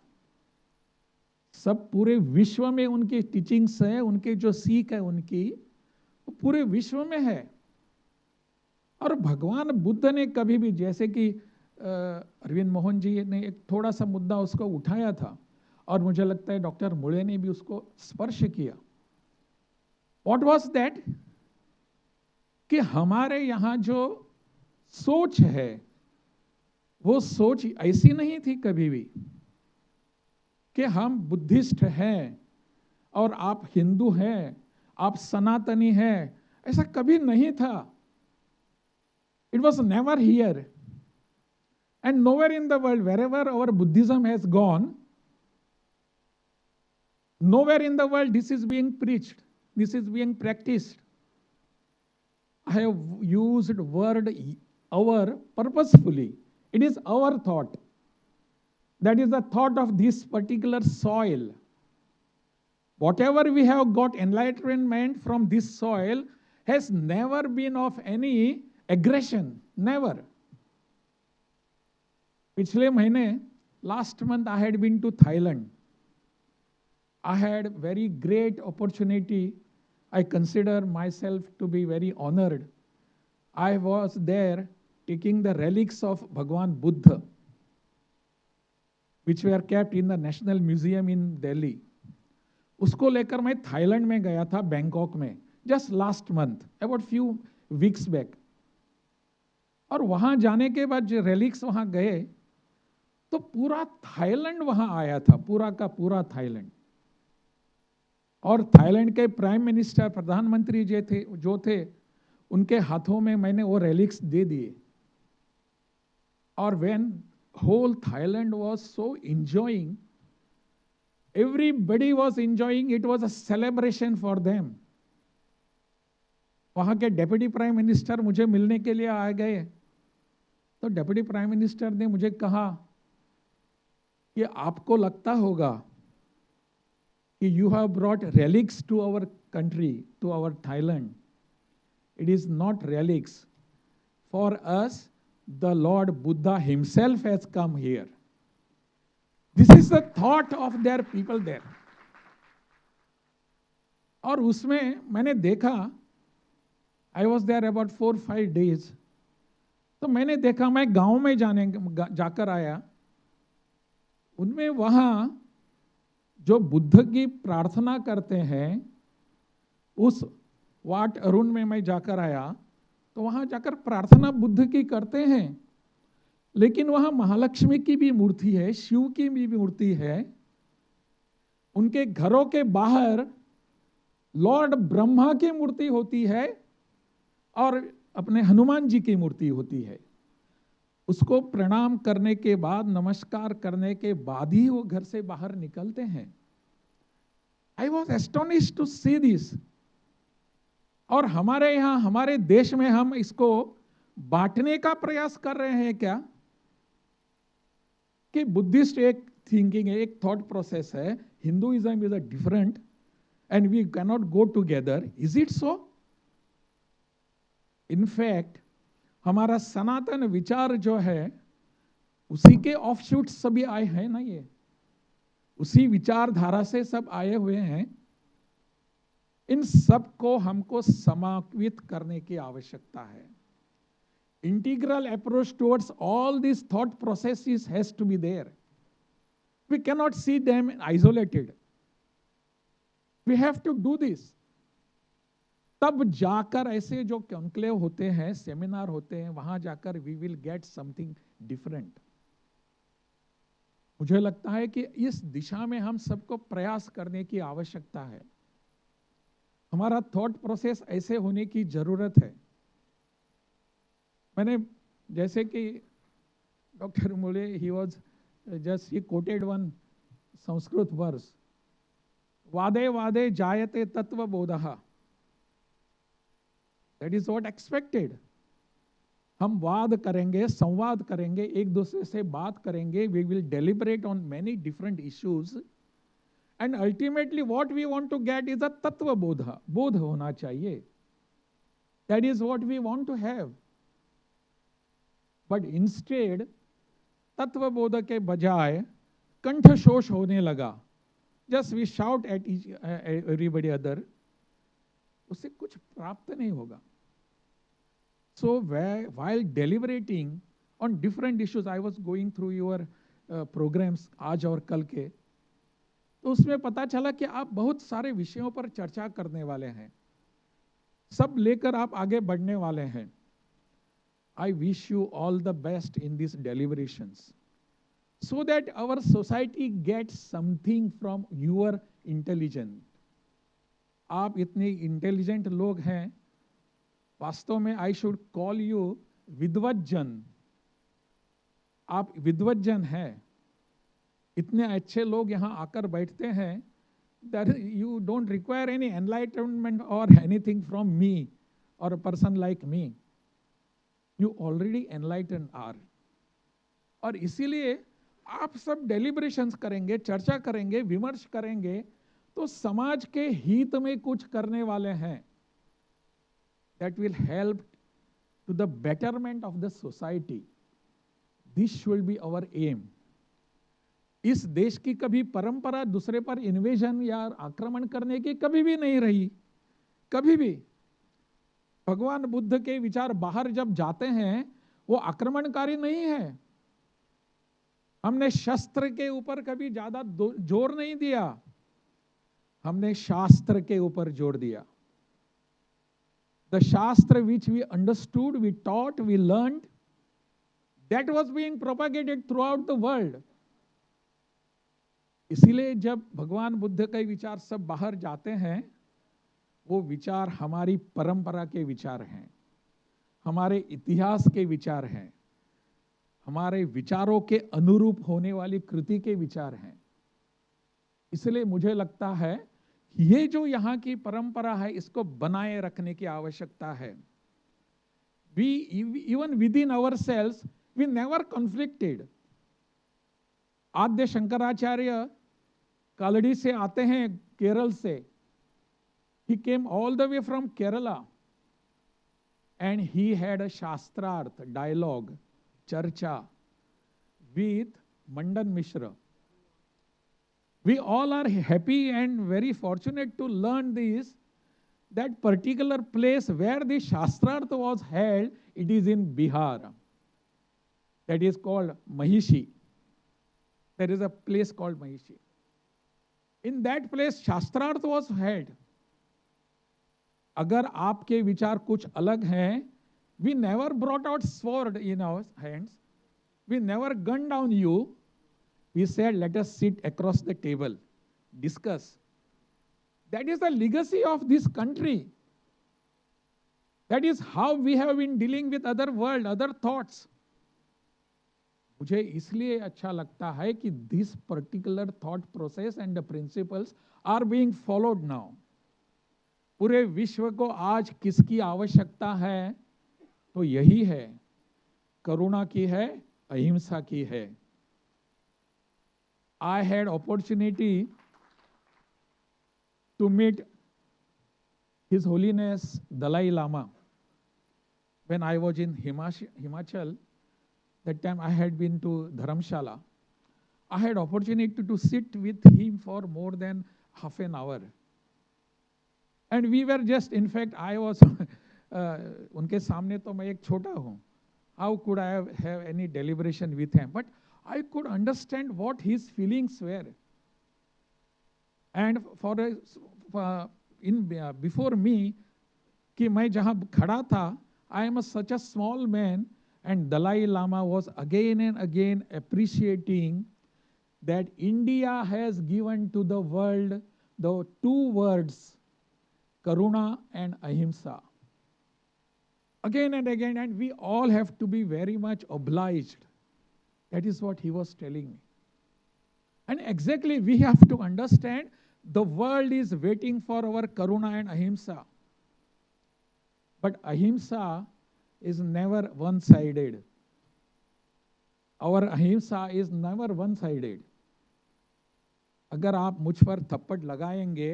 सब पूरे विश्व में उनके teachings है, उनके जो सीख है उनकी, वो पूरे विश्व में है. और भगवान बुद्ध ने कभी भी, जैसे कि अरविंद मोहन जी ने एक थोड़ा सा मुद्दा उसको उठाया था और मुझे लगता है डॉक्टर मुळे ने भी उसको स्पर्श किया. What was that? कि हमारे यहाँ जो सोच है वो सोच ऐसी नहीं थी कभी भी कि हम बुद्धिस्ट हैं और आप हिंदू हैं, आप सनातनी हैं. ऐसा कभी नहीं था. It was never here. And nowhere in the world, wherever our Buddhism has gone, nowhere in the world this is being preached, this is being practiced. I have used word our purposefully. It is our thought. That is the thought of this particular soil. Whatever we have got enlightenment from this soil has never been of any aggression. Never. पिछले महीने, last month I had been to Thailand. I had very great opportunity. I consider myself to be very honored. I was there taking the relics of Bhagwan Buddha, which were kept in the National Museum in Delhi. उसको लेकर मैं Thailand में गया था, Bangkok में, just last month, about few weeks back. और वहां जाने के बाद जो रेलिक्स वहां गए तो पूरा थाईलैंड वहां आया था, पूरा का पूरा थाईलैंड. और थाईलैंड के प्राइम मिनिस्टर, प्रधानमंत्री जो थे उनके हाथों में मैंने वो रेलिक्स दे दिए. और when whole Thailand was so enjoying, everybody was enjoying, it was a celebration for them. वहां के डेप्यूटी प्राइम मिनिस्टर मुझे मिलने के लिए आ गए तो डेप्यूटी प्राइम मिनिस्टर ने मुझे कहा कि आपको लगता होगा कि you have brought relics to our country, to our Thailand. It is not relics. For us, the Lord Buddha himself has come here. This is the thought of their people there. और उसमें मैंने देखा, I was there about 4-5 days. तो मैंने देखा, मैं गांव में जाकर आया, उनमें वहां जो बुद्ध की प्रार्थना करते हैं, उस वाट अरुण में मैं जाकर आया तो वहां जाकर प्रार्थना बुद्ध की करते हैं, लेकिन वहां महालक्ष्मी की भी मूर्ति है, शिव की भी मूर्ति है. उनके घरों के बाहर लॉर्ड ब्रह्मा की मूर्ति होती है और अपने हनुमान जी की मूर्ति होती है. उसको प्रणाम करने के बाद, नमस्कार करने के बाद ही वो घर से बाहर निकलते हैं. I was astonished to see this. और हमारे यहाँ हमारे देश में हम इसको बांटने का प्रयास कर रहे हैं क्या कि बुद्धिस्ट एक थिंकिंग है, एक थॉट प्रोसेस है, Hinduism is a different and we can not go together. Is it so? In fact हमारा सनातन विचार जो है उसी के ऑफशूट सभी आए हैं ना, ये उसी विचारधारा से सब आए हुए हैं. इन सब को हमको समावित करने की आवश्यकता है. Integral approach towards all this thought processes has to be there. We can not see them isolated. We have to do this. तब जाकर ऐसे जो कॉन्क्लेव होते हैं, सेमिनार होते हैं, वहां जाकर we will get something different. मुझे लगता है कि इस दिशा में हम सबको प्रयास करने की आवश्यकता है. हमारा थॉट प्रोसेस ऐसे होने की जरूरत है. मैंने जैसे कि डॉक्टर मुले ही कोटेड वन संस्कृत वर्स, वादे वादे जायते तत्वबोधः. That is what expected. हम वाद करेंगे, संवाद करेंगे, एक दूसरे से बात करेंगे. We will deliberate on many different issues and ultimately what we want to get is a तत्वबोध. बोध होना चाहिए. That is what we want to have. But instead तत्वबोध के बजाय कंठशोष होने लगा. Just we shout at everybody other. उससे कुछ प्राप्त नहीं होगा. So while deliberating on different issues, I was going through your programs आज और कल के, तो उसमें पता चला कि आप बहुत सारे विषयों पर चर्चा करने वाले हैं, सब लेकर आप आगे बढ़ने वाले हैं. I wish you all the best in these deliberations, so that our society gets something from your intelligence. आप इतने इंटेलिजेंट लोग हैं, वास्तव में आई शुड कॉल यू विद्वज्जन. आप विद्वज्जन हैं. इतने अच्छे लोग यहां आकर बैठते हैं. That you don't require any enlightenment और एनीथिंग फ्रॉम मी और a person like me. You already enlighten are. और इसीलिए आप सब डेलिब्रेशंस करेंगे, चर्चा करेंगे, विमर्श करेंगे, तो समाज के हित में कुछ करने वाले हैं. That will help to the betterment of the society. This should be our aim. इस देश की कभी परंपरा दूसरे पर इन्वेजन या आक्रमण करने की कभी भी नहीं रही. कभी भी. भगवान बुद्ध के विचार बाहर जब जाते हैं वो आक्रमणकारी नहीं है. हमने शस्त्र के ऊपर कभी ज्यादा जोर नहीं दिया. हमने शास्त्र के ऊपर जोर दिया. The Shastra which we understood, we taught, we learned, that was being propagated throughout the world. इसीलिए जब भगवान बुद्ध के विचार सब बाहर जाते हैं, वो विचार हमारी परंपरा के विचार हैं, हमारे इतिहास के विचार हैं, हमारे विचारों के अनुरूप होने वाली कृति के विचार हैं. इसलिए मुझे लगता है ये जो यहाँ की परंपरा है इसको बनाए रखने की आवश्यकता है. We even within ourselves we never conflicted. आद्य शंकराचार्य कालड़ी से आते हैं, केरल से. He came all the way from Kerala and he had a शास्त्रार्थ dialogue, चर्चा with Mandan Mishra. We all are happy and very fortunate to learn this, that particular place where the Shastrarth was held, it is in Bihar. That is called Mahishi. There is a place called Mahishi. In that place, Shastrarth was held. अगर आपके विचार कुछ अलग हैं, we never brought out sword in our hands. We never gunned down you. We said, let us sit across the table, discuss. That is the legacy of this country. That is how we have been dealing with other world, other thoughts. मुझे इसलिए अच्छा लगता है कि this particular thought process and the principles are being followed now. पूरे विश्व को आज किसकी आवश्यकता है? तो यही है, करुणा की है, अहिंसा की है। I had opportunity to meet His Holiness Dalai Lama when I was in Himachal. That time I had been to Dharamshala. I had opportunity to sit with him for more than half an hour. And we were just, in fact, I was, उनके सामने तो मैं एक छोटा हूँ. How could I have any deliberation with him? But I could understand what his feelings were. And before me, कि मैं जहाँ खड़ा था, I am such a small man, and Dalai Lama was again and again appreciating that India has given to the world the two words, Karuna and Ahimsa. Again and again, and we all have to be very much obliged. That is what he was telling me. And exactly we have to understand the world is waiting for our Karuna and Ahimsa. But Ahimsa is never one-sided. Our Ahimsa is never one-sided. अगर आप मुझ पर थप्पड़ लगाएंगे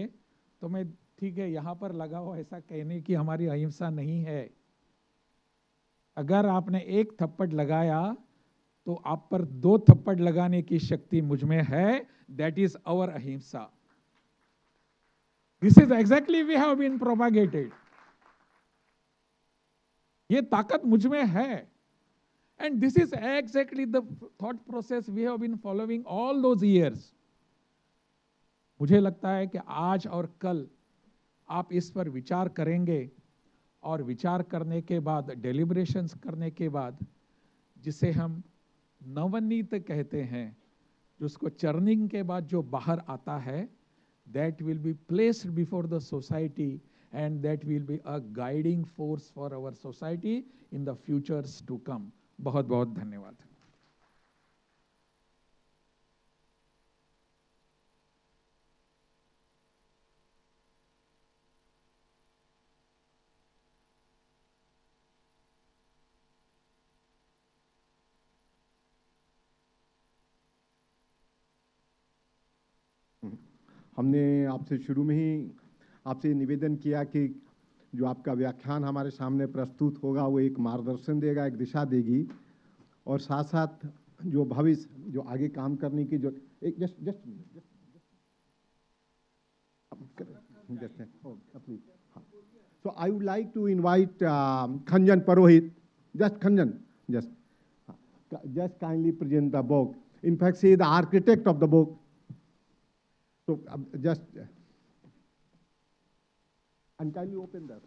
तो मैं ठीक है यहाँ पर लगाओ ऐसा कहने की हमारी अहिंसा नहीं है। अगर आपने एक थप्पड़ लगाया तो आप पर दो थप्पड़ लगाने की शक्ति मुझ में है। That is our ahimsa. This is exactly we have been propagated. ये ताकत मुझ में है. And this is exactly the thought process we have been following all those years. मुझे लगता है कि आज और कल आप इस पर विचार करेंगे और विचार करने के बाद, डेलिब्रेशंस करने के बाद, जिसे हम नवनीत कहते हैं, जिसको चर्निंग के बाद जो बाहर आता है, that will be placed before the society and that will be a guiding force for our society in the futures to come. बहुत बहुत धन्यवाद। हमने आपसे शुरू में ही आपसे निवेदन किया कि जो आपका व्याख्यान हमारे सामने प्रस्तुत होगा वो एक मार्गदर्शन देगा, एक दिशा देगी और साथ साथ जो भविष्य, जो आगे काम करने की जो एक So I would like to invite Khanjan Purohit. Just Khanjan, just kindly present the book. In fact, she is the architect of the book. So just and kindly open that.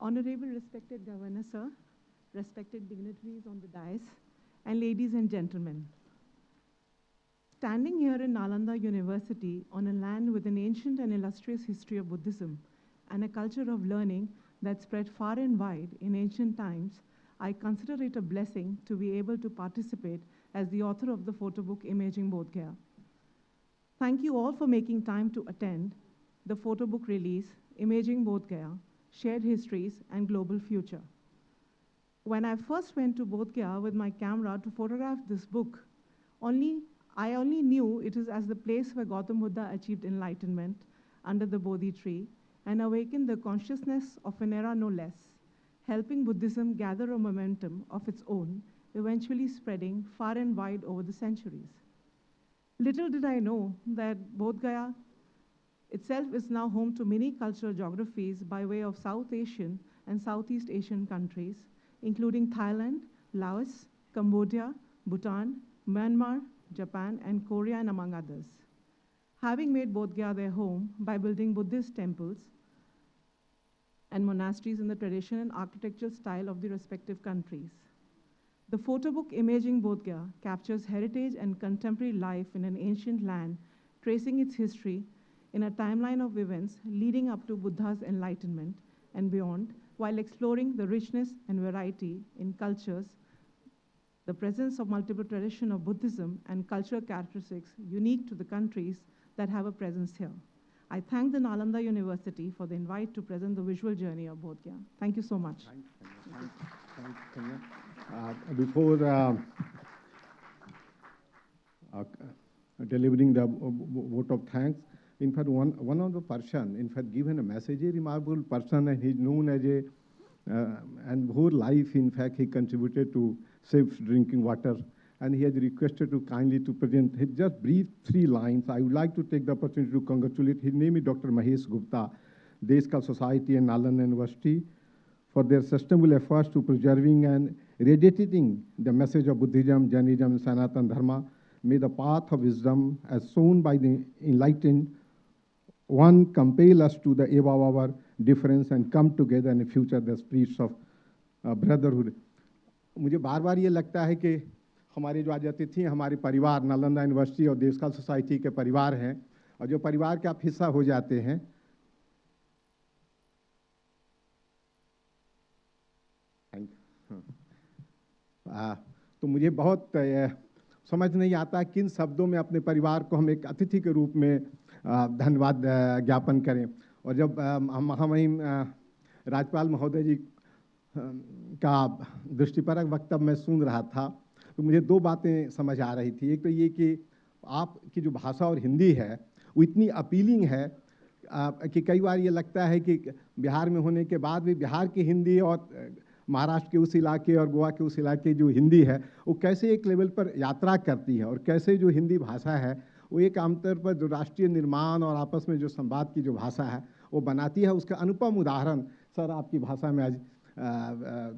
Honorable respected Governor, sir, respected dignitaries on the dais, and ladies and gentlemen. Standing here in Nalanda University on a land with an ancient and illustrious history of Buddhism and a culture of learning that spread far and wide in ancient times, I consider it a blessing to be able to participate as the author of the photo book Imaging Bodh Gaya. Thank you all for making time to attend the photo book release, Imaging Bodh Gaya, Shared Histories and Global Future. When I first went to Bodh Gaya with my camera to photograph this book, I only knew it is as the place where Gautam Buddha achieved enlightenment under the Bodhi tree and awakened the consciousness of an era no less, helping Buddhism gather a momentum of its own, eventually spreading far and wide over the centuries. Little did I know that Bodh Gaya itself is now home to many cultural geographies by way of South Asian and Southeast Asian countries, including Thailand, Laos, Cambodia, Bhutan, Myanmar, Japan, and Korea, and among others. Having made Bodh Gaya their home by building Buddhist temples and monasteries in the tradition and architectural style of the respective countries. The photo book Imaging Bodh Gaya captures heritage and contemporary life in an ancient land, tracing its history in a timeline of events leading up to Buddha's enlightenment and beyond, while exploring the richness and variety in cultures, the presence of multiple traditions of Buddhism and cultural characteristics unique to the countries that have a presence here. I thank the Nalanda University for the invite to present the visual journey of Bodh Gaya. Thank you so much. Before delivering the vote of thanks, in fact, one of the person, in fact, given a message, a remarkable person, and he's known as a, and whole life, in fact, he contributed to safe drinking water, and he has requested to kindly to present his just brief 3 lines. I would like to take the opportunity to congratulate. His name is Dr. Mahesh Gupta, Deshkal Society and Nalanda University, for their sustainable efforts to preserving and radiating the message of Buddhism, Jainism, and Sanatana Dharma. May the path of wisdom, as shown by the enlightened one, compel us to the above our difference and come together in the future, the spirits of brotherhood. मुझे बार बार ये लगता है कि हमारे जो आज अतिथि हैं हमारे परिवार नालंदा यूनिवर्सिटी और देशकाल सोसाइटी के परिवार हैं, और जो परिवार के आप हिस्सा हो जाते हैं, तो मुझे बहुत समझ नहीं आता किन शब्दों में अपने परिवार को हम एक अतिथि के रूप में धन्यवाद ज्ञापन करें। और जब हम वहीं राज्यपाल महोदय जी का दृष्टिपरक वक्तव्य मैं सुन रहा था, तो मुझे 2 बातें समझ आ रही थी। एक तो ये कि आपकी जो भाषा और हिंदी है वो इतनी अपीलिंग है कि कई बार ये लगता है कि बिहार में होने के बाद भी बिहार की हिंदी और महाराष्ट्र के उस इलाके और गोवा के उस इलाके जो हिंदी है वो कैसे एक लेवल पर यात्रा करती है, और कैसे जो हिंदी भाषा है वो एक आमतौर पर जो राष्ट्रीय निर्माण और आपस में जो संवाद की जो भाषा है वो बनाती है। उसका अनुपम उदाहरण सर आपकी भाषा में आज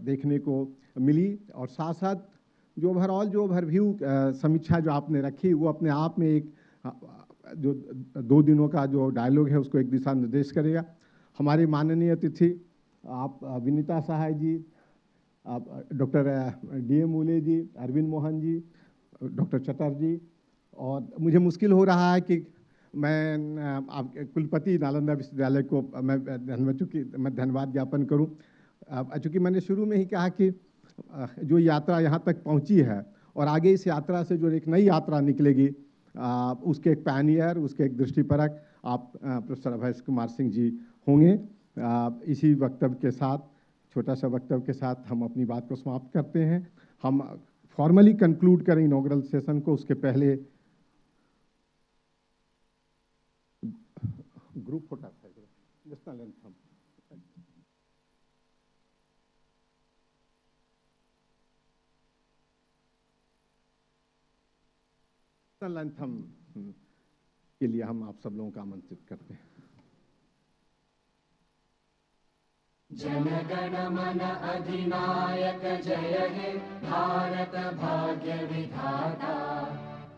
देखने को मिली। और साथ साथ जो ओवरऑल जो ओवरव्यू समीक्षा जो आपने रखी वो अपने आप में एक जो 2 दिनों का जो डायलॉग है उसको एक दिशा निर्देश करेगा। हमारे माननीय अतिथि आप विनीता साहय जी, डॉक्टर DM मुले जी, अरविंद मोहन जी, डॉक्टर चटर्जी, और मुझे मुश्किल हो रहा है कि मैं आपके कुलपति नालंदा विश्वविद्यालय को मैं धन्यवाद ज्ञापन करूं। चूँकि मैंने शुरू में ही कहा कि जो यात्रा यहाँ तक पहुँची है और आगे इस यात्रा से जो एक नई यात्रा निकलेगी, उसके एक पैनियर, उसके एक दृष्टिपरक आप प्रोफेसर अभय कुमार सिंह जी होंगे। इसी वक्तव्य के साथ, छोटा सा वक्तव्य के साथ हम अपनी बात को समाप्त करते हैं। हम फॉर्मली कंक्लूड करें इनॉग्रल सेशन को, उसके पहले ग्रुप फोटो लंथम के लिए हम आप सब लोगों का आमंत्रित करते हैं। जनगण मन अधिनायक जय हे भारत भाग्य विधाता,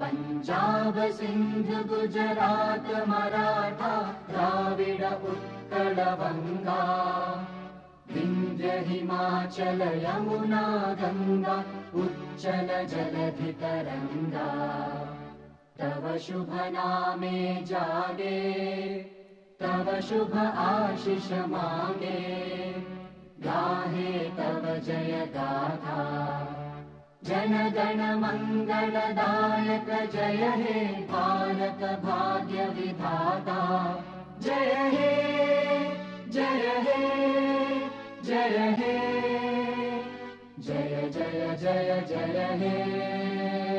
पंजाब सिंध गुजरात मराठा द्राविड़ उत्कल बंगा, विंध्य हिमाचल यमुना गंगा उच्चल जलधि तरंगा तव शुभ नामे जागे तव शुभ आशीष मांगे गाहे तव जय गाथा जन गण मंगलदायक जय हे भारत भाग्य विधाता जय हे जय हे जय हे जय जय जय जय हे